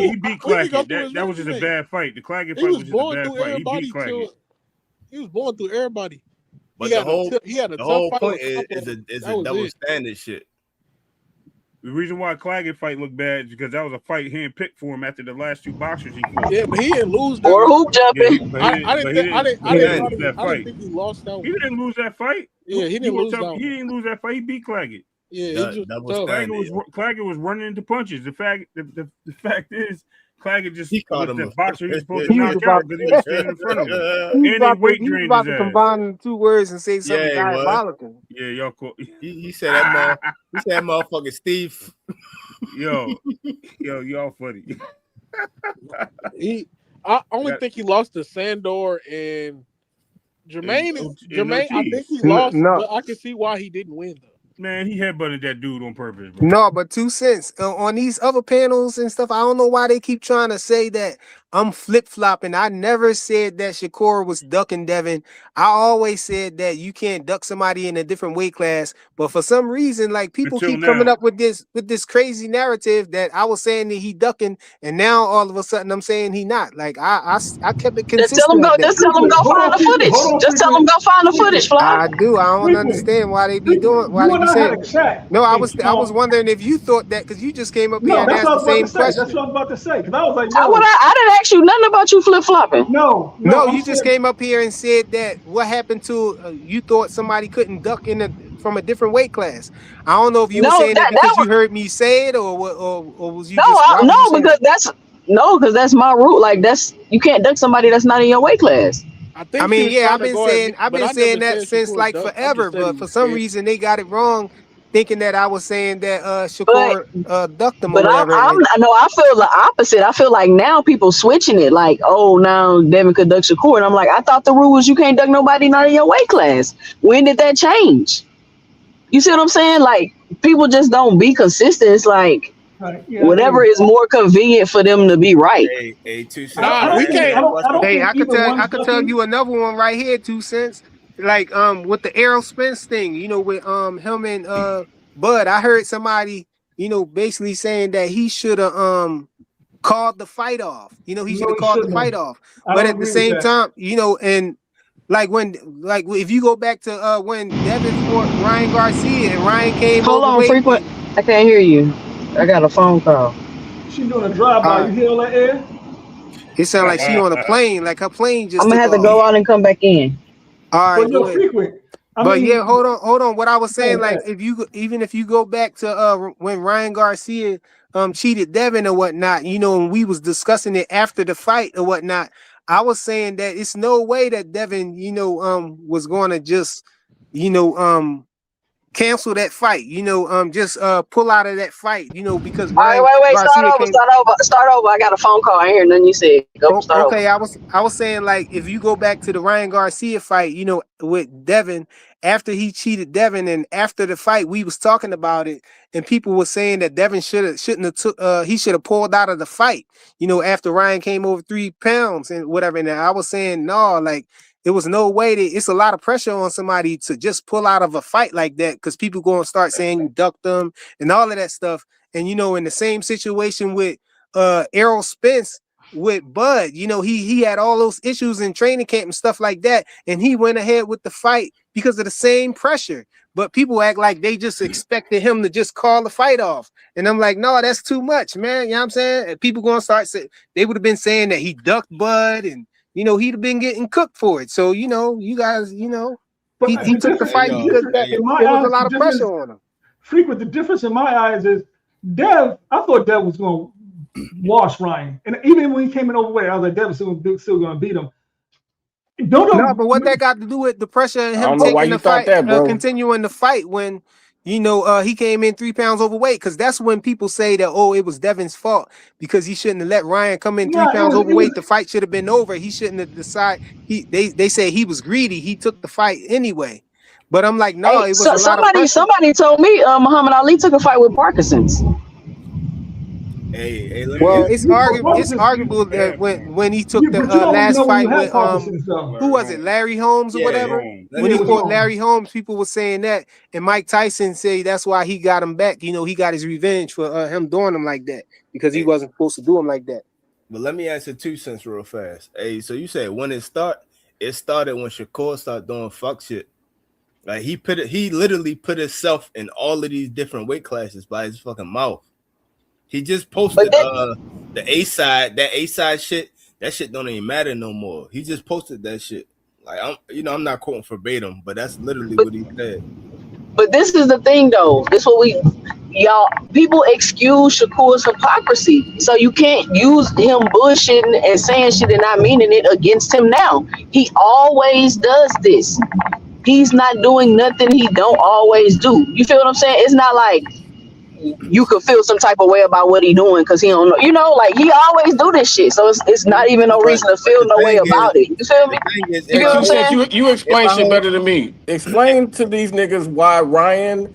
He beat We can go Clackett. through his That was just a resume. bad fight. The Clackett He fight was was just a blowing bad through fight. He beat everybody Clackett. he was blowing through everybody. But He had a the tough whole fight point with Capo. is That a was double it. standard shit. The reason why Claggett fight looked bad is because that was a fight he didn't pick for him after the last two boxers he fought. Yeah, but he didn't lose that Or one. hoop jumping. I didn't Again, lose that fight. think he lost that He one. didn't lose that fight. Yeah, he didn't lose that He one. didn't lose that fight. He beat Claggett. Yeah, he just double tough. standard. Claggett was running into punches. The fact is Claggett just He caught was him. the boxer he was supposed to He was knock about out because he was standing in front of him. he And they weight was drained about his to ass. combine the two words and say something Yeah, he was. diabolical. Yeah, y'all cool. He said that he said that motherfucker Steve. Yo, y'all funny. I only think he lost to Sandor and Jermaine. And I think he Ortiz. lost, No. but I can see why he didn't win though. Man, he headbutted that dude on purpose, bro. No, but 2 cents on these other panels and stuff. I don't know why they keep trying to say that I'm flip flopping. I never said that Shakur was ducking Devin. I always said that you can't duck somebody in a different weight class. But for some reason, like people Until keep coming now. up with this crazy narrative that I was saying that he ducking, and now all of a sudden I'm saying he not. Like I kept it Just tell them consistent go. with that. Just tell them go Hold find on, the frequent. Hold footage. on, Just tell them frequent. go find the Frequent. footage, Fly. I do. I don't Frequent. understand why they be Frequent. doing. Why You they and be I had saying. a chat. No, And I was wondering if you thought that because you just came up here no, and that's what asked I the was about to same say. That's question. what I was about to say. Because I was like, I didn't ask you nothing about you flip flopping. no, No, I'm you just saying came up here and said that what happened to you thought somebody couldn't duck from a different weight class. I don't know if you were No, saying that that because you was heard me say it or was you no, just why were you saying because it? that's no, because that's my rule. Like that's you can't duck somebody that's not in your weight class. I I think she mean, was yeah, trying to go at me, I've but been I never saying that said since Shakur like duck. I just forever, said he but for was some scared. reason they got it wrong, thinking that I was saying that But Shakur ducked them or but whatever. I'm And no, I feel the opposite. I feel like now people switching it. Like, oh, now Devin could duck Shakur, and I'm like, I thought the rule was you can't duck nobody not in your weight class. When did that change? You see what I'm saying? Like people just don't be consistent. It's like yeah, I whatever agree. is more convenient for them to be right. Hey, 2 cents. Nah, I we don't think can't. I don't hey, think either I one's could tell ducking. you another one right here, 2 cents. Like with the Errol Spence thing, with him and Bud. I heard somebody, basically saying that he should have called the fight off. He should No, have he called the shouldn't fight have. off. I But don't at the agree with same that. time, and like if you go back to when Devin fought Ryan Garcia and Ryan came Hold on, overweight frequent. and I can't hear you. I got a phone call. She doing a drive by. uh You hear all that air? it sounded like she on a plane, like her plane I'm just gonna took have to off. go out and come back in. All But right, you're go ahead. frequent. I But yeah, mean, hold on. What I was saying, go like ahead. even if you go back to when Ryan Garcia cheated Devin or whatnot, and we was discussing it after the fight or whatnot, I was saying that it's no way that Devin, was going to just, you know, cancel that fight, just pull out of that fight, because All right, Ryan wait. Start Garcia over. came. Start over. Start over. I got a phone call. I ain't hear nothing you said. Go Oh, start over. okay. I was saying like if you go back to the Ryan Garcia fight, with Devin, after he cheated Devin and after the fight, we was talking about it, and people were saying that Devin shouldn't have took he should have pulled out of the fight, after Ryan came over 3 pounds and whatever. And I was saying no, like it was no way that it's a lot of pressure on somebody to just pull out of a fight like that because people gonna start saying you ducked them and all of that stuff. And in the same situation with Errol Spence with Bud. He had all those issues in training camp and stuff like that, and he went ahead with the fight because of the same pressure. But people act like they just expected him to just call the fight off. And I'm like, no, that's too much, man. You know what I'm saying? And people gonna start saying they would have been saying that he ducked Bud and he'd have been getting cooked for it. So, you guys, But he the took the difference, Hey fight the yo, because difference that hey yo. in my it was a eyes, the lot of pressure difference, on him. frequent. The difference in my eyes is Dev. I thought Dev was going to wash Ryan, and even when he came in overweight, I was like, Dev was still going to beat him. No, Don't but what that got to do with the pressure and I him don't know why taking the you thought fight, that, bro. continuing the fight when, he came in 3 pounds overweight? Because that's when people say that, oh, it was Devin's fault because he shouldn't have let Ryan come in three no, pounds it was overweight. The fight should have been over. He shouldn't have decided. They say he was greedy. He took the fight anyway. But I'm like, no, Hey, it was so a lot of pressure. somebody told me Muhammad Ali took a fight with Parkinson's. Hey, let me Well, ask you, it's you. you arguable. It's Parkinson's, arguable that Yeah, when he took you, the but you don't really last know when you fight have with Parkinson's though. who Larry was it, Holmes. Larry Holmes or Larry whatever? Holmes. When Yeah, he it was fought wrong. Larry Holmes, people were saying that, and Mike Tyson said that's why he got him back. He got his revenge for him doing him like that because he Hey, wasn't supposed to do him like that. but let me ask you 2 cents real fast. Hey, so you said when it start? It started when Shakur started doing fuck shit. Like he literally put himself in all of these different weight classes by his fucking mouth. He just But posted that, that A side shit. That shit don't even matter no more. He just posted that shit. Like I'm not quoting verbatim, but that's literally but what he said. but this is the thing though. This what y'all people excuse Shakur's hypocrisy. So you can't use him bullshitting and saying shit and not meaning it against him now. He always does this. He's not doing nothing he don't always do. You feel what I'm saying? It's not like you could feel some type of way about what he doing because he don't know. Like he always do this shit. So it's not even no But reason to but feel the no way thing is, about it. You feel me? the thing is, You Hey, get what I'm 2 cents, saying? you if explain I shit hold better than me. Explain to these niggas why Ryan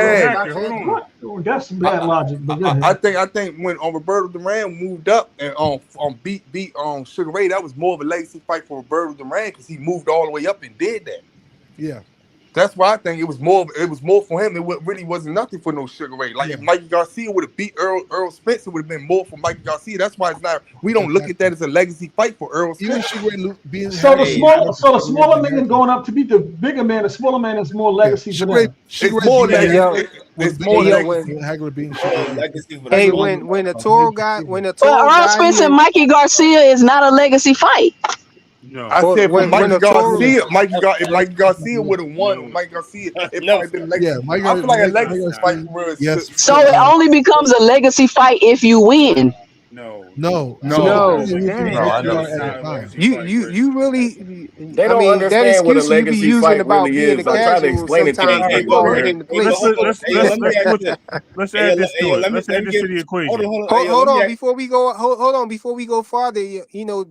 Exactly. Hold on. What? That's some bad logic. But go ahead. I think when Roberto Duran moved up and beat Sugar Ray, that was more of a legacy fight for Roberto Duran because he moved all the way up and did that. Yeah. That's why I think it was more. It was more for him. Really wasn't nothing for no Sugar Ray. Like if Mikey Garcia would have beat Earl Spence, it would have been more for Mikey Garcia. That's why it's not. We don't look at that as a legacy fight for Earl Even Spence. Sugar Ray being So the having a small, title for so the Sugar Ray smaller didn't man happen. going up to beat the bigger man. The smaller man is more Yeah, legacy for Sugar Ray, them. Sugar It's Ray more being Hey legacy. yo, It's hey more yo, legacy. Hagler being Sugar Ray. Legacy for the hey, Hagler sport. won when major decision. When But Toro Earl Spence Gotti and and Mikey Garcia is not a legacy fight. No. I said for when Mikey Toro Garcia, if That's Mikey Garcia would have won, No. Mikey Garcia, it no, probably been Yeah, legacy. I feel like a Mike legacy fight Garcia, for real. yes, So it only becomes a legacy fight if you win. No. no, No, depending no, on who dang. beat no, I FTR never It's at the said not that. a time. legacy fight, Chris. You really, They I don't mean, that understand what a excuse you be legacy using fight about really being a is. I'm trying to casual explain it to sometimes these All right, be people, well, falling man. into well, place. hey, yo, let me ask this. let's Hey, yo, add this hey, to yo, it. Let's let add me this get to the hold on, equation. hold on. Hey, yo, Hold let me on ask. before we go. Hold on before we go farther.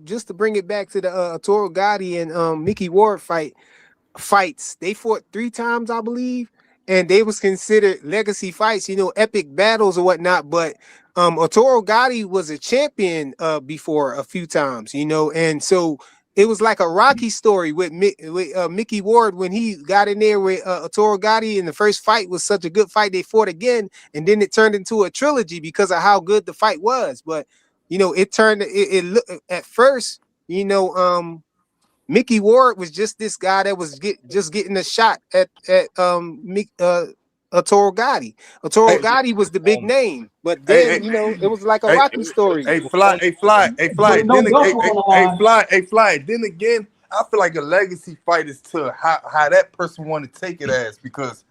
Just to bring it back to the Toro Gotti and Mickey Ward fights. They fought 3 times, I believe, and they was considered legacy fights. Epic battles or whatnot. But Toro Gotti was a champion before a few times. And so it was like a Rocky story with Mickey Ward when he got in there with Toro Gotti, and the first fight was such a good fight. They fought again, and then it turned into a trilogy because of how good the fight was. But it turned it looked at first. Mickey Ward was just this guy that was just getting a shot at Toro Gotti. Toro Hey, Gotti was the big name, but hey, then it was like a hey, Rocky story. With no belt on the line. fly. Then again, I feel like a legacy fight is to how that person want to take it as because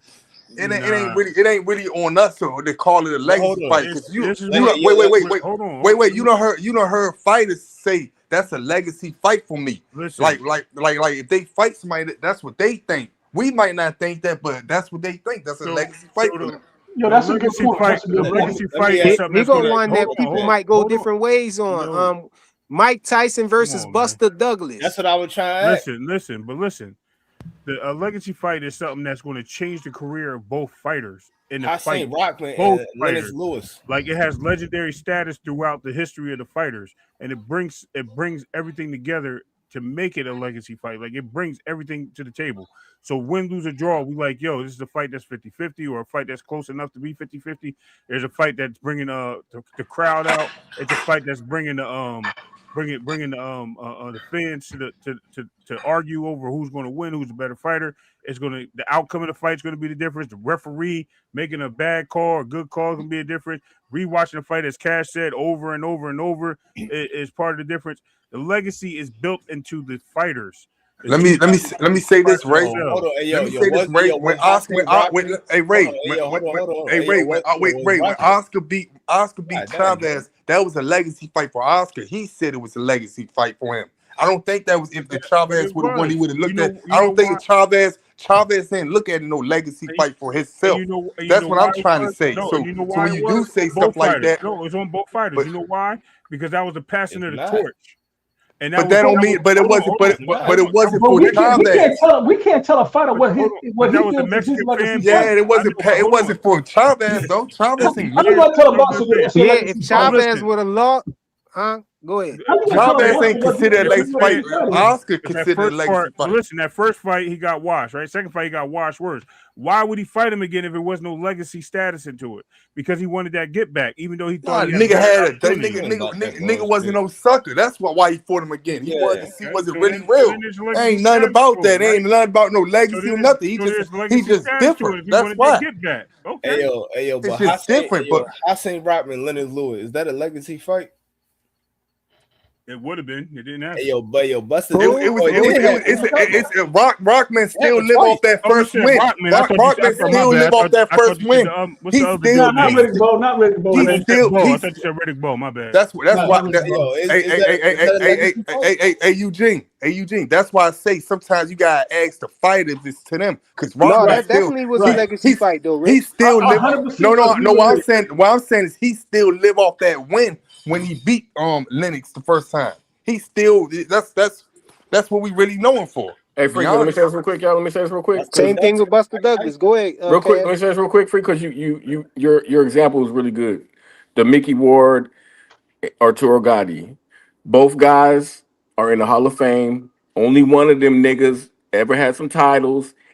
Nah. it ain't really on us to call it a But hold legacy on. fight because This is you what. don't, Hold on. wait you don't heard fighters say that's a legacy fight for me. Listen. Like if they fight somebody, that's what they think. We might not think that, but that's what they think. That's a So, legacy fight so for them. Yo, the that's a good legacy point. fight. That's a The good point. legacy Let me fight is ask. something Here that's go going to one Hold that on, people hold on. might go hold on. different ways on. No, Mike Tyson come versus on, man. Buster Douglas. That's what I was trying to ask. Listen. A legacy fight is something that's going to change the career of both fighters in the fight. Hakeem Rockman Both and Lennox fighters. Lewis. Like it has legendary status throughout the history of the fighters, and it brings everything together to make it a legacy fight. Like it brings everything to the table. So win, lose, or draw, we like, yo, this is a fight that's 50-50 or a fight that's close enough to be 50-50. There's a fight that's bringing the crowd out. It's a fight that's bringing the fans to argue over who's going to win, who's the better fighter. The outcome of the fight is going to be the difference. The referee making a bad call or good call is going to be a difference. Rewatching the fight, as Cash said, over and over and over is part of the difference. The legacy is built into the fighters. The two Let me say this, Ray. Hold on. Hey, Let yo, me say this, hey, Ray. yo, When was Oscar, Hakeem Rockman? hey Hold Ray, on. Hey, yo, hold on. hey Hey, yo, Ray, when was Rockman? Oscar beat God dang, bro. Chavez, that was a legacy fight for Oscar. He said it was a legacy fight for him. I don't think that was if the But Chavez it would have won, he was. would have looked at. You I know don't think why? the Chavez didn't look at it no legacy And, fight for and himself. you That's know what why I'm it trying to was? say. No, and So you know so why when it you do was? say On both stuff like fighters. that, No, it was on both fighters. but You know why? Because that was the passing It's of the not. torch. And but that don't mean. But it hold on, wasn't. hold on, It's not. But it that was wasn't But the for we Mexican. can't Chavez. tell a fighter But hold on, but what that he was the feels is his Mexican legacy fan fight. Yeah, base. it I wasn't. know, but It hold on. wasn't for Chavez though. Chavez ain't How you win. gonna tell a I was boxer gonna say, that's your Yeah, if legacy but fight? Chavez listen, would have lost, huh? Go ahead. How you gonna tell a Chavez boxer ain't considered a if we legacy say fight. it, Oscar because that considered a first legacy part, but fight. listen, that first fight he got washed, right? Second fight he got washed worse. Why would he fight him again if there was no legacy status into it? Because he wanted that get back, even though he thought Nah, he the had a nigga better had a that opportunity. nigga wasn't no sucker. That's why he fought him again. He wanted to see Okay, was it really real. there's Ain't legacy nothing status about to it, that. right? Ain't nothing about no legacy or nothing. So there's He legacy just status to different. it if he That's wanted that why. get back. Okay. Hey, yo, It's but just different. But Hakeem Rockman, Lennox Lewis, is that a legacy fight? It would have been. It didn't Hey, happen. yo, Buster. Who? It did happen. Rockman It still happened live off twice. that Oh, you first said win. Rockman. I Rockman thought my still bad. live off that I thought first you said win. what's the He other dude still Not name? Riddick Bowe, not Riddick Bowe. I he thought Then. you said still Bow. I he's thought you said Riddick Bowe. My bad. that's Not why Riddick Hey, Bowe. yo, is that a legacy fight? Eugene. That's why I say sometimes you gotta ask the fighters it's to them because No, Rockman Right, that still definitely was a right. legacy fight, though, he Rich. still I live. 100% agree What with I'm Rick. saying is he still live off that win when he beat Lennox the first time. He still that's what we really know him for. Hey, To be Freaky, let me say honest. this real quick, y'all. Let me say this real quick, because Same thing with Buster Douglas. Go ahead, real quick, let Cash. me say this real quick, Freak, because your example is really good. The Mickey Ward, Arturo Gotti, both guys are in the Hall of Fame. Only one of them niggas ever had some titles,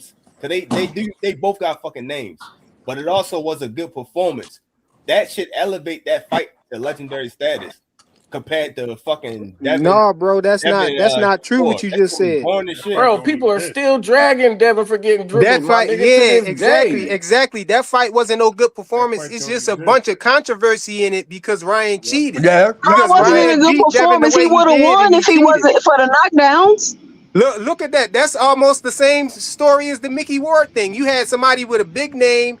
names, because they both got fucking names, but it also was a good performance. That should elevate that fight to legendary status compared to fucking Devin. No, bro, that's not true. What Shakur. you That just shit was said. boring as shit. Bro, people are still dragging Devin for getting That dribbled, my fight, nigga, to yeah, this exactly. day. That fight wasn't no good performance. fight It's don't just a exist. bunch of controversy in it because Ryan cheated. How Because wasn't it a Ryan good beat Devin the performance? He way he would have did, won and he if he cheated. wasn't for the knockdowns. Look at that. That's almost the same story as the Mickey Ward thing. You had somebody with a big name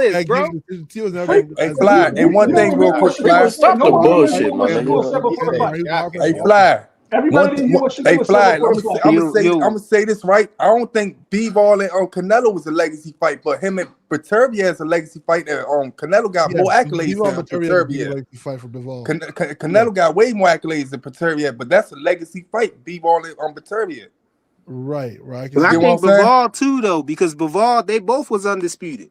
pointless, bro. He was never. Hey, Fly. And one thing, real quick, Fly. Stop the Nobody didn't hear bullshit, my what Shakur nigga. said before the fight. Hey, Fly. Everybody didn't hear what Hey, Shakur Fly. said before the fight. I'm gonna say this right. I don't think Bivol and Canelo was a legacy fight, but him and Beterbiev is a legacy fight. Canelo got more accolades than Beterbiev. Legacy fight for Bivol. Canelo got way more accolades than Beterbiev, but that's a legacy fight. Bivol and Beterbiev. Right. But I think Bivol too, though, because Bivol, they both was undisputed.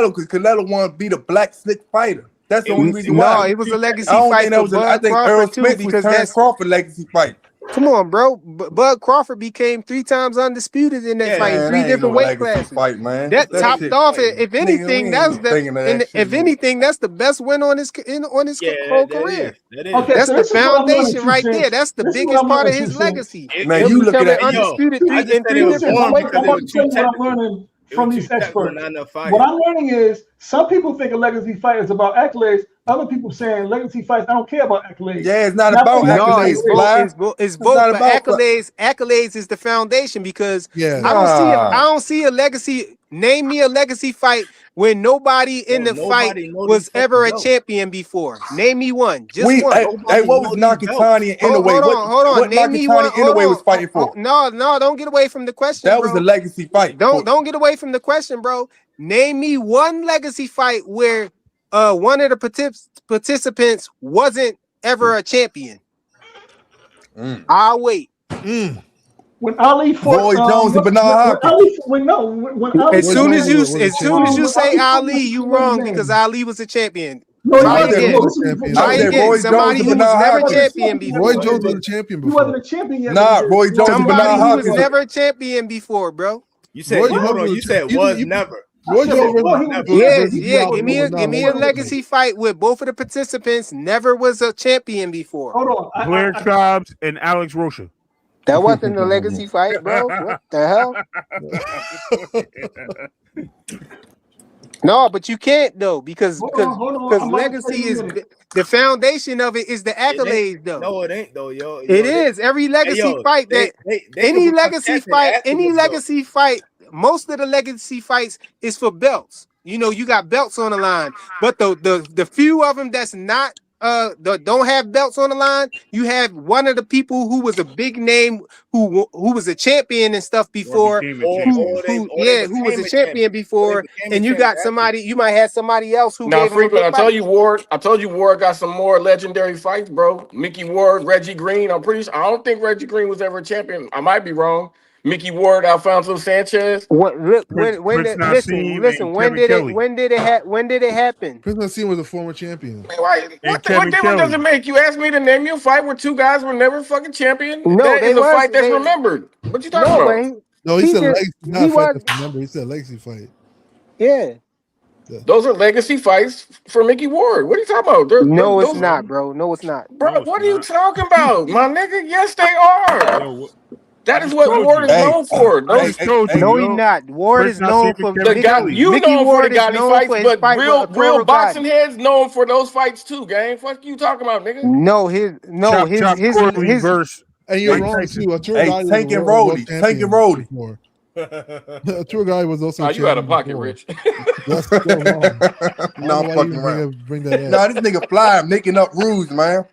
Canelo because Canelo wanted to be the black slick fighter. That's the only reason No, why. it was a I legacy don't fight think that for was. I Bud think Earl Crawford too, Spence was because Terrence that's. Crawford legacy fight. Come on, bro. Bud Crawford became 3 times undisputed in that fight in Man, 3 that ain't no different weight legacy classes. fight, man. That That topped shit, off. If nigga, we anything, ain't that's even the. thinking of And that shit. if anything, that's the best win on his whole career. That is. Okay, That's so the this is what I'm learning foundation 2 right there. cents. That's the This is what biggest I'm part of learning 2 his cents. legacy. Man, Him you looking becoming at Hey, yo, undisputed I just in said 3 it was different born I'm weight about because it to was classes. tell two you what I'm champions. learning. from these experts. What I'm learning is some people think a legacy fight is about accolades. Other people saying legacy fights, I don't care about accolades. Yeah, it's not And I about think that's No, accolades, it's both. Fly. It's It's both. not But about. accolades is the foundation because Yeah. I don't see a legacy. Name me a legacy fight when nobody in the fight nobody know these was fucking ever a belts. champion before. Name me one. Just We one. hey, what was Nakatani and Inoue? Hold on. What Name me one. Nakatani and Inoue was fighting for? No, don't get away from the question, That was bro. a legacy fight. Don't get away from the question, bro. Name me one legacy fight where one of the participants wasn't ever a champion. I'll wait. When Ali fought Roy Jones and Bernard Hopkins. when Ali As soon as you say when Ali, Ali you fought- what's his wrong name? because Ali was a champion. No, he Try wasn't. again. No, listen, Try said again. Roy Jones Somebody and who was Bernard never Hopkins. champion before. Roy Jones was a champion He before. wasn't a champion yet. Nah, Roy Jones and Somebody Bernard who was Hopkins. never a champion before, bro. You said hold on. You said was never. Roy Jones Yes, yeah. Give me a legacy fight where both of the participants never was a champion before. Hold on. Blair Cobbs and Alex Rocha. That wasn't a legacy fight, bro. What the hell? No, but you can't though because legacy is the foundation of it is the accolades though. No, it ain't though, yo. It is every legacy fight that any legacy fight. Most of the legacy fights is for belts. You know, you got belts on the line, but the few of them that's not don't have belts on the line. You have one of the people who was a big name who was a champion and stuff before, who was a champion before, and you got somebody. You might have somebody else who. Now, gave him a Frequent, good I told fight. you Ward got some more legendary fights, bro. Mickey Ward, Reggie Green. I'm pretty sure. I don't think Reggie Green was ever a champion. I might be wrong. Mickey Ward, Alfonso Sanchez. When did it happen? Prince Nassim was a former champion. What difference does it make? You asked me to name you a fight where two guys were never fucking champion. No, that is a fight that's they- remembered. What you talking about? No, he said legacy, not he a fight was- that's remembered. He said legacy fight. Yeah. Those are legacy fights for Mickey Ward. What are you talking about? No, it's not, bro. No, it's not. Bro, what are you talking about, my nigga? Yes, they are. That is what Ward is known for. No, he's not. Ward is known for the guy. You Mickey know for Ward the is Gotti known fights, for his but fight real with Arturo boxing Gotti. heads known for those fights too, gang. Fuck you talking about, nigga. verse. And you're wrong too. Arturo Gotti Tank and was Rolly. Tank and Rolly. Arturo Gotti was also. You out of pocket, Rich. That's still wrong. No, I'm fucking around. Bring that up. Nah, this nigga Fly making up rules, man.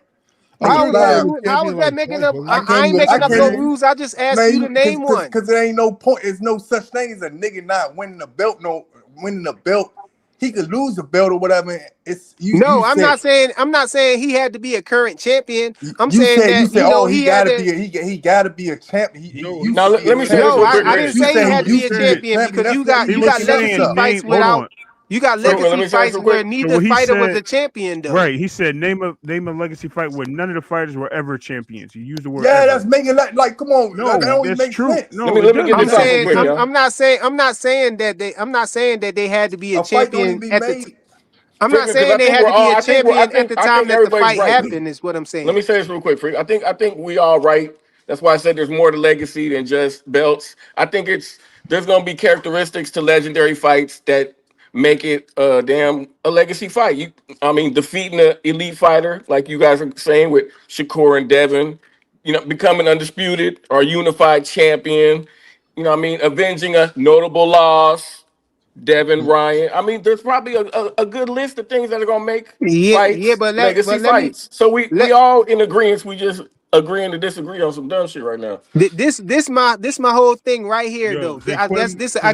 How was that making up? I ain't making up no rules. I just asked you to name one. Because there ain't no point. There's no such thing as a nigga not winning a belt. Winning a belt. He could lose a belt or whatever. I'm not saying he had to be a current champion. I'm saying he gotta be a champion. Now let me say I didn't say he had to be a champion because you got legacy fights without. You got legacy fights where neither fighter was a champion, though. Right. He said, name a legacy fight where none of the fighters were ever champions. You used the word. Yeah, ever. that's making like come on. No, that only that's makes true. sense. No, let me get this out quick, y'all. I'm not saying that they had to be a champion at the. I'm not saying they had to be a champion at the time that the fight happened. Is what I'm saying. Let me say this real quick, Freak. I think we all right. That's why I said there's more to legacy than just belts. I think there's gonna be characteristics to legendary fights that make it a legacy fight. Defeating an elite fighter, like you guys are saying with Shakur and Devin, becoming undisputed or unified champion, avenging a notable loss, Devin Ryan. There's probably a good list of things that are gonna make legacy fights. So we all in agreement. We just agreeing to disagree on some dumb shit right now. This my whole thing right here, though. I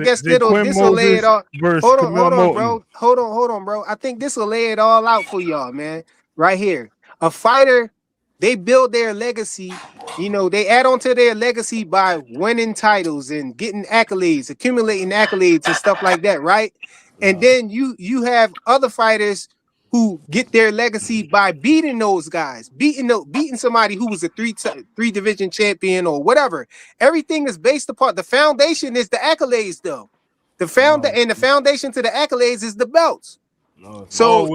guess this will lay it all. Hold on, bro. I think this will lay it all out for y'all, man. Right here, a fighter, they build their legacy. They add on to their legacy by winning titles and getting accolades, accumulating accolades and stuff like that, right? And then you have other fighters who get their legacy by beating those guys, beating somebody who was a three division champion or whatever. Everything is based upon the foundation is the accolades, though. The foundation to the accolades is the belts. So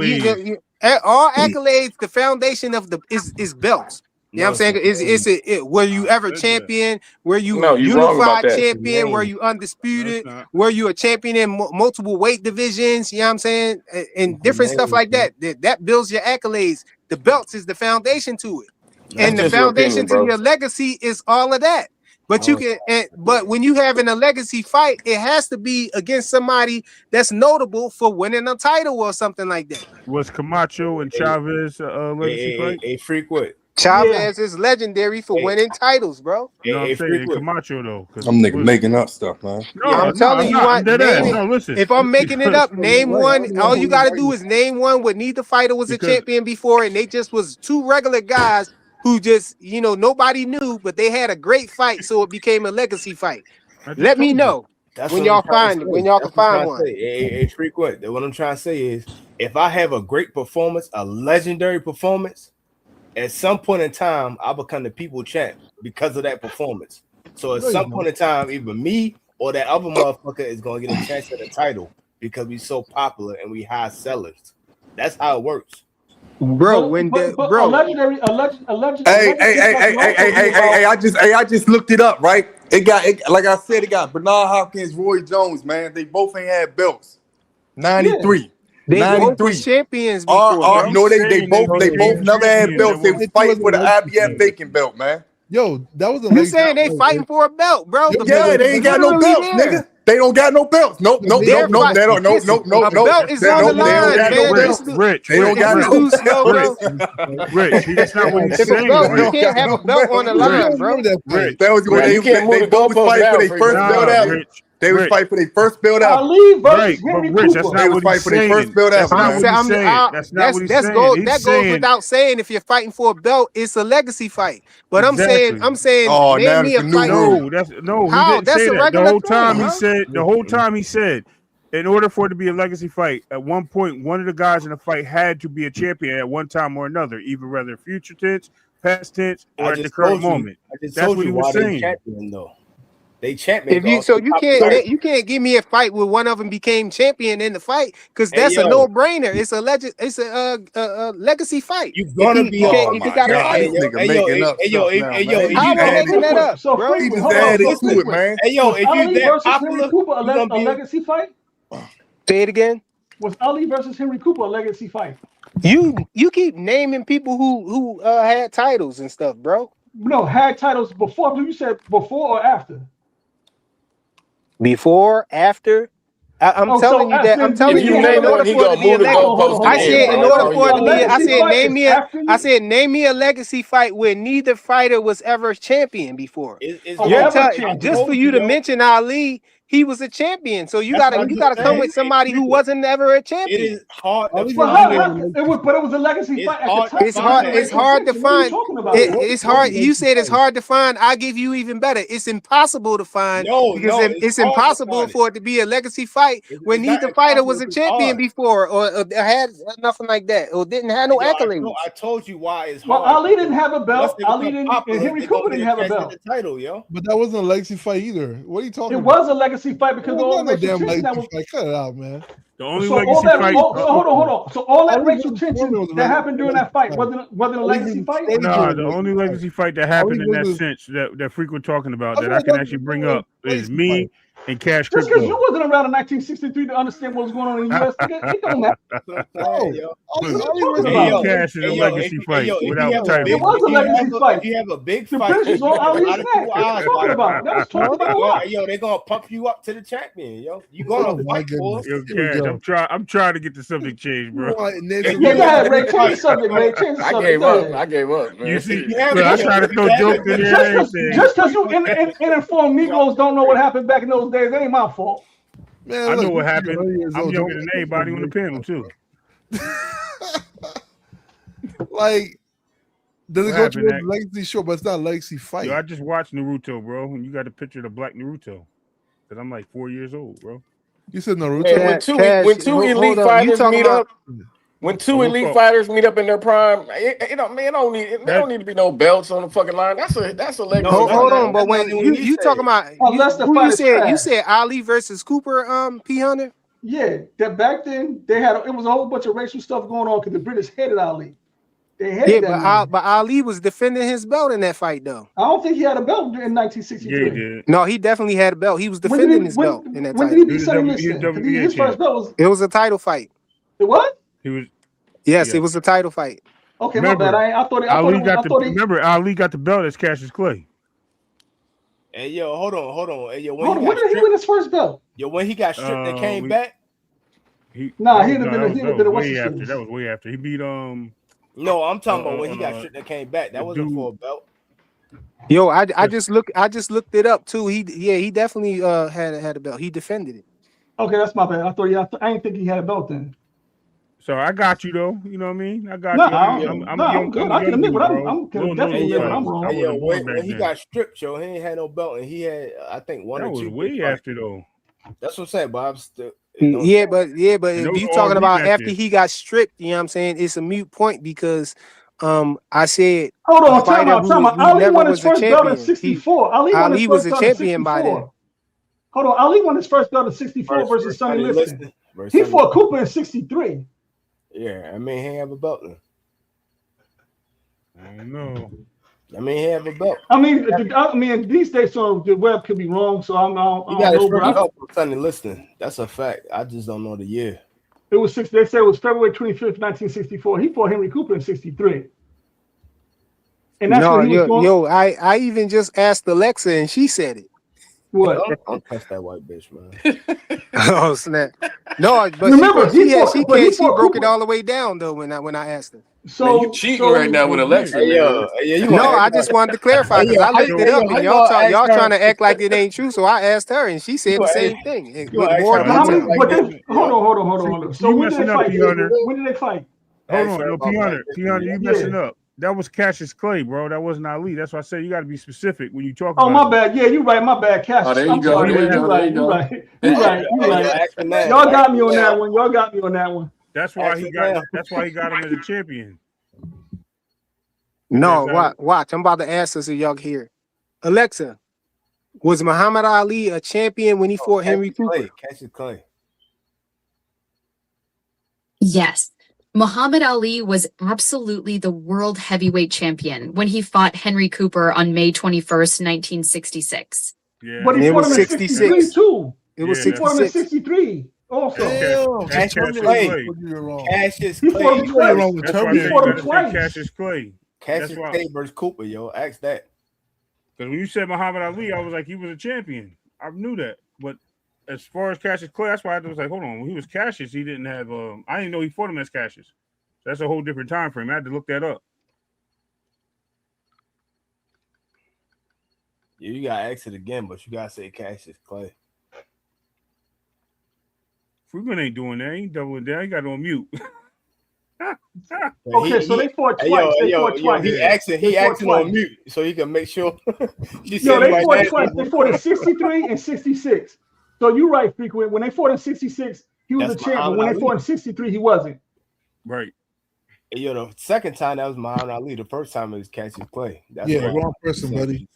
all accolades, the foundation of is belts. You know what I'm saying? Were you ever champion? Were you No, you wrong about unified that. champion? Were you undisputed? Were you a champion in multiple weight divisions? You know what I'm saying? And different stuff like that. That builds your accolades. The belts is the foundation to it. That's And the just your foundation opinion, to bro. your legacy is all of that. But you can, but when you having a legacy fight, it has to be against somebody that's notable for winning a title or something like that. Was Camacho and Chavez legacy fight? A frequent. Chavez is legendary for winning titles, bro. No, I'm saying Camacho though. I'm nigga making up stuff, man. I'm telling you, I'm dead name ass. it. No, listen. If I'm making it up, name one. All you got to do is name one where neither fighter was a champion before, and they just was two regular guys who just, nobody knew, but they had a great fight, so it became a legacy fight. Let me know when y'all find it, when y'all can find one. A frequent. What I'm trying to say is, if I have a great performance, a legendary performance, at some point in time, I become the people champ because of that performance. So at some point in time, either me or that other motherfucker is going to get a chance at the title because we so popular and we high sellers. That's how it works. Bro, a legendary. Hey, I just looked it up, right? Like I said, it got Bernard Hopkins, Roy Jones, man. They both ain't had belts. 93. Yeah. They 93 both champions before. No, they both never had belts. They was fighting for the IBF vacant belt, man. Yo, that was a You saying they fighting for a belt, bro? Yeah, they ain't got no belts, nigga. They don't got no belts. Nope. They don't. A belt is on the line, man. Rich, they don't got no belts. Rich, that's not what he's saying. You can't have a belt on the line, bro. That was when they both was fighting for their first belt out. They was fighting for their first belt out. Ali versus Henry Rich, that's Cooper. not what he's saying. That's not what he's saying. That's not what he's saying. That goes without saying. If you're fighting for a belt, it's a legacy fight. But I'm saying, oh, name me a fight. No, he didn't say that. The whole time he said, in order for it to be a legacy fight, at one point, one of the guys in the fight had to be a champion at one time or another, either whether future tense, past tense, or at the current moment. That's what he was saying. They champion. You can't give me a fight where one of them became champion in the fight because that's a no-brainer. It's a legacy fight. You're gonna be How am I making that up, bro? He just added to it, man. Hey yo, if Ali you that versus popular, Henry Cooper a legacy fight? Say it again. Was Ali versus Henry Cooper a legacy fight? You keep naming people who had titles and stuff, bro. No, had titles before. You said before or after? Before, after. I'm telling you that. I'm telling you that in order for it to be a legacy. I said in order for it to be. I said name me a legacy fight where neither fighter was ever champion before. Just for you to mention Ali, he was a champion. So you gotta come with somebody who wasn't ever a champion. It is hard. But it was a legacy fight. It's hard to find. It's hard. You said it's hard to find. I give you even better. It's impossible to find because it's impossible for it to be a legacy fight when neither fighter was a champion before or had nothing like that or didn't have no accolades. I told you why it's hard. Well, Ali didn't have a belt. Ali didn't. And Henry Cooper didn't have a belt. Title, yo. But that wasn't a legacy fight either. What are you talking about? It was a legacy fight because all the racial tension that was. Cut it out, man. The only legacy fight. Hold on. So all that racial tension that happened during that fight wasn't a legacy fight. No, the only legacy fight that happened in that sense that Frequent talking about that I can actually bring up is me and Cash Crypto. Just because you wasn't around in 1963 to understand what was going on in the U.S., it don't matter. Cash is a legacy fight without title. It was a legacy fight. If you have a big The fight, British on Ali's neck. That was talked about a lot. Yo, they're gonna pump you up to the champion, yo. You gonna fight for Yo, Cash, I'm trying to get the subject changed, bro. Yeah, go ahead, Ray. Change the subject, man. Change the subject. I gave up, man. You see, I try to throw jokes in there. Just because you uninformed Negroes don't know what happened back in those days, that ain't my fault. Man, I know what happened. I'm younger than anybody on the panel too. Like, does it go to a legacy show? But it's not a legacy fight. Yo, I just watched Naruto, bro, and you got a picture of the black Naruto. Because I'm like 4 years old, bro. You said Naruto. Hey, when two elite fighters meet up. When two elite fighters meet up in their prime, it don't need to be no belts on the fucking line. That's a legacy. Hold on, but when you talking about you said Ali versus Cooper, P Hunter. Yeah, that back then it was a whole bunch of racial stuff going on because the British hated Ali. They hated that name. But Ali was defending his belt in that fight, though. I don't think he had a belt in Yeah, 1963. he did. No, he definitely had a belt. He was defending his belt in that When did title. he beat Sonny Liston? His first belt was. It was a title fight. It what? He was. Yes, it was a title fight. Okay, Remember, my bad. I thought remember, Ali got the belt as Cassius Clay. Hey yo, hold on. Hey yo, when did he win his first belt? Yo, when he got stripped and came back. He would have been a way after. That was way after. He beat No, I'm talking about when he got stripped and came back. That wasn't for a belt. Yo, I just looked it up too. He definitely had a belt. He defended it. Okay, that's my bad. I didn't think he had a belt then. So I got you though. You know what I mean? I got you. I'm good. I can admit what I'm definitely admit when I'm wrong. Hey, yo, when he got stripped, yo, he ain't had no belt, and he had I think one or two. That was way after though. That's what I'm saying, but I'm still. Yeah, but if you talking about after he got stripped, you know what I'm saying? It's a mute point because I said hold on, time out. Ali won his first belt in 64. Ali was a champion by then. Hold on, Ali won his first belt in 64 versus Sonny Liston. He fought Cooper in 63. Yeah, I mean, he ain't have a belt then. I don't know. I mean, he have a belt. I mean, these days, so the web could be wrong. So I got his first belt from Sonny Liston. That's a fact. I just don't know the year. It was They said it was February 25th, 1964. He fought Henry Cooper in 63. And that's what he was going. I even just asked Alexa, and she said it. What? Don't touch that white bitch, man. Oh snap! No, but remember, she broke it all the way down though when I asked her. So man, you cheating right now with Alexa. I just wanted to clarify because I looked it up and y'all trying to act like it ain't true. So I asked her and she said the same thing with more detail. Hold on. So when did they fight? When did they fight? Hold on, Piana, you messing up. That was Cassius Clay, bro. That wasn't Ali. That's why I said you got to be specific when you talk about it. Oh, my bad. Yeah, you're right. My bad, Cassius. Oh, there you go. You're right. Y'all got me on that one. That's why he got him as a champion. No, watch. I'm about to ask us if y'all can hear. Alexa, was Muhammad Ali a champion when he fought Henry Cooper? Cassius Clay. Yes. Muhammad Ali was absolutely the world heavyweight champion when he fought Henry Cooper on May 21st, 1966. Yeah. But he fought him in 63 too. It was 66. 63 also. Cassius Clay. Cassius Clay. He fought him twice. Cassius Clay. Cassius Clay versus Cooper, yo. Ask that. Because when you said Muhammad Ali, I was like, he was a champion. I knew that. But as far as Cassius Clay, that's why I was like, hold on. When he was Cassius, he didn't have I didn't know he fought him as Cassius. So that's a whole different time frame. I had to look that up. Yeah, you gotta ask it again, but you gotta say Cassius Clay. Freeman ain't doing that. He ain't doubling down. He got it on mute. Okay, so they fought twice. They fought twice. He acting on mute so he can make sure. They fought twice. They fought in 63 and 66. So you're right, Frequent. When they fought in 66, he was a champion. When they fought in 63, he wasn't. Right. Hey, yo, the second time that was Muhammad Ali. The first time it was Cassius Clay. That's wrong person, buddy.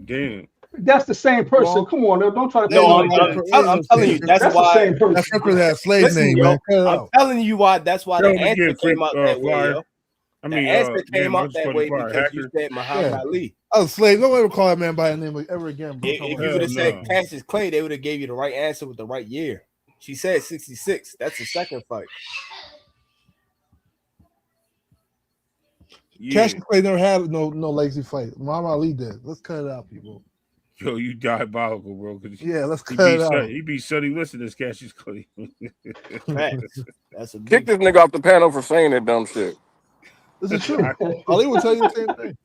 Damn. That's the same person. Wrong. Come on, don't try to. No, I'm telling you, that's why. The same person. That's that slave name, yo, man. I'm telling you why. That's why the answer came out that way, yo. I mean, the answer came out that way because you said Muhammad Ali. I was a slave. Don't ever call that man by a name ever again, bro. If you would have said Cassius Clay, they would have gave you the right answer with the right year. She said 66. That's the second fight. Cassius Clay never had no legacy fight. Muhammad Ali did. Let's cut it out, people. Yo, you diabolical, bro. Let's cut it out. He be Sonny Liston as Cassius Clay. That's a kick this nigga off the panel for saying that dumb shit. This is true. Ali will tell you the same thing.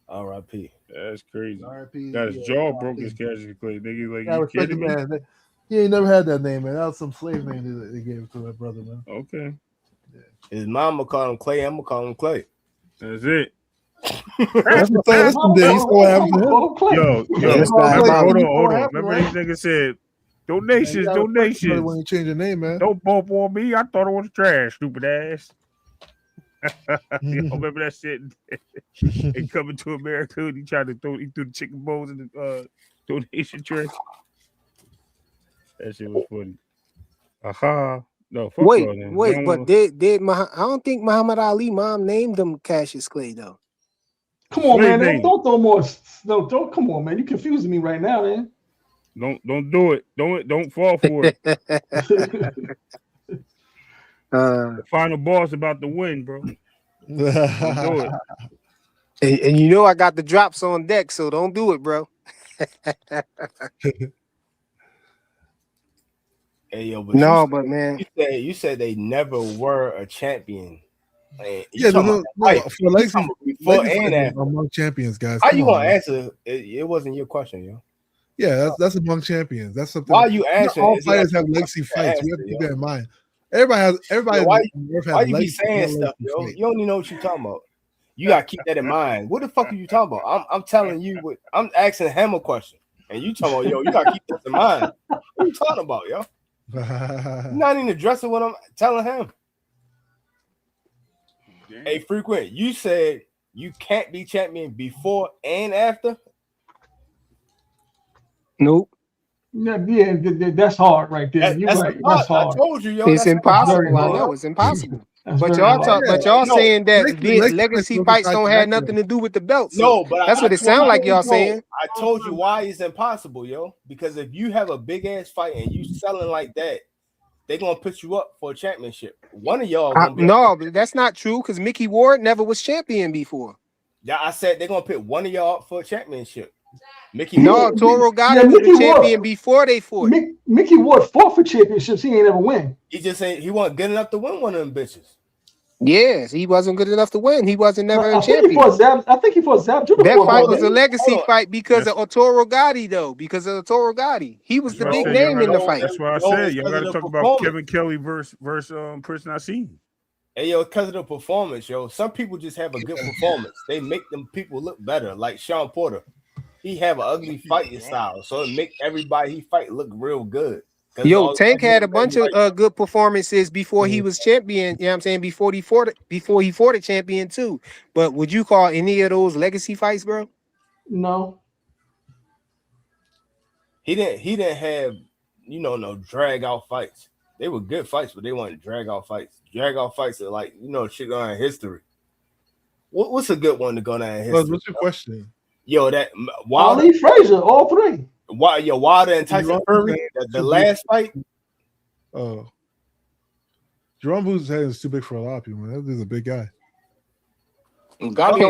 R.I.P. That's crazy. R.I.P. Got his jaw broke as Cassius Clay. Nigga, like, I respect the man. He ain't never had that name, man. That was some slave name that they gave to that brother, man. Okay. His mama called him Clay. I'm gonna call him Clay. That's it. That's what Liston did. He's so happy to him. Yo, hold on. Remember these niggas said donations. When you change your name, man. Don't bump on me. I thought it was trash, stupid ass. Remember that shit? And coming to America, he tried to threw the chicken bones in the donation tray. That shit was funny. Aha. No, fuck all them. Wait, but I don't think Muhammad Ali mom named him Cassius Clay though. Come on, Slave man. name. Don't throw more. No, don't. Come on, man. You confusing me right now, man. Don't do it. Don't fall for it. The final boss about to win, bro. Don't do it. And you know I got the drops on deck, so don't do it, bro. Hey yo, but man, you said they never were a champion. Man, Yeah, no, for legacy before and fights after. among champions, guys. How Come you on, gonna man. answer? It wasn't your question, yo. Yeah, that's among champions. That's something. Why you Not answering? all Is it fighters like have legacy fights. We have to answer, keep yo? that in mind. Everybody Yo, why in the earth has you be legacy, saying not stuff, legacy yo? fight. You don't even know what you're talking about. You gotta keep that in mind. What the fuck are you talking about? I'm telling you what I'm asking him a question, and you talking about, yo, you gotta keep this in mind. What are you talking about, yo? You're not even addressing what I'm telling him. Hey, Frequent, you said you can't be champion before and after. Nope. Yeah, that's hard right there. You're right. That's hard. I told you, yo. It's That's impossible. I hard. know it's impossible. That's But very y'all hard. saying that legacy legacy fights fights don't don't be have tied to nothing to do with the belt. So No, but that's what it sounds like y'all saying. I told you why it's impossible, yo. Because if you have a big ass fight and you selling like that, they're gonna put you up for a championship. One of y'all gonna be No, but that's not true because Mickey Ward never was champion before. Yeah, I said they're gonna put one of y'all up for a championship. No, Toro Gotti was the champion before they fought. Mickey Ward fought for championships. He ain't ever win. He just ain't. He wasn't good enough to win one of them bitches. Yes, he wasn't good enough to win. He wasn't never a I think champion. I think he fought Zab. That fight was a legacy fight because of Toro Gotti, though. Because of Toro Gotti, he was the big name in the fight. That's why I said y'all got to talk about Kevin Kelly versus Prince Nassim. Hey yo, because of the performance, yo. Some people just have a good performance. They make them people look better. Like Sean Porter, he have an ugly fighting style, so it make everybody he fight look real good. Yo, Tank had a bunch of good performances before he was champion. You know what I'm saying? Before he fought a champion too. But would you call any of those legacy fights, bro? No. He didn't have, no drag out fights. They were good fights, but they weren't drag out fights. Drag out fights are like, shit going in history. What's a good one to go down in history? What's your question? Yo, that Wilder, Ali Frazier, all three. Wilder and Tyson Fury, the last fight. Oh, Jerome Booth's head is too big for a lot of people. Man. That is a big guy. Gotti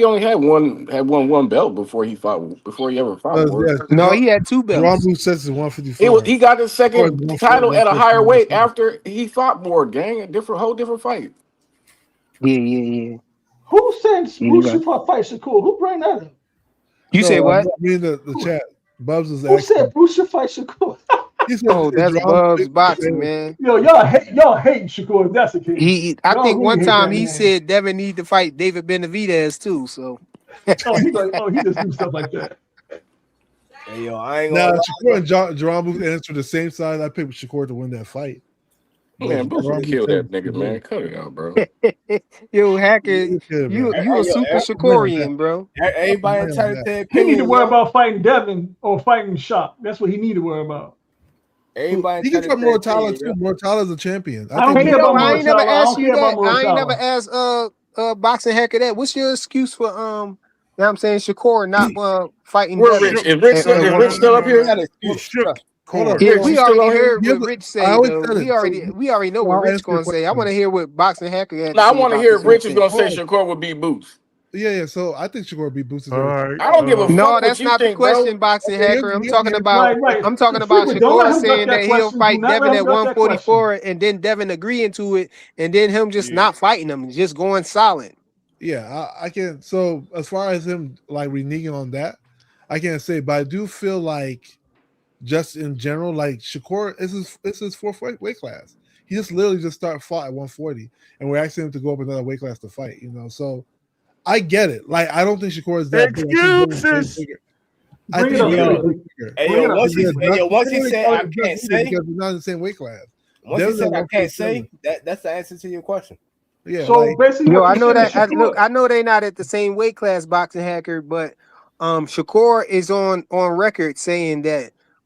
only had one belt before he ever fought. No, he had two belts. Jerome Booth says it's 154. He got his second title at a higher weight after he fought Ward, gang. Whole different fight. Yeah. Who said Bruce should fight Shakur? Who bring that up? You say what? Read the chat. Bubs is Who said Bruce should fight Shakur? That's Bubs boxing, man. Yo, y'all hate Shakur. If that's the case. I think one time he said Devin need to fight David Benavidez too. So. He just do stuff like that. Hey, yo, I ain't gonna. Shakur and Jerome Booth answered the same side. I picked Shakur to win that fight. Man, Booth would kill that nigga, man. Cut it out, bro. Yo, Hacker, you a super Shakurian, bro. Everybody entitled to He need to worry about fighting Devin or fighting Shock. That's what he need to worry about. Everybody he can fight Mortala too. Mortala's a champion. I ain't never asked you that. I ain't never asked Boxing Hacker that. What's your excuse for you know what I'm saying, Shakur not fighting Devin? Is Rich still up here? Yeah, we already heard what Rich said. We already know what Rich gonna say. I want to hear what Boxing Hacker had. No, I want to hear if Rich is gonna say Shakur would beat Boots. Yeah. So I think Shakur beat Boots. I don't give a fuck. No, that's not the question, Boxing Hacker. I'm talking about Shakur saying that he'll fight Devin at 144, and then Devin agreeing to it, and then him just not fighting him, just going silent. Yeah, I can't. So as far as him like reneging on that, I can't say, but I do feel like just in general, like Shakur, this is his fourth weight class. He just literally fought at 140, and we're asking him to go up another weight class to fight. So I get it. Like I don't think Shakur is that excuses. I think once he said I can't say because we're not in the same weight class. Once he said I can't say that's the answer to your question. Yeah. So basically, I know that. I know they're not at the same weight class, Boxing Hacker, but Shakur is on record saying that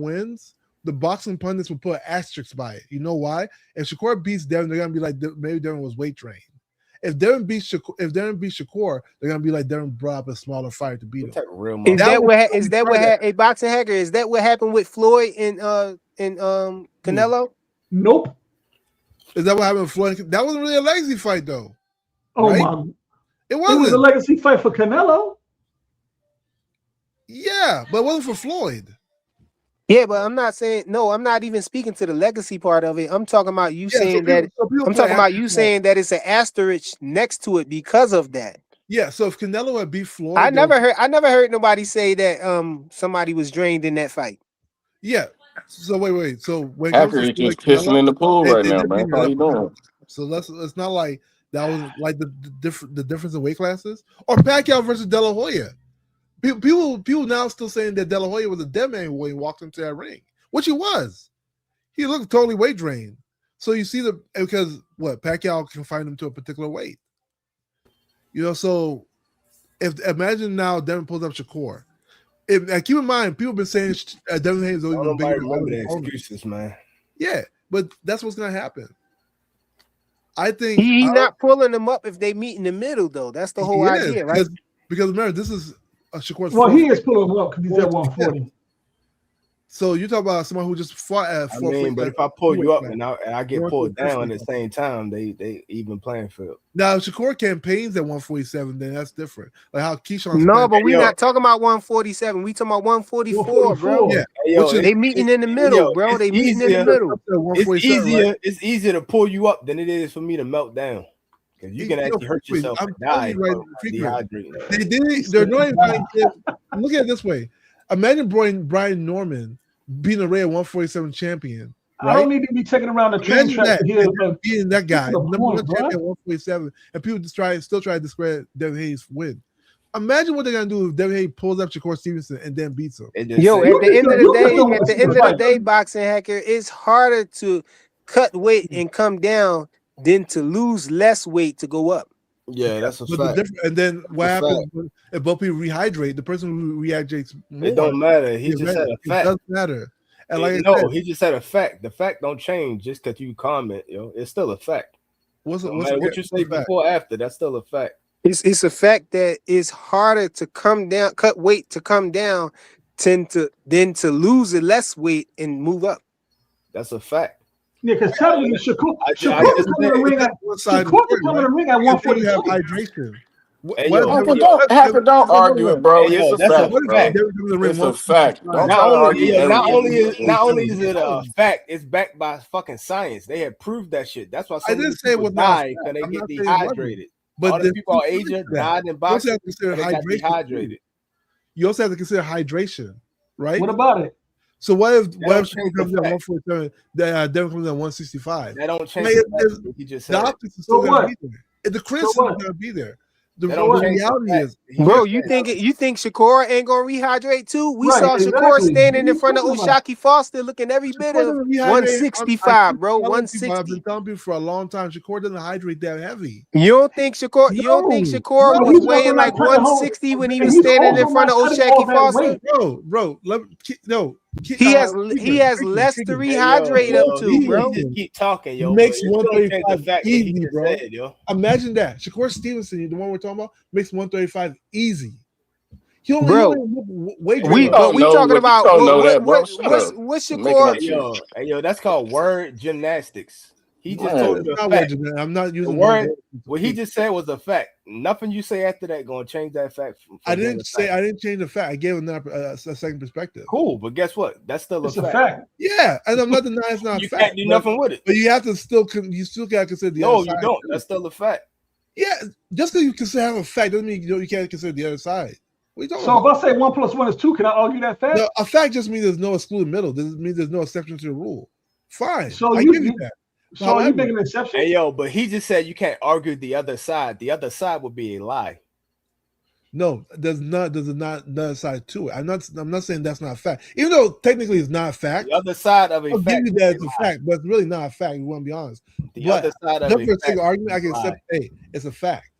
wins, the boxing pundits will put asterisks by it. You know why? If Shakur beats Devin, they're gonna be like, maybe Devin was weight trained. if Devin beats Shakur, they're gonna be like Devin brought up a smaller fighter to beat him. Real Is that what a boxing hacker? Is that what happened with Floyd and Canelo? Nope. Is that what happened with Floyd? That wasn't really a legacy fight though. Oh right? my! It was a wasn't. legacy fight for Canelo. Yeah, but it wasn't for Floyd. Yeah, but I'm not saying no. I'm not even speaking to the legacy part of it. I'm talking about you saying that. I'm talking about you saying that it's an asterisk next to it because of that. Yeah. So if Canelo had beat Floyd, I never heard nobody say that somebody was drained in that fight. Yeah. So wait. So when Hacker is just pissing in the pool right now, man. How you doing? So it's not like that was like the difference in weight classes or Pacquiao versus De La Hoya. People now still saying that De La Hoya was a dead man when he walked into that ring, which he was. He looked totally weight drained. So you see because Pacquiao confined him to a particular weight. So imagine now Devin pulls up Shakur. Keep in mind, people have been saying Devin Haney is always been bigger. Remember the excuses, man. Yeah, but that's what's gonna happen. I think he's not pulling them up if they meet in the middle, though. That's the whole idea, right? Because remember, this is Shakur's. Well, he is pulling them up because he's at 140. So you talk about someone who just fought at 440. But if I pull you up and I get pulled down at the same time, they even playing field. Now, if Shakur campaigns at 147, then that's different. Like how Keyshawn. No, but we're not talking about 147. We talking about 144, bro. Yeah, they meeting in the middle, bro. They meeting in the middle. It's easier to pull you up than it is for me to melt down. Because you can actually hurt yourself and die from dehydrating. They're not even. Look at it this way. Imagine Brian Norman being a Ray 147 champion. Right? I don't need to be taking around the train track being that guy, number one champion 147, and people still try to discredit Devin Haney's win. Imagine what they're gonna do if Devin Haney pulls up Shakur Stevenson and then beats him. Yo, at the end of the day, boxing hacker, it's harder to cut weight and come down than to lose less weight to go up. Yeah, that's a fact. And then what happens if both people rehydrate? The person who rehydrates more, it don't matter. He just said a fact. It doesn't matter. And he just said a fact. The fact don't change just because you comment. It's still a fact. What you say before or after? That's still a fact. It's a fact that it's harder to come down, cut weight to come down, than to lose less weight and move up. That's a fact. Yeah, because tell me, Shakur coming to the ring at 142. Have hydration. Hacker, don't argue it, bro. It's a fact, bro. It's a fact. Not only is it a fact, it's backed by fucking science. They have proved that shit. That's why some people die because they get dehydrated. But all the people in Asia died in boxing because they got dehydrated. You also have to consider hydration, right? What about it? So what if Shakur comes in at 147, Devin comes in at 165? That don't change. He just said the optics is still going to be there. The criticism is going to be there. The reality is, bro, you think Shakur ain't gonna rehydrate too? We saw Shakur standing in front of Oshaki Foster looking every bit of 165, bro. 160. I've been telling people for a long time, Shakur doesn't hydrate that heavy. You don't think Shakur was weighing like 160 when he was standing in front of Oshaki Foster? Bro, he has less to rehydrate up to, bro. Just keep talking, yo. Makes 135 easy, bro. Imagine that. Shakur Stevenson, the one we're talking about, makes 135 easy. Bro, we talking about what's Shakur? Yo, that's called word gymnastics. He just told you a fact. I'm not using the word. What he just said was a fact. Nothing you say after that gonna change that fact. I didn't change the fact. I gave him a second perspective. Cool, but guess what? That's still a fact. Yeah, and I'm not denying it's not a fact. You can't do nothing with it. But you have to still gotta consider the other side. No, you don't. That's still a fact. Yeah, just because you consider have a fact doesn't mean you can't consider the other side. What are you talking about? If I say 1 + 1 is 2, can I argue that fact? No, a fact just means there's no excluded middle. This means there's no exception to the rule. Fine. So I give you that. So you making an exception? Hey, yo, but he just said you can't argue the other side. The other side would be a lie. No, there's not another side to it. I'm not saying that's not a fact. Even though technically it's not a fact. The other side of a I'll fact. give you that it's a fact, but it's really not a fact. We want to be honest. The other side of a fact. Argument, I can accept. Hey, it's a fact.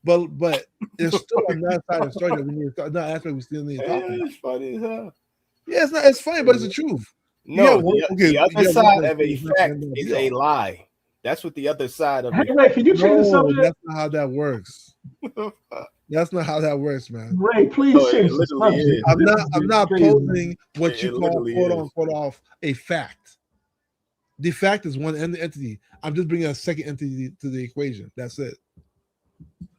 But there's still another side of the story that we need to talk. Another aspect we still need to talk about. It's funny as hell. Yeah, it's funny, but it's the truth. No, the other side of a fact is a lie. That's what the other side of Hey, it. Ray, can you change the No, subject? that's not how that works. That's not how that works, man. Ray, please No, it change the literally subject. is. I'm not crazy. posing what you It call literally quote is. unquote off a fact. The fact is one entity. I'm just bringing a second entity to the equation. That's it.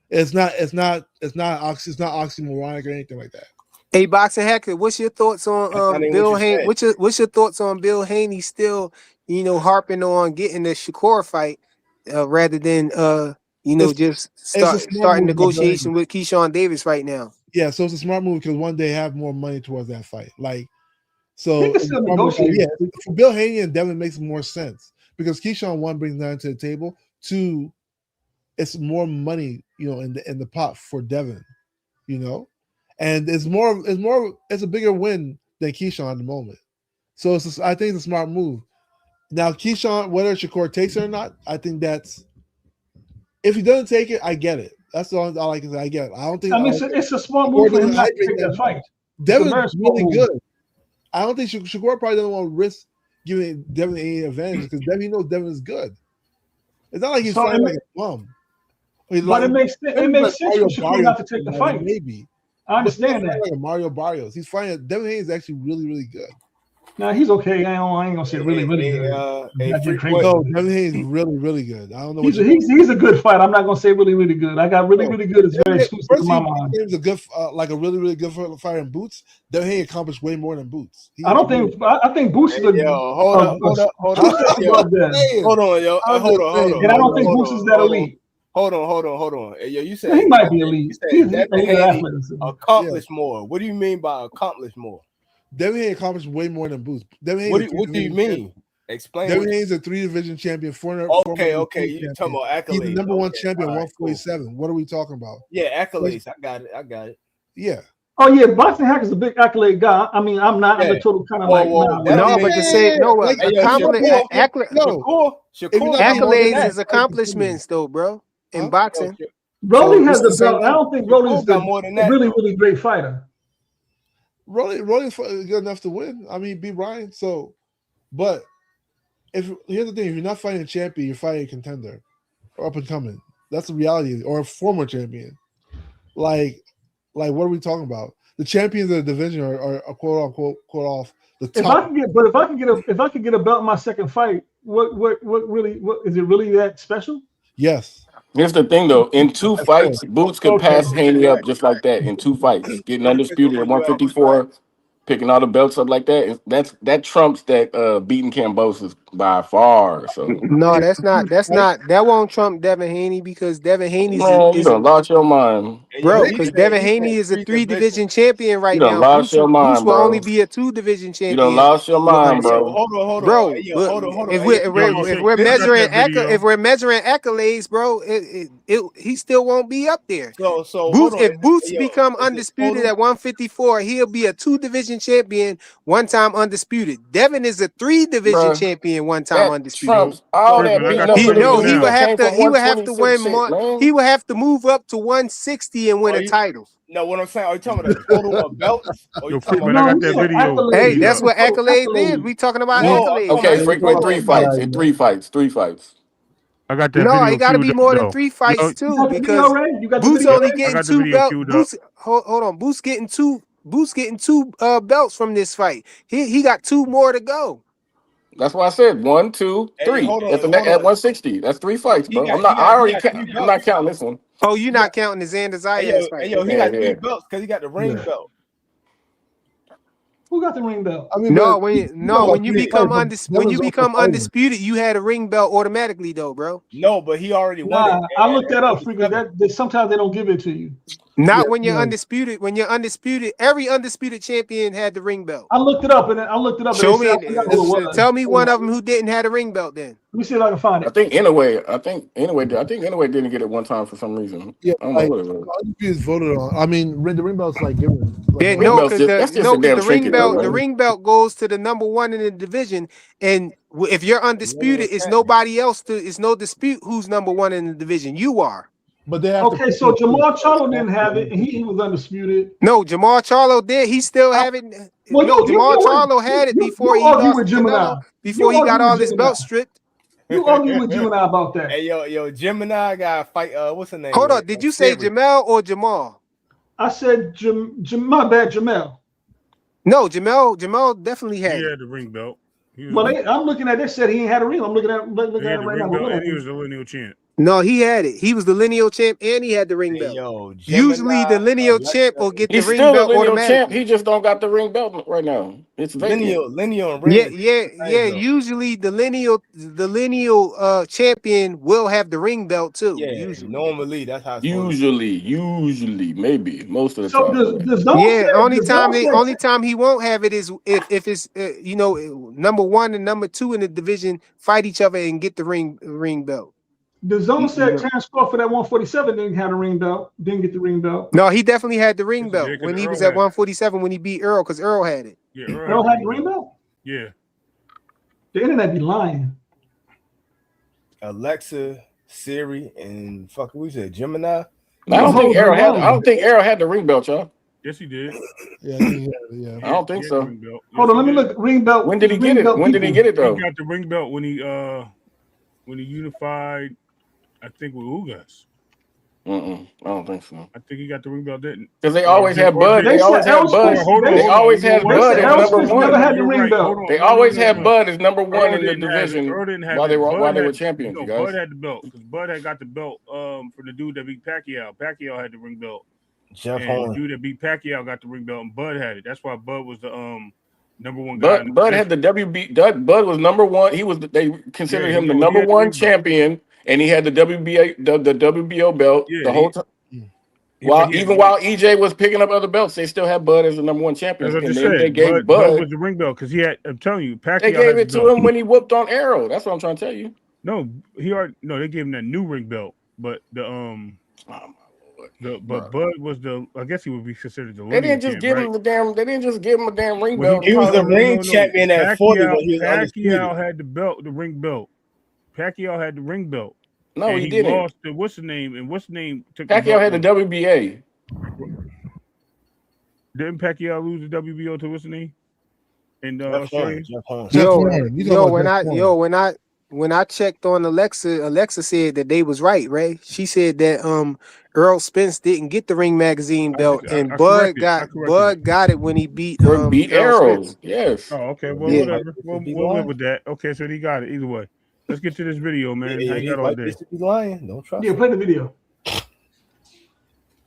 It's not oxymoronic or anything like that. Hey, Boxing Hacker, what's your thoughts on That's not even Bill what you Haney? said. What's your thoughts on Bill Haney still, harping on getting the Shakur fight rather than just starting move by Bill negotiation with Keyshawn Davis right now? Yeah, so it's a smart move because one, they have more money towards that fight. Like, He so can still negotiate. yeah, for Bill Haney and Devin makes more sense because Keyshawn, one, brings nothing to the table. Two, it's more money, in the pot for Devin, and it's a bigger win than Keyshawn at the moment. So I think it's a smart move. Now, Keyshawn, whether Shakur takes it or not, I think if he doesn't take it, I get it. That's all I can say. I get it. I don't think. I mean, it's a smart move for him not to take that fight. Devin's really good. I don't think Shakur probably doesn't want to risk giving Devin any advantage because he knows Devin is good. It's not like he's fighting like a bum. But it makes sense for Shakur not to take the fight. Maybe. I understand that. Like Mario Barrios. He's fighting. Devin Haney is actually really, really good. Nah, he's okay. I ain't gonna say really, really good. No, Devin Haney is really, really good. I don't know. He's a good fight. I'm not gonna say really, really good. I got really, really good. It's very exclusive in my mind. He was a good, like a really, really good fighter in Boots. Devin Haney accomplished way more than Boots. I think Boots is a hold on, yo. Hold on. And I don't think Boots is that elite. Hold on. Hey, yo, you said he might be elite. You said Devin Haney accomplished more. What do you mean by accomplished more? Devin Haney accomplished way more than Boots. What do you mean? Explain. Devin Haney is a 3-division champion. Okay. You talking about accolades? He's the number one champion, 147. Cool. What are we talking about? Yeah, accolades. I got it. Yeah. Oh yeah, Boxing Hack is a big accolade guy. I mean, I'm not. I'm a total kind of accolades is accomplishments though, bro. In boxing, Rolly has the belt. I don't think Rolly's really, really great fighter. Rolly's good enough to win. I mean, beat Ryan. So, but here's the thing: if you're not fighting a champion, you're fighting a contender or up and coming. That's the reality, or a former champion. Like, what are we talking about? The champions of the division are quote unquote off the top. If I could get a belt in my second fight, what is it really that special? Yes. Here's the thing, though. In 2 fights, Boots could pass Haney up just like that. In 2 fights, getting undisputed at 154, picking all the belts up like that. That trumps that beating Cambosis by far. So no, that's not. That won't trump Devin Haney because Devin Haney you done lost your mind, bro. Because Devin Haney is a 3-division champion right now. You done lost your mind, Bruce will bro. only be a 2-division champion. You done lost your mind, bro. Hold on. Bro, Hold on. If we're measuring accolades, bro, he still won't be up there. So Boots, if Boots become undisputed at 154, he'll be a 2-division champion, 1-time undisputed. Devin is a 3-division champion, 1-time undisputed. He would have to win more. He would have to move up to 160 and win a title. No, what I'm saying, are you talking about the total of belts? I got that video. Hey, that's what accolades is. We talking about accolades. Okay, frequent 3 fights. In 3 fights. 3 fights. I got that video. No, it got to be more than 3 fights too, because Boots only getting 2 belts. Hold on, Boots getting two belts from this fight. He got 2 more to go. That's why I said 1, 2, 3 at 160. That's 3 fights, bro. I'm not counting this one. Oh, you're not counting the Xander Zayas fight. He got 3 belts because he got the ring belt. Who got the ring belt? I mean, when you become undisputed, you had a ring belt automatically, though, bro. No, but he already won it. I looked that up. Sometimes they don't give it to you. Not when you're undisputed. When you're undisputed, every undisputed champion had the ring belt. I looked it up. Show me. Tell me one of them who didn't have a ring belt. Then let me see if I can find it. I think anyway didn't get it one time for some reason. Yeah, I don't know what it was. Undisputed is voted on. I mean, the ring belt's like given. The ring belt goes to the number 1 in the division, and if you're undisputed, it's nobody else. It's no dispute who's number 1 in the division. You are. But they have so Jamal Charlo didn't have it, and he was undisputed. No, Jamal Charlo did. He still have it. Jamal Charlo had it before he lost. Before he got all his belts stripped. You argue with Gemini about that. Hey, yo, Gemini got to fight. What's her name? Hold on. Did you say Jamel or Jamal? I said my bad, Jamel. No, Jamel definitely had. He it. had the ring belt. Well, I'm looking at this. Said he ain't had a ring. I'm looking at it right now. Belt, and he was the lineal champ. No, he had it. He was the lineal champ, and he had the ring belt. Usually, the lineal champ will get the He's ring still belt the lineal automatically. champ. He just don't got the ring belt right now. It's vacant. Lineal. Yeah. Usually, the lineal champion will have the ring belt too. Yeah, usually. normally that's how. It's Usually, maybe most of the So time. Only time he won't have it is if it's number 1 and number 2 in the division fight each other and get the ring belt. The zone said Terrence Crawford at 147 didn't have a ring belt, didn't get the ring belt. No, he definitely had the ring belt when he was at 147 when he beat Earl, because Earl had it. Yeah, Earl had the ring belt? Yeah. The internet be lying. Alexa, Siri, and we said Gemini. I don't think Earl had the ring belt, y'all. Yes, he did. Yeah. I don't think so. Hold on, let me look. Ring belt. When did he get it? When did he get it though? He got the ring belt when he unified, I think, with Ugas. I don't think so. I think he got the ring belt, didn't? Because they always had Bud. They always had Bud. They always had Bud as number one. Never had the ring belt. They always had Bud as number one in the division while they were champions. No, Bud had the belt because Bud had got the belt from the dude that beat Pacquiao. Pacquiao had the ring belt. The dude that beat Pacquiao got the ring belt, and Bud had it. That's why Bud was the number one guy. Bud had the Bud was number one. They considered him the number one champion, and he had the WBO belt the whole time. While EJ was picking up other belts, they still had Bud as the number one champion. And they gave Bud was the ring belt because he had. I'm telling you, Pacquiao. They gave it to him when he whooped on Arrow. That's what I'm trying to tell you. No, they gave him that new ring belt, but Bud was the. I guess he would be considered the. They didn't just give him the damn. They didn't just give him a damn ring belt. He was the ring champion at 40 when he was Pacquiao had the belt, the ring belt. Pacquiao had the ring belt. No, he didn't. Lost to what's the name? And what's the name? Pacquiao had the WBA. Didn't Pacquiao lose the WBO to what's the name? And when I checked on Alexa said that they was right, Ray. She said that Earl Spence didn't get the Ring Magazine belt, and Bud got it when he beat Arrow. Yes. Oh, okay. Well, whatever. We'll live with that. Okay, so he got it either way. Let's get to this video, man. Yeah, he got all day. Be lying. Don't trust. Yeah, play the video. I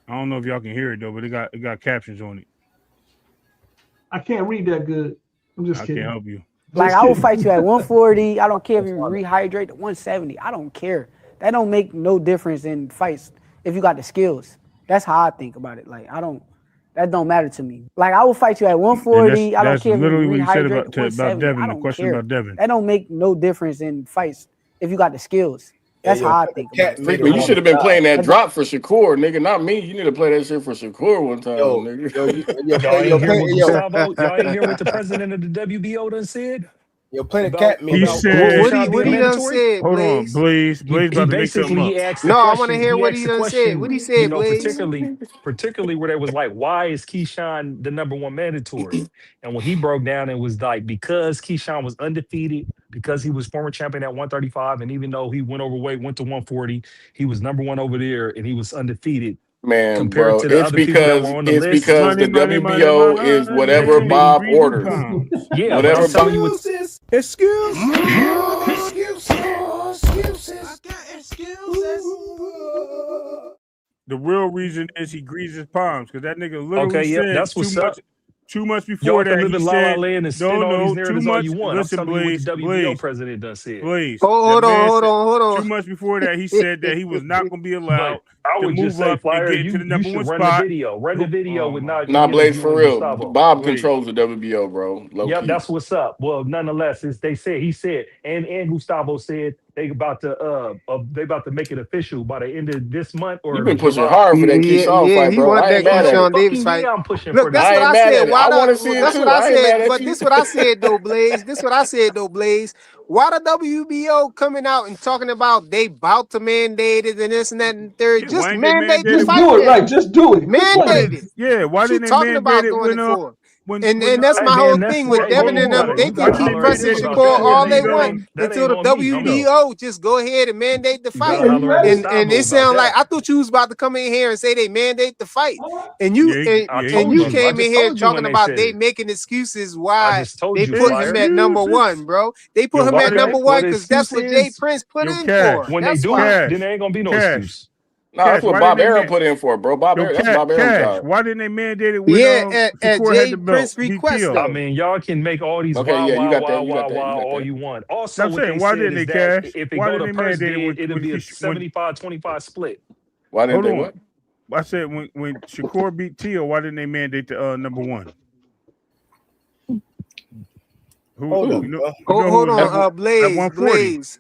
don't know if y'all can hear it though, but it got captions on it. I can't read that good. I'm just kidding. I can't help you. Like I will fight you at 140. I don't care if you rehydrate to 170. I don't care. That don't make no difference in fights if you got the skills. That's how I think about it. Like that don't matter to me. Like I will fight you at 140. I don't care if you rehydrate to 170. Devin, I don't the question care. about Devin. That don't make no difference in fights if you got the skills. That's how I think about it. You should have been playing that drop for Shakur, nigga, not me. You need to play that shit for Shakur one time, nigga. Y'all ain't hear what the president of the WBO done said? You're playing cat me. He said, what he done said, hold on, Blaze about to make something up. No, I want to hear what he done said. What he said, Blaze? Particularly where they was like, why is Keyshawn the number one mandatory? And when he broke down, it was like, because Keyshawn was undefeated, because he was former champion at 135, and even though he went overweight, went to 140, he was number one over there, and he was undefeated. Man, compared bro, to the it's other people that were on the list. because the WBO is whatever Bob orders. Yeah, whatever Bob. Excuses. The real reason is he greases his palms because that nigga literally said that's what's up. Too much before that, he said, no, too much. Listen, Blaze, the WBO president does say. Blaze. Hold on. Too much before that, he said that he was not going to be allowed to move up and get to the number one spot. Run the video with not. Nah, Blaze, for real. Bob controls the WBO, bro. Yep, that's what's up. Well, nonetheless, he said, and Gustavo said they about to make it official by the end of this month. Or you've been pushing hard for that Keyshawn fight, bro. I ain't mad at Keyshawn Davis fight. I'm pushing Look, for that's that. what I said. I want to see it too. What I said. But this what I said though, Blaze. This what I said though, Blaze. Why the WBO coming out and talking about they about to mandate it and this and that and third? Yeah, just mandate the fight. Do it right. Just do it. Mandate it. Yeah, why didn't they mandate it And that's my whole thing with Devin and them. They can keep pressing Shakur all they want until the WBO just go ahead and mandate the fight. And it sounds like I thought you was about to come in here and say they mandate the fight, and you came in here talking about they making excuses why they put him at number one, bro. They put him at number one because that's what Jay Prince put in for. When they do it, then there ain't gonna be no excuse. No, that's what Bob Arum put in for, bro. That's Bob Arum's job. Why didn't they mandate it when at Jay Prince request? I mean, y'all can make all these all you want. Also, I'm saying, why didn't they cash? If it go to purse bid, it'll be a 75-25 split. Why didn't they what? I said when Shakur beat Tio, why didn't they mandate the number one? Hold on, Blaze.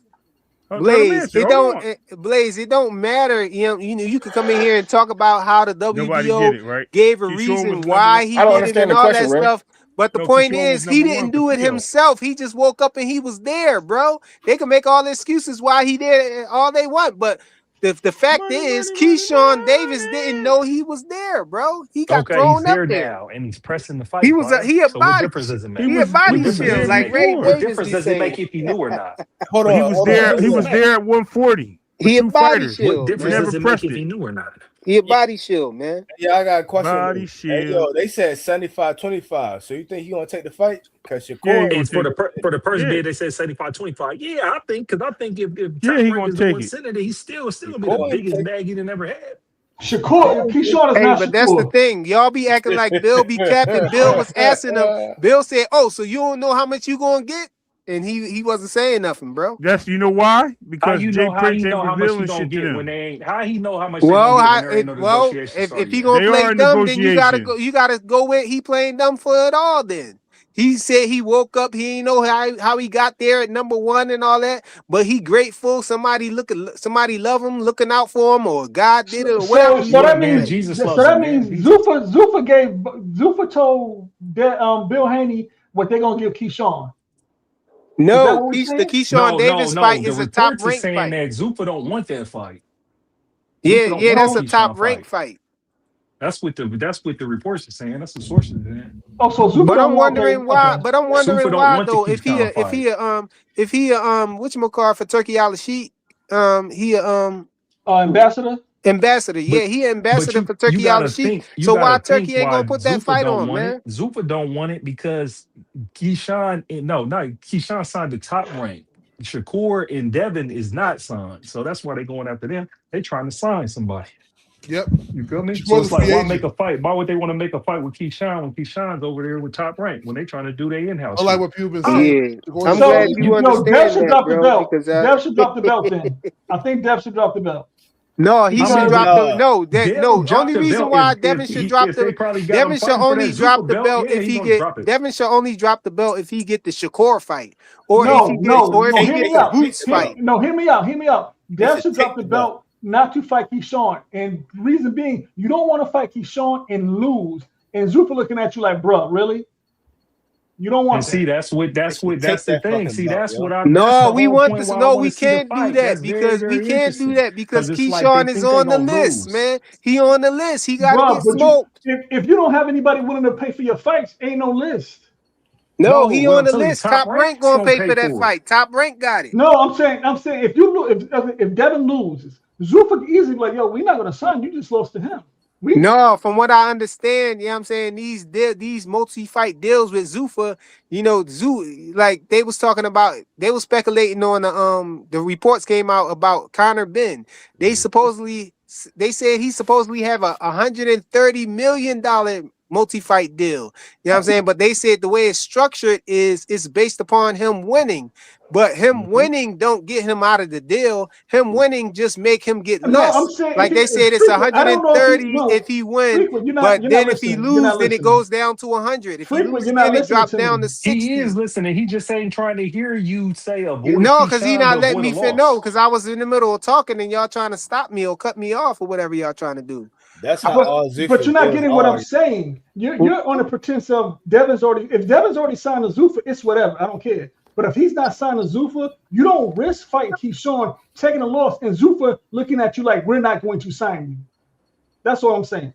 It don't matter. You could come in here and talk about how the WBO gave a reason why he did it and all that stuff. But the point is, he didn't do it himself. He just woke up and he was there, bro. They can make all the excuses why he did it all they want, but the fact is, Keyshawn Davis didn't know he was there, bro. He got thrown up there now, and he's pressing the fight. He was what difference does it make? He a body shield, like Ray Davis. What difference does it make if he knew or not? Hold on, he was there. He was there at 140. He a body shield. What difference does it make if he knew or not? He a body shield, man. Yeah, I got a question. Body shield. Hey, yo, they said 75-25. So you think he gonna take the fight? Because Shakur for the purse bid, they said 75-25. Yeah, I think if he gonna take it. Senator, he's still gonna be the biggest bag he'd never had. Keyshawn is not but that's the thing. Y'all be acting like Bill be capping. Bill was asking him. Bill said, "Oh, so you don't know how much you gonna get?" And he wasn't saying nothing, bro. You know why? Because Jay Prince ain't revealing shit to them. When they ain't, how he know how much? If he gonna play dumb, then you gotta go with he playing dumb for it all. Then he said he woke up, he ain't know how he got there at number one and all that, but he grateful. Somebody love him, looking out for him, or God did it, or whatever. So that means Zuffa told Bill Haney what they're gonna give Keyshawn. No, the Keyshawn Davis fight is a top rank fight. That Zuffa don't want that fight. Yeah, that's a top rank fight. That's what the reports are saying. That's the sources are saying. Oh, so Zuffa. But I'm wondering why. But I'm wondering why though. If he whatchamacallit for Turkey Al-Rashid, ambassador. Ambassador, he ambassador for Turkey Al-Rashid. So why Turkey ain't gonna put that fight on, man? Zuffa don't want it because Keyshawn signed the top rank. Shakur and Devin is not signed, so that's why they're going after them. They trying to sign somebody. Yep. You feel me? So it's like, why make a fight? Why would they want to make a fight with Keyshawn when Keyshawn's over there with top rank when they trying to do their in-house? I like what people been saying. I'm glad you understand Dev should drop that, the bro. belt. Dev should drop the belt then. I think Dev should drop the belt. No, he should drop the only reason why Devin should drop the Devin should only drop the belt if he get Devin should only drop the belt if he get the Shakur fight or if he get the Boots fight. No, hear me out. Dev should drop the belt not to fight Keyshawn, and the reason being you don't want to fight Keyshawn and lose, and Zuffa looking at you like, bro, really? You don't want to see that's the thing. See, that's what I we want this. No, we can't do that because Keyshawn is on the list, man. He on the list. He gotta get smoked. If you don't have anybody willing to pay for your fights, ain't no list. No, he on the list. Top rank gonna pay for that fight. Top rank got it. No, I'm saying if Devin loses, Zuffa easily be like, yo, we're not gonna sign. You just lost to him. No, from what I understand, I'm saying these multi-fight deals with Zuffa, like they was speculating on the reports came out about Conor Ben. They said he supposedly have a $130 million multi-fight deal. You know what I'm saying? But they said the way it's structured is it's based upon him winning. But him winning don't get him out of the deal. Him winning just make him get less. Like they said, it's 130 if he wins. But then if he loses, then it goes down to 100. If he loses, then it drops down to 60. He is listening. He just ain't trying to hear you say a voice. No, because he not letting me fit. No, because I was in the middle of talking and y'all trying to stop me or cut me off or whatever y'all trying to do. That's how but you're not getting what I'm saying. You're on the pretense of Devin's already signed a Zuffa, it's whatever. I don't care. But if he's not signed a Zuffa, you don't risk fighting Keyshawn, taking a loss, and Zuffa looking at you like we're not going to sign you. That's all I'm saying.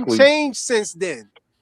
hasn't changed since then.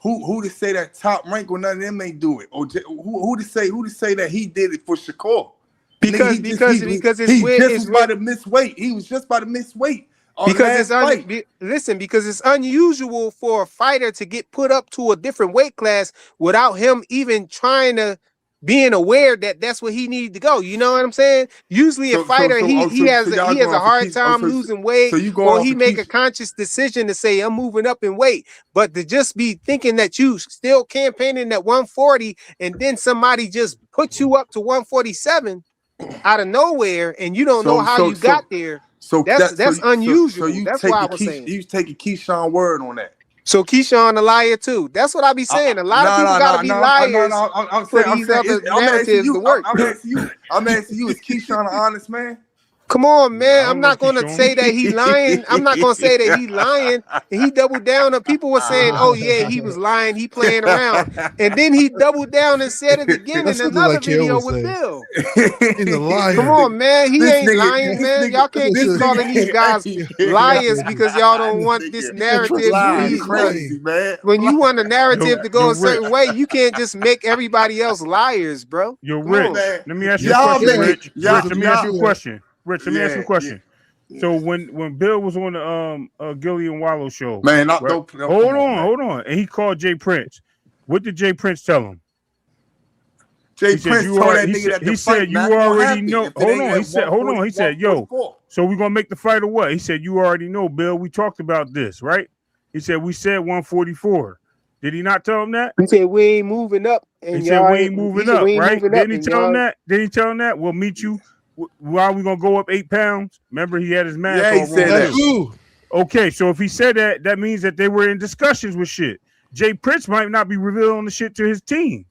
Who to say that Top Rank or none of them ain't do it? Or who to say that he did it for Shakur? Because He it's weird. just It's was about weird. to miss weight. He was just about to miss weight on the Because it's last fight. because it's unusual for a fighter to get put up to a different weight class without him even trying to being aware that that's where he needed to go. You know what I'm saying? Usually a fighter he has y'all a going for hard Keith. time losing weight, So you going or off he of make Keith. a conscious decision to say I'm moving up in weight. But to just be thinking that you still campaigning at 140 and then somebody just put you up to 147 out of nowhere and you don't know how you got there. That's unusual. That's why I was saying. You taking Keyshawn word on that. So Keyshawn a liar too. That's what I be saying. A lot of people got to be liars for these other narratives to work. I'm asking you, is Keyshawn an honest man? Come on, man. I'm not going to say that he lying. I'm not going to say that he lying. And he doubled down on people were saying, oh, yeah, he was lying. He playing around. And then he doubled down and said it again in another video with Bill. He's a liar. Come on, man. He ain't lying, man. Y'all can't keep calling these guys liars because y'all don't want this narrative to be crazy, man. When you want a narrative to go a certain way, you can't just make everybody else liars, bro. Yo, Come Rich, on. let me ask you a question, Rich. Let me ask you a question. Rich, let me ask you a question. So when Bill was on the Gillian Wallow show, man, right? hold on, and he called Jay Prince. What did Jay Prince tell him? Jay Prince told that nigga that he said you already know. Hold on. He said, yo, so we're gonna make the fight or what? He said, you already know, Bill. We talked about this, right? He said we said 144. Did he not tell him that? He said we ain't moving up, and he said we ain't moving up, right? Didn't he tell him that? Didn't he tell him that? We'll meet you. Why are we gonna go up 8 pounds? Remember, he had his mask Yeah, he all said wrong that. too. Okay, so if he said that, that means that they were in discussions with shit. Jay Prince might not be revealing the shit to his team,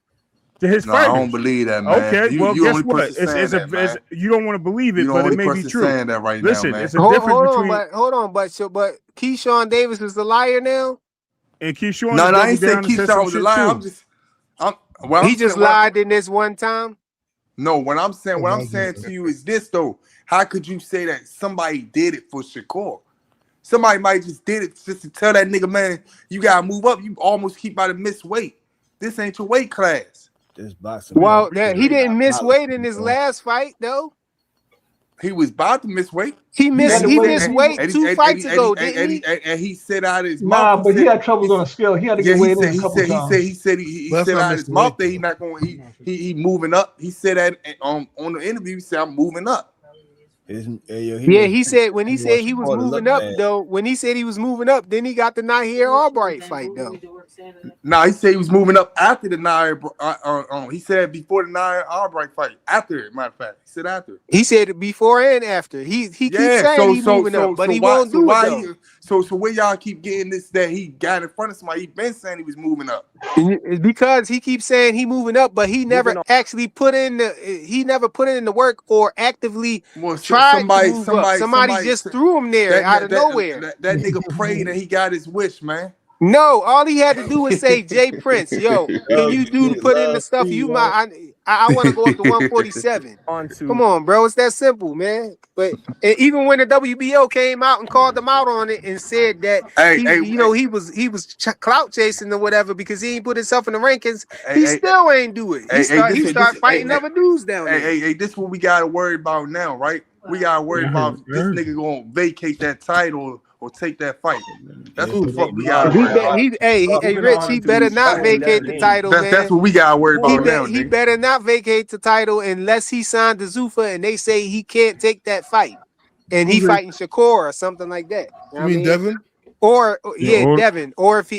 to his fighters. I don't believe that, man. Okay, well, guess what? You don't want to believe it, but it may be true. Saying that right Listen, now, man. it's a difference between. Hold on, but Keyshawn Davis is the liar now. And Keyshawn, I ain't saying Keyshawn was a liar. He just lied in this one time. No, what I'm saying to you is this though. How could you say that somebody did it for Shakur? Somebody might just did it just to tell that nigga, man, you gotta move up. You almost keep out of miss weight. This ain't your weight class. This boxing. Well, he didn't miss weight in his last fight though. He was about to miss weight. He missed weight 2 fights ago, didn't he? And he said out of his mouth. Nah, but he had troubles on the scale. He had to get weighed in a couple times. He said out of his mouth that he not going. He moving up. He said that on the interview. He said I'm moving up. He said when he said he was moving up though. When he said he was moving up, then he got the Nair Albright fight though. No, he said he was moving up after the Nair. He said before the Nair Albright fight. After it, matter of fact, he said after. He said before and after. He keeps saying he's moving up, but he won't do it though. So where y'all keep getting this that he got in front of somebody? He been saying he was moving up. Because he keeps saying he moving up, but he never actually put in the work or actively tried to move up. Somebody just threw him there out of nowhere. That nigga prayed and he got his wish, man. No, all he had to do was say, Jay Prince, yo, can you do to put in the stuff you might? I want to go up to 147. Come on, bro, it's that simple, man. But even when the WBO came out and called them out on it and said that he was clout chasing or whatever because he ain't put himself in the rankings, he still ain't do it. He start fighting other dudes down there. Hey, this is what we gotta worry about now, right? We gotta worry about this nigga gonna vacate that title or take that fight. That's what the fuck we gotta worry about. Rich, he better not vacate the title, man. That's what we gotta worry about now. He better not vacate the title unless he signed to Zuffa and they say he can't take that fight. And he fighting Shakur or something like that. You mean Devin? Devin. Or if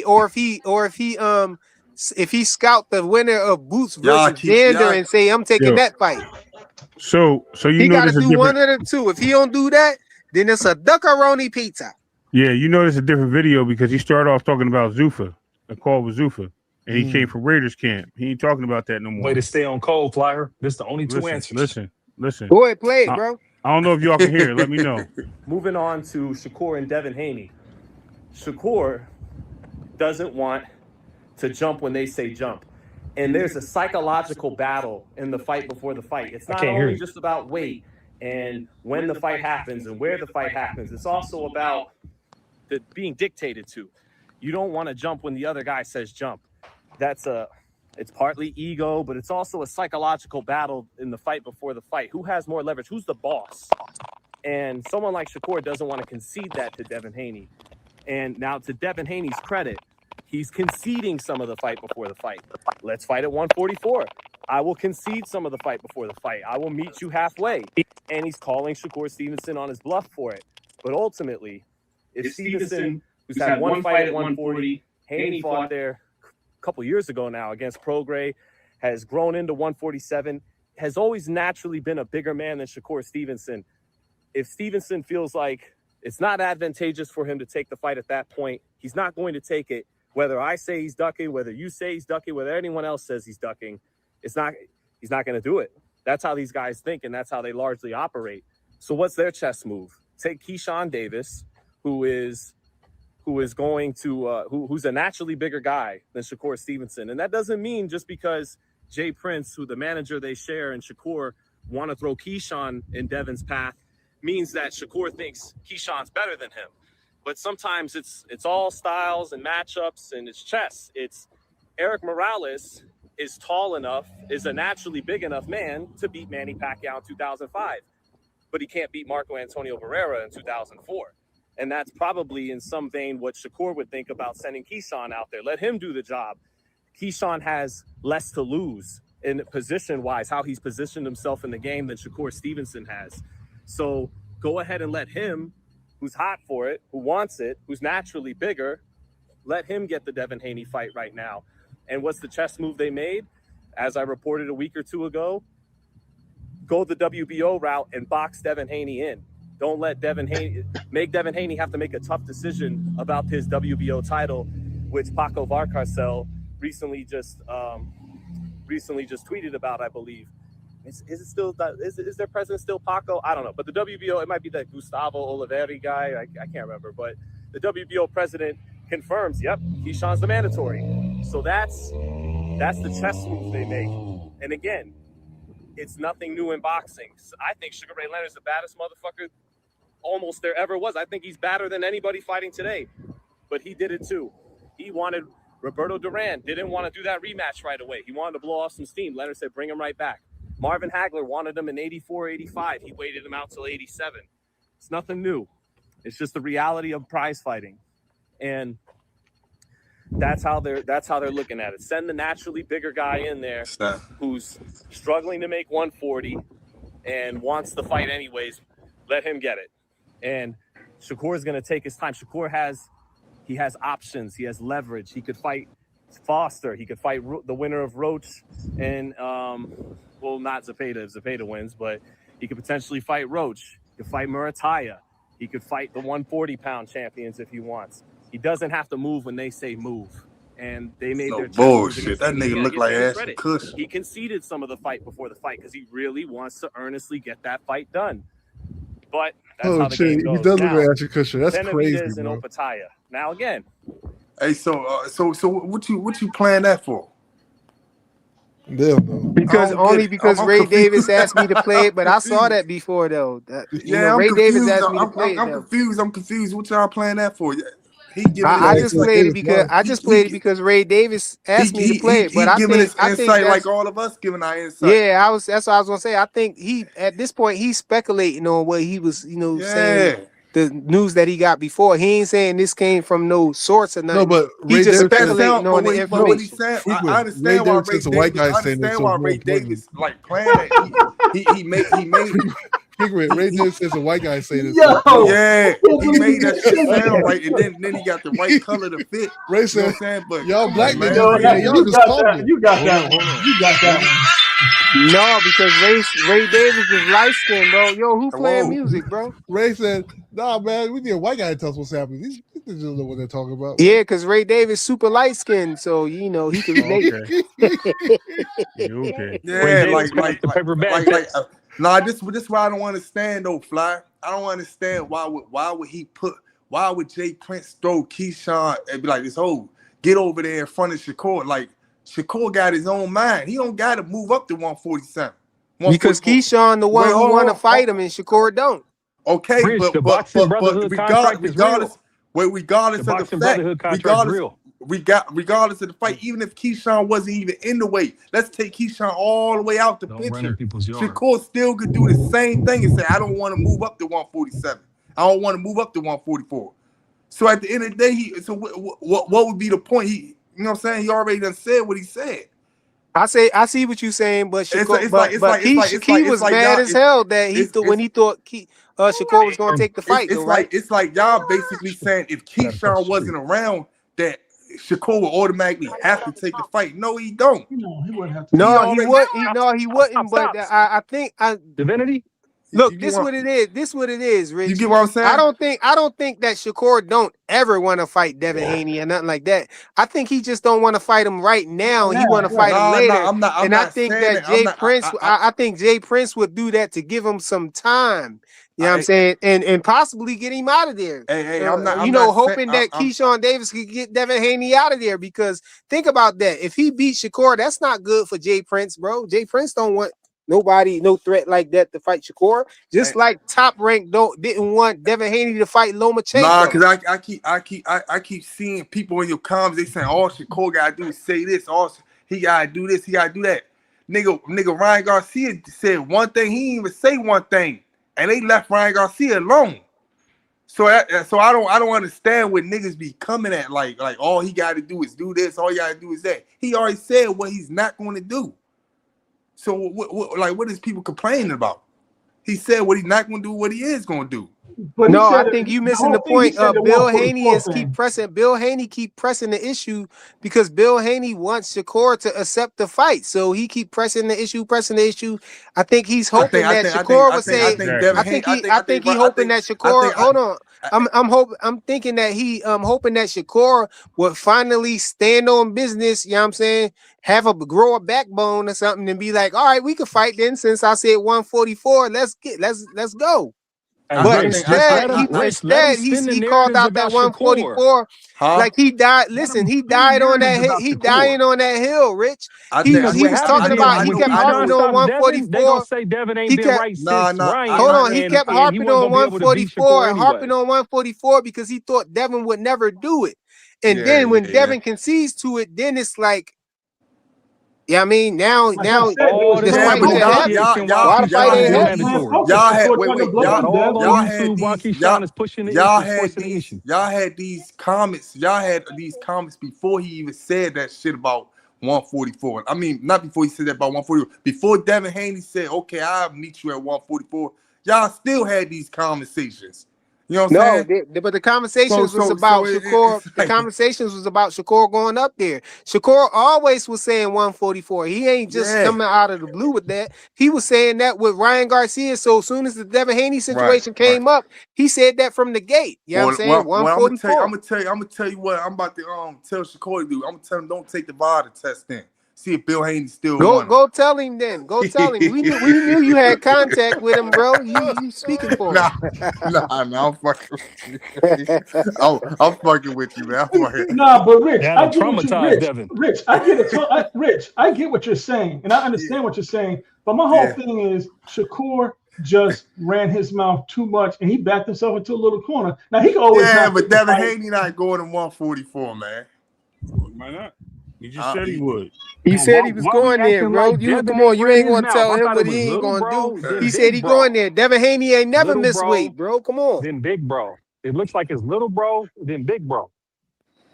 he scout the winner of Boots versus Xander and say I'm taking that fight. So he gotta do one of the two. If he don't do that, then it's a duckaroni pizza. Yeah, you know it's a different video because he started off talking about Zuffa, a call with Zuffa, and he came from Raiders camp. He ain't talking about that no more. Way to stay on cold, Flyer. This is the only two answers. Listen. Go ahead, play it, bro. I don't know if y'all can hear it. Let me know. Moving on to Shakur and Devin Haney. Shakur doesn't want to jump when they say jump. And there's a psychological battle in the fight before the fight. It's not only just about weight and when the fight happens and where the fight happens. It's also about being dictated to. You don't want to jump when the other guy says jump. That's a It's partly ego, but it's also a psychological battle in the fight before the fight. Who has more leverage? Who's the boss? And someone like Shakur doesn't want to concede that to Devin Haney. And now, to Devin Haney's credit, he's conceding some of the fight before the fight. Let's fight at 144. I will concede some of the fight before the fight. I will meet you halfway. And he's calling Shakur Stevenson on his bluff for it. But ultimately, if Stevenson, who's had one fight at 140, Haney fought there a couple years ago now against Prograis, has grown into 147, has always naturally been a bigger man than Shakur Stevenson. If Stevenson feels like it's not advantageous for him to take the fight at that point, he's not going to take it. Whether I say he's ducking, whether you say he's ducking, whether anyone else says he's ducking, he's not going to do it. That's how these guys think, and that's how they largely operate. So what's their chess move? Take Keyshawn Davis, who's a naturally bigger guy than Shakur Stevenson. And that doesn't mean just because Jay Prince, who the manager they share, and Shakur want to throw Keyshawn in Devin's path, means that Shakur thinks Keyshawn's better than him. But sometimes it's all styles and matchups, and it's chess. It's Eric Morales is tall enough, is a naturally big enough man to beat Manny Pacquiao in 2005, but he can't beat Marco Antonio Barrera in 2004. And that's probably in some vein what Shakur would think about sending Keyshawn out there. Let him do the job. Keyshawn has less to lose in position-wise, how he's positioned himself in the game, than Shakur Stevenson has. So go ahead and let him, who's hot for it, who wants it, who's naturally bigger, let him get the Devin Haney fight right now. And what's the chess move they made? As I reported a week or two ago, go the WBO route and box Devin Haney in. Don't let make Devin Haney have to make a tough decision about his WBO title, which Paco Valcárcel recently just tweeted about, I believe. Is their president still Paco? I don't know. But the WBO, it might be that Gustavo Oliveri guy. I can't remember. But the WBO president confirms, yep, Keyshawn's the mandatory. So that's the chess move they make. And again, it's nothing new in boxing. I think Sugar Ray Leonard's the baddest motherfucker almost there ever was. I think he's badder than anybody fighting today. But he did it too. He wanted Roberto Duran, didn't want to do that rematch right away. He wanted to blow off some steam. Leonard said, bring him right back. Marvin Hagler wanted him in 84, 85. He waited him out till 87. It's nothing new. It's just the reality of prize fighting. And that's how they're looking at it. Send the naturally bigger guy in there who's struggling to make 140 and wants the fight anyways. Let him get it. And Shakur is going to take his time. Shakur has options. He has leverage. He could fight Foster. He could fight the winner of Roach and not Zepeda if Zepeda wins, but he could potentially fight Roach. He could fight Murataya. He could fight the 140-pound champions if he wants. He doesn't have to move when they say move. And they made their bullshit. That nigga look like Ashton Kutcher. He conceded some of the fight before the fight because he really wants to earnestly get that fight done. But that's how the game goes. He does look like Ashton Kutcher. That's crazy, and Opataya. Now again. Hey, so what you plan that for? Because Ray Davis asked me to play it, but I saw that before though. Ray Davis asked me to play it. I'm confused. What y'all playing that for? I just played it because Ray Davis asked me to play it. But I think like all of us giving our insight. Yeah, that's what I was gonna say. I think at this point he's speculating on what he was, saying. The news that he got before, he ain't saying this came from no source or nothing. No, but he just speculating on the information. I understand why Ray Davis. I understand why Ray Davis like playing it. He made. Ray Davis is a white guy saying this. Yeah, he made that shit sound right, and then he got the right color to fit. Ray said, but y'all black niggas, y'all just talking. You got that one. You got that one. No, because Ray Davis is light skinned, bro. Yo, who playing music, bro? Ray said, nah, man, we need a white guy to tell us what's happening. These niggas don't know what they're talking about. Yeah, because Ray Davis super light skinned, so he can relate. Okay. Yeah, nah, this is why I don't understand though, Fly. I don't understand why would Jay Prince throw Keyshawn and be like, this whole get over there in front of Shakur? Like, Shakur got his own mind. He don't got to move up to 147. Because Keyshawn the one who want to fight him and Shakur don't. Okay, Rich, but the boxing brotherhood contract is real. Regardless of the fact, regardless of the fight, even if Keyshawn wasn't even in the way, let's take Keyshawn all the way out the picture. Shakur still could do the same thing and say, I don't want to move up to 147. I don't want to move up to 144. So at the end of the day, what would be the point? You know what I'm saying? He already done said what he said. I see what you're saying, but Shakur, Key was mad as hell that when he thought Shakur was going to take the fight. It's like y'all basically saying if Keyshawn wasn't around, that Shakur would automatically have to take the fight. No, he don't. No, he wouldn't have to. He wouldn't. But I think Divinity. Look, this what it is. This what it is, Rich. You get what I'm saying? I don't think that Shakur don't ever want to fight Devin Haney or nothing like that. I think he just don't want to fight him right now. He want to fight him later. I think that Jay Prince. I think Jay Prince would do that to give him some time. You know what I'm saying? And possibly get him out of there. Hoping that Keyshawn Davis could get Devin Haney out of there, because think about that. If he beats Shakur, that's not good for Jay Prince, bro. Jay Prince don't want no threat like that to fight Shakur. Just like Top Rank didn't want Devin Haney to fight Lomachenko. Nah, because I keep seeing people in your comments, they saying all Shakur gotta do is say this, all he gotta do this, he gotta do that. Nigga Ryan Garcia said one thing, he didn't even say one thing, and they left Ryan Garcia alone. So I don't understand what niggas be coming at like all he gotta do is do this, all you gotta do is that. He already said what he's not going to do. So what is people complaining about? He said what he's not going to do, what he is going to do. But no, I think you missing the point. Bill Haney keep pressing. Bill Haney keep pressing the issue because Bill Haney wants Shakur to accept the fight, so he keep pressing the issue. I think he's hoping that Shakur would say. I think he hoping that Shakur. Hold on. I'm thinking that hoping that Shakur would finally stand on business. You know what I'm saying? Grow a backbone or something and be like, all right, we can fight then. Since I said 144, let's go. But instead, he called out that 144 like he died. Listen, he died on that. He dying on that hill, Rich. He was talking about. He kept harping on 144. Say Devin ain't been right since Ryan. Hold on, he kept harping on 144 and harping on 144 because he thought Devin would never do it. And then when Devin concedes to it, then it's like. Yeah, I mean now y'all had these comments before he even said that shit about 144. I mean, not before he said that about 144. Before Devin Haney said, "Okay, I'll meet you at 144." Y'all still had these conversations. You know what I'm saying? But the conversations was about Shakur. The conversations was about Shakur going up there. Shakur always was saying 144. He ain't just coming out of the blue with that. He was saying that with Ryan Garcia. So as soon as the Devin Haney situation came up, he said that from the gate. You know what I'm saying? 144. I'm gonna tell you what I'm about to tell Shakur to do. I'm gonna tell him don't take the VAR test then. See if Bill Haney still go tell him then. Go tell him. We knew you had contact with him, bro. You speaking for him. I'm fucking with you. I'm fucking with you, man. Nah, but Rich, I get what you, Rich, I get it. Rich, I get what you're saying, and I understand what you're saying. But my whole thing is Shakur just ran his mouth too much, and he backed himself into a little corner. Now he can always but Devin Haney not going to 144, man. Why not? He just said he would. He said he was going there, bro. Come on, you ain't gonna tell him what he ain't gonna do. He said he going there. Devin Haney ain't never missed weight, bro. Come on. Then big bro. It looks like it's little bro, then big bro.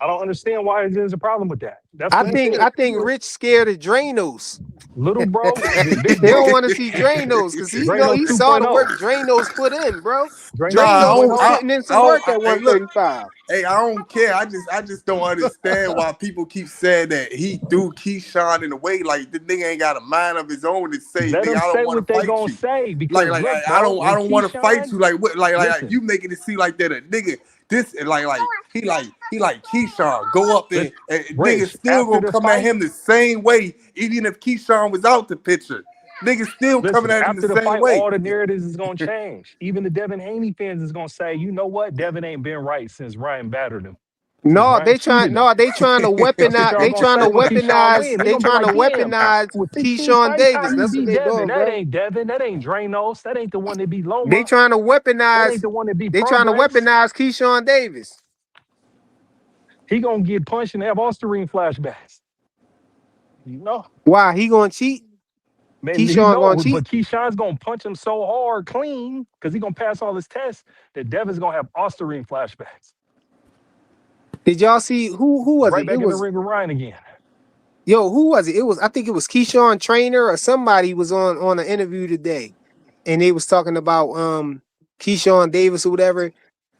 I don't understand why there's a problem with that. I think Rich scared of Dranos. Little bro, they don't want to see Dranos because he saw the work Dranos put in, bro. Dranos was putting in some work at 135. Hey, I don't care. I just don't understand why people keep saying that he threw Keyshawn in the way. Like the nigga ain't got a mind of his own to say. Let nigga, I don't want to fight you. Say because like I don't want to fight you. Like what? Like you making it seem like that a nigga. This he like Keyshawn go up there and niggas still gonna come at him the same way even if Keyshawn was out the picture. Niggas still coming at him the same way. All the narratives is gonna change. Even the Devin Haney fans is gonna say, you know what, Devin ain't been right since Ryan battered him. They trying to weaponize. They trying to weaponize Keyshawn Davis. That's what they doing, That ain't Devin. That ain't Dranos. That ain't the one that beat Loma. They trying to weaponize. They trying to weaponize Keyshawn Davis. He gonna get punched and have Osterine flashbacks. You know, Why he gonna cheat? man. He Keyshawn gonna know, cheat? but Keyshawn's gonna punch him so hard, clean, because he gonna pass all his tests that Devin's gonna have Osterine flashbacks. Did y'all see who was Right it? It back in the was ring with Ryan again. who was it? It was I think it was Keyshawn Trainer or somebody was on an interview today, and they was talking about Keyshawn Davis or whatever.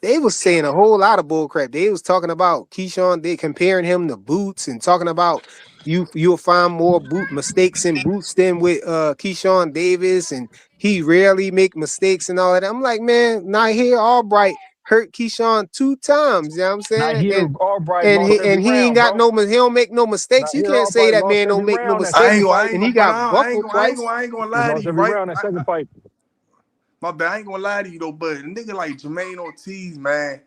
They was saying a whole lot of bull crap. They was talking about Keyshawn, they comparing him to Boots and talking about you'll find more boot mistakes in Boots than with Keyshawn Davis, and he rarely make mistakes and all that. I'm like, man, Nahir Albright hurt Keyshawn 2 times, you know what I'm saying? Here, Albright And lost every he ain't round, got bro. he don't make no mistakes. You Here, can't say Albright that lost man don't every make no round that mistakes. second fight. And he got buckled twice. I ain't gonna He lie to lost you, every right? round that second fight. My bad. I ain't gonna lie to you though, but a nigga like Jermaine Ortiz, man,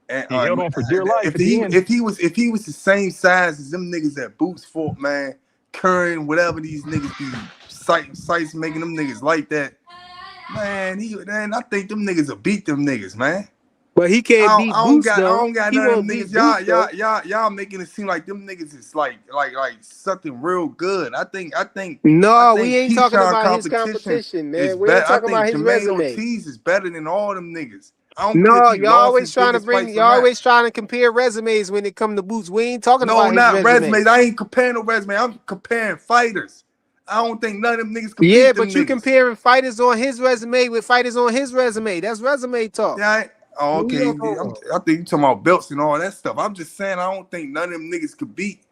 and He held on for dear life if at the end. he was the same size as them niggas that Boots fought, man, Curran, whatever these niggas be sites making them niggas like that, man. I think them niggas will beat them niggas, man. But he can't beat Boots I though. don't got He none of won't them beat niggas. Boots, Y'all making it seem like them niggas is like something real good. I think No, we ain't talking Keyshawn about his competition competition, is man. We ain't better. I talking think about his Jermaine resume. Ortiz is better than all them niggas. I don't care if No, he lost his y'all biggest fights or always not. trying to compare resumes when it come to Boots. We ain't talking No, about his not resume. resumes. I ain't comparing no resume. I'm comparing fighters. I don't think none of them niggas can Yeah, beat them but you niggas. comparing fighters on his resume with fighters on his resume. That's resume talk. Yeah, okay. I think you talking about belts and all that stuff. I'm just saying I don't think none of them niggas could beat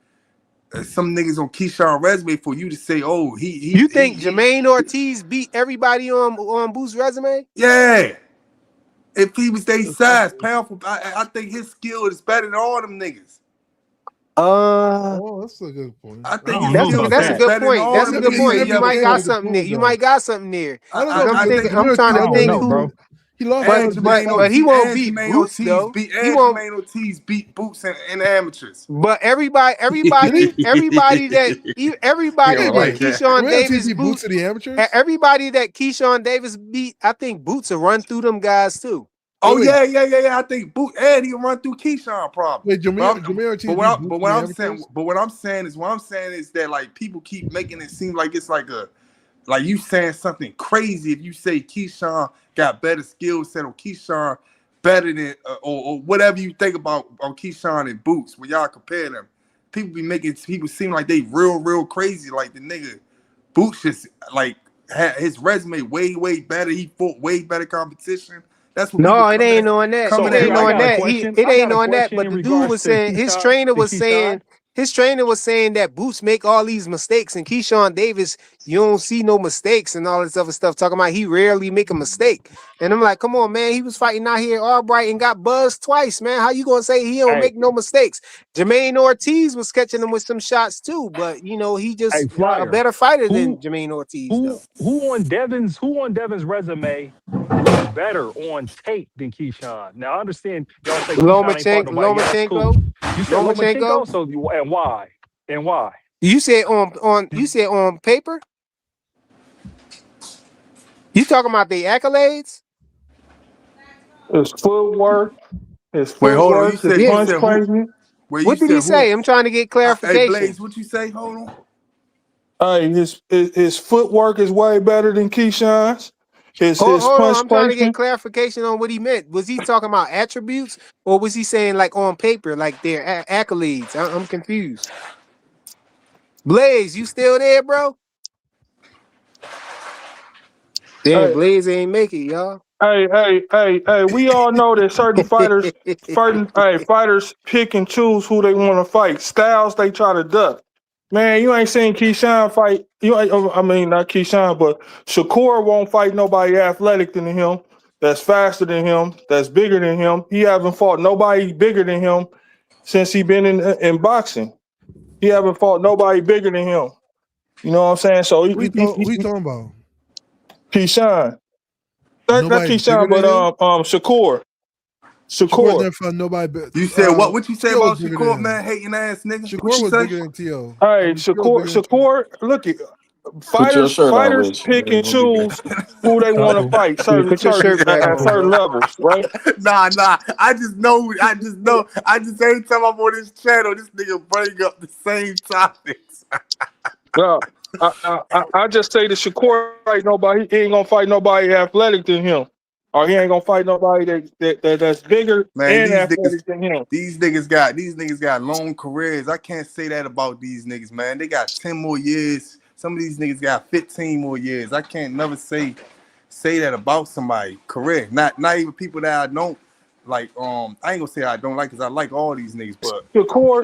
some niggas on Keyshawn resume for you to say, oh, You think Jermaine Ortiz beat everybody on Boots' resume? Yeah. If he was their size, pound for I think his skill is better than all them niggas. Oh, that's a good point. I think his skill that's a good point. That's a good point. You might got something there. You might got something there. I'm trying to think who. He lost, but he won't beat Boots though. He won't. Jermaine Ortiz beat Boots in the amateurs. But everybody that Keyshawn Davis beat Boots in the amateurs. Everybody that Keyshawn Davis beat, I think Boots will run through them guys too. Oh yeah. I think Boot and he'll run through Keyshawn probably. Wait, Jermaine Ortiz. But what I'm saying is that like people keep making it seem like it's like you saying something crazy if you say Keyshawn got better skill set or Keyshawn better than or whatever you think about on Keyshawn and Boots when y'all compare them. People be making people seem like they real crazy, like the nigga Boots just like had his resume way better. He fought way better competition. That's what it ain't on that. It ain't on that. It ain't on that. But the dude was saying his trainer was saying that Boots make all these mistakes, and Keyshawn Davis, you don't see no mistakes and all this other stuff. Talking about he rarely make a mistake, and I'm like, come on, man, he was fighting out here Albright and got buzzed twice, man. How you gonna say he don't make no mistakes? Jermaine Ortiz was catching him with some shots too, but he just a better fighter than Jermaine Ortiz. Who on Devin's resume looks better on tape than Keyshawn? Now I understand y'all say Keyshawn ain't fought nobody else. Cool. You said Lomachenko, so and why? And why? You said on paper? You talking about the accolades? His footwork, his hold on. punch placement. What did he say? I'm trying to get clarification. Hey, Blaze, what you say? Hold on. Hey, his footwork is way better than Keyshawn's. Hold on, I'm trying to get clarification on what he meant. Was he talking about attributes, or was he saying like on paper, like their accolades? I'm confused. Blaze, you still there, bro? Damn, Blaze ain't make it, y'all. Hey, we all know that certain fighters pick and choose who they want to fight. Styles they try to duck. Man, you ain't seen Keyshawn fight. Not Keyshawn, but Shakur won't fight nobody athletic than him, that's faster than him, that's bigger than him. He haven't fought nobody bigger than him since he been in boxing. He haven't fought nobody bigger than him. You know what I'm saying? So Who you talking about? Keyshawn. Not Keyshawn, but Shakur. Shakur never fought nobody. You said what? What you say about Shakur, man? Hating ass nigga. Shakur was bigger than T.O. Hey, Shakur, look it. Put your shirt on, Fighters Rich. pick There ain't and gonna be that. choose who they want to Uh-oh. fight. Yeah, Certain put your shirt back at on, certain bro. levels, right? Nah. I just know. I just every time I'm on this channel, this nigga bring up the same topics. No, I just say that Shakur fight nobody. He ain't gonna fight nobody athletic than him, or he ain't gonna fight nobody that's bigger Man, and athletic than him. these niggas got long careers. I can't say that about these niggas, man. They got 10 more years. Some of these niggas got 15 more years. I can't never say that about somebody. Correct. Not even people that I don't like. I ain't gonna say I don't like because I like all these niggas, but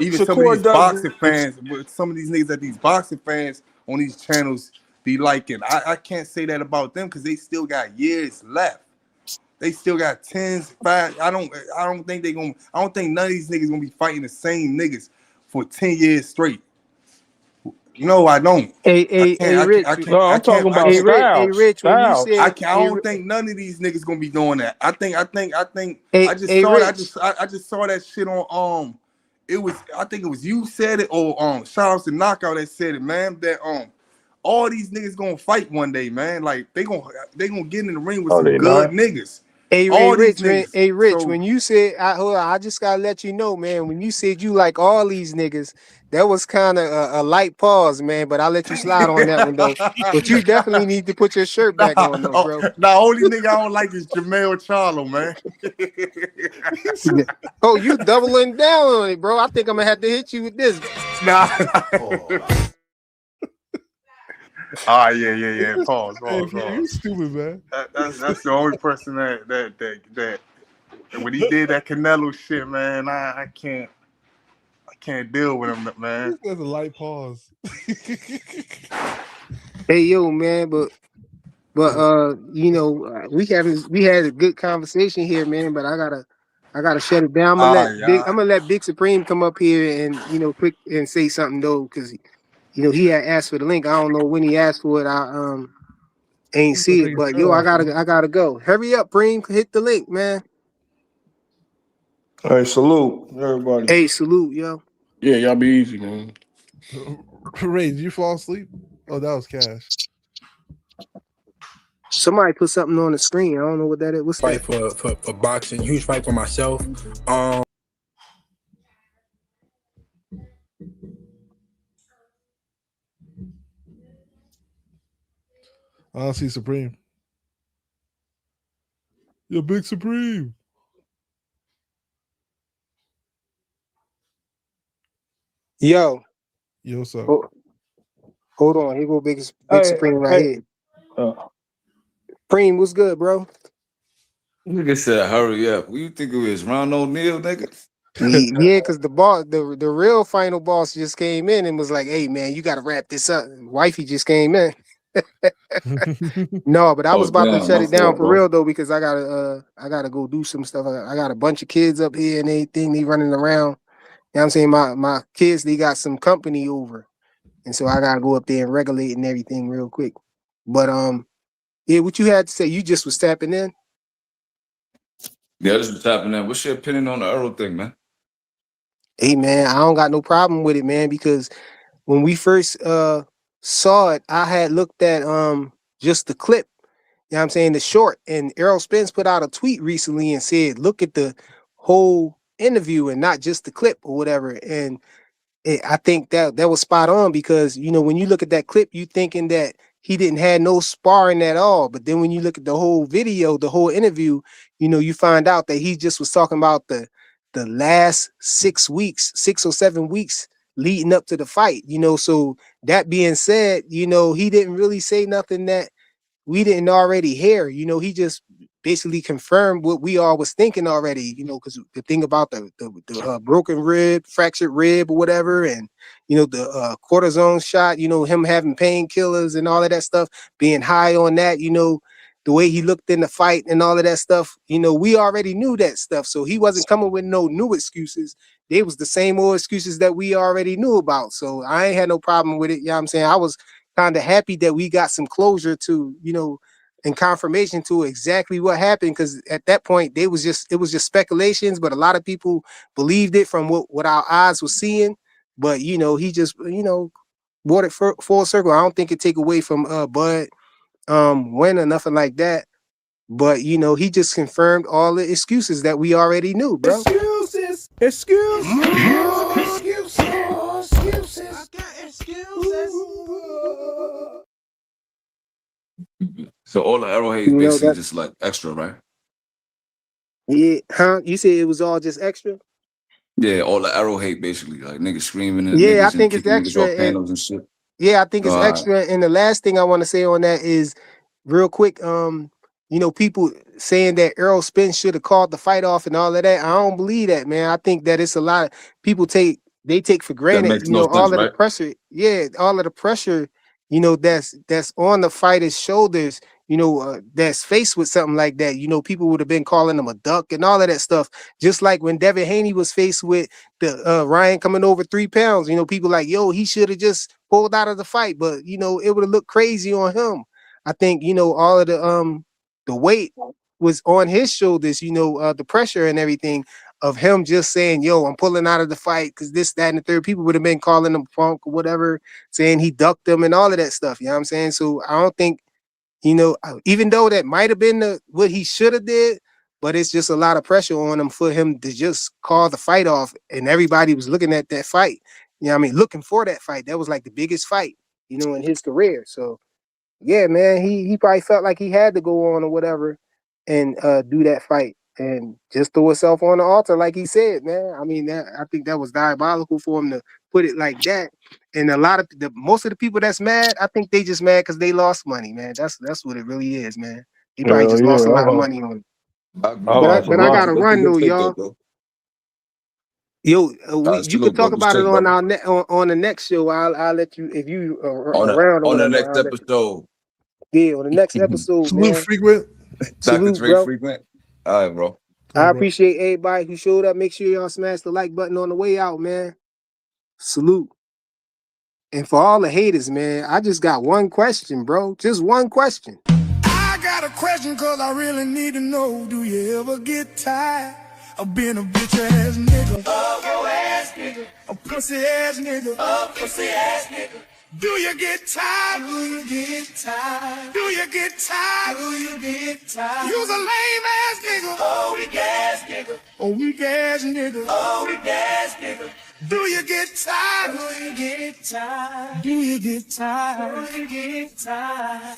even some of Shakur these does boxing fans, with some of these niggas that these boxing fans on these channels be liking. I can't say that about them because they still got years left. They still got 10s, 5. I don't think I don't think none of these niggas gonna be fighting the same niggas for 10 years straight. No, I don't. Hey, Rich. No, I'm talking about Hey, styles. Rich. When you Styles. said, I don't think none of these niggas gonna be doing that. I just hey, saw it. Rich. I just saw that shit on I think it was you said it or shout out to Knockout that said it, man. That all these niggas gonna fight one day, man. Like they gonna get in the ring with Oh, some they good not. niggas. Hey, All these niggas. Rich, So when you said, hold on, I just gotta let you know, man. When you said you like all these niggas, that was kind of a light pause, man. But I'll let you slide on that one though. But you definitely need to put your shirt back on, though, bro. only nigga I don't like is Jamel Charlo, man. Yeah. Oh, you doubling down on it, bro. I think I'm gonna have to hit you with this. Nah. Oh yeah. Pause. You stupid, man. That's the only person that when he did that Canelo shit, man, I can't deal with him, man. That's a light pause. Hey, yo, man, but you know, we had a good conversation here, man. But I gotta shut it down. I'm gonna let Big Supreme come up here and quick and say something though, because he had asked for the link. I don't know when he asked for it. I ain't see it, but yo, I gotta go. Hurry up, Preem, hit the link, man. Hey, salute everybody. Hey, salute, yo. Yeah, y'all be easy, man. Ray, did you fall asleep? Oh, that was Cash. Somebody put something on the screen. I don't know what that is. What's Fight that? for boxing, huge fight for myself. I don't see Supreme. Yo, Big Supreme. Yo. Yo, what's up? Hold on. Here go Big Hey, Supreme right here. Preem, what's good, bro? Nigga said, hurry up. Who you think it is? Ron O'Neal, nigga? Yeah, because the boss, the real final boss just came in and was like, hey, man, you got to wrap this up. Wifey just came in. No, but I was about to shut it down for real, though, because I gotta go do some stuff. I got a bunch of kids up here and everything. They running around. You know what I'm saying? My kids, they got some company over. And so I gotta go up there and regulate and everything real quick. But yeah, what you had to say, you just was tapping in. Yeah, this is tapping in. What's your opinion on the Earl thing, man? Hey man, I don't got no problem with it, man, because when we first saw it, I had looked at just the clip, you know what I'm saying, the short, and Errol Spence put out a tweet recently and said, look at the whole interview and not just the clip or whatever. And I think that was spot on because when you look at that clip, you thinking that he didn't have no sparring at all. But then when you look at the whole video, the whole interview, you find out that he just was talking about the last 6 weeks, 6 or 7 weeks leading up to the fight. So that being said, he didn't really say nothing that we didn't already hear. He just basically confirmed what we all was thinking already, because the thing about the broken rib, fractured rib or whatever, and the cortisone shot, him having painkillers and all of that stuff, being high on that, the way he looked in the fight and all of that stuff, we already knew that stuff. So he wasn't coming with no new excuses. They was the same old excuses that we already knew about. So I ain't had no problem with it. You know what I'm saying? I was kind of happy that we got some closure to, and confirmation to exactly what happened. Because at that point, it was just speculations, but a lot of people believed it from what our eyes were seeing. But he just, brought it full circle. I don't think it take away from Bud win or nothing like that. But you know, he just confirmed all the excuses that we already knew, bro. Excuses. Excuses. Excuses. I got excuses. So all the arrowheads You know basically that? just like extra, right? Yeah, huh? You said it was all just extra? Yeah, all the arrowhead basically, like niggas screaming at Yeah, I niggas and think it's kicking niggas off extra. panels and shit. Yeah, I think it's All right. extra. And the last thing I want to say on that is real quick, you know, people saying that Errol Spence should have called the fight off and all of that. I don't believe that, man. I think that it's a lot of people take for That granted, makes you no know, sense, all of the right? pressure. Yeah, all of the pressure, you know, that's on the fighter's shoulders, you know, that's faced with something like that. You know, people would have been calling him a duck and all of that stuff. Just like when Devin Haney was faced with the Ryan coming over 3 pounds, you know, people like, yo, he should have just pulled out of the fight, but you know, it would have looked crazy on him. I think, you know, all of the weight was on his shoulders, you know, the pressure and everything of him just saying, yo, I'm pulling out of the fight because this, that, and the third. People would have been calling him punk or whatever, saying he ducked them and all of that stuff. You know what I'm saying? So I don't think, you know, even though that might have been what he should have did, but it's just a lot of pressure on him for him to just call the fight off. And everybody was looking at that fight. You know what I mean? Looking for that fight. That was like the biggest fight, you know, in his career. So yeah, man, he probably felt like he had to go on or whatever and do that fight and just throw himself on the altar, like he said, man. I mean, I think that was diabolical for him to put it like that. And a lot of most of the people that's mad, I think they just mad because they lost money, man. That's what it really is, man. He probably Hell just yeah, lost a I lot of lost. money on it. I agree, I but lost a But I lot. gotta let's do run your though, take though, y'all. bro. Yo, All right, you could salute, bro. talk Good about it straight, on brother. our on the next show. I'll let you if you On the around or on the whatever. next I'll let you. episode. Yeah, on the next episode, Salute man. frequent. Dr. Salute, Dre bro. frequent. All right, bro. I All right, bro. appreciate everybody who showed up. Make sure y'all smash the like button on the way out, man. Salute. And for all the haters, man, I just got one question, bro. Just one question. I got a question cause I really need to know. Do you ever get tired of being a bitch ass nigga? A ass nigga. A pussy ass nigga. A pussy ass nigga. Do you get tired? Do you get tired? Do you get tired? Do you get tired? You's a lame ass nigga. Oh, weak ass nigga. A weak ass nigga. Oh, weak ass nigga. Do you get tired? Do you get tired? Do you get tired? Do you get tired?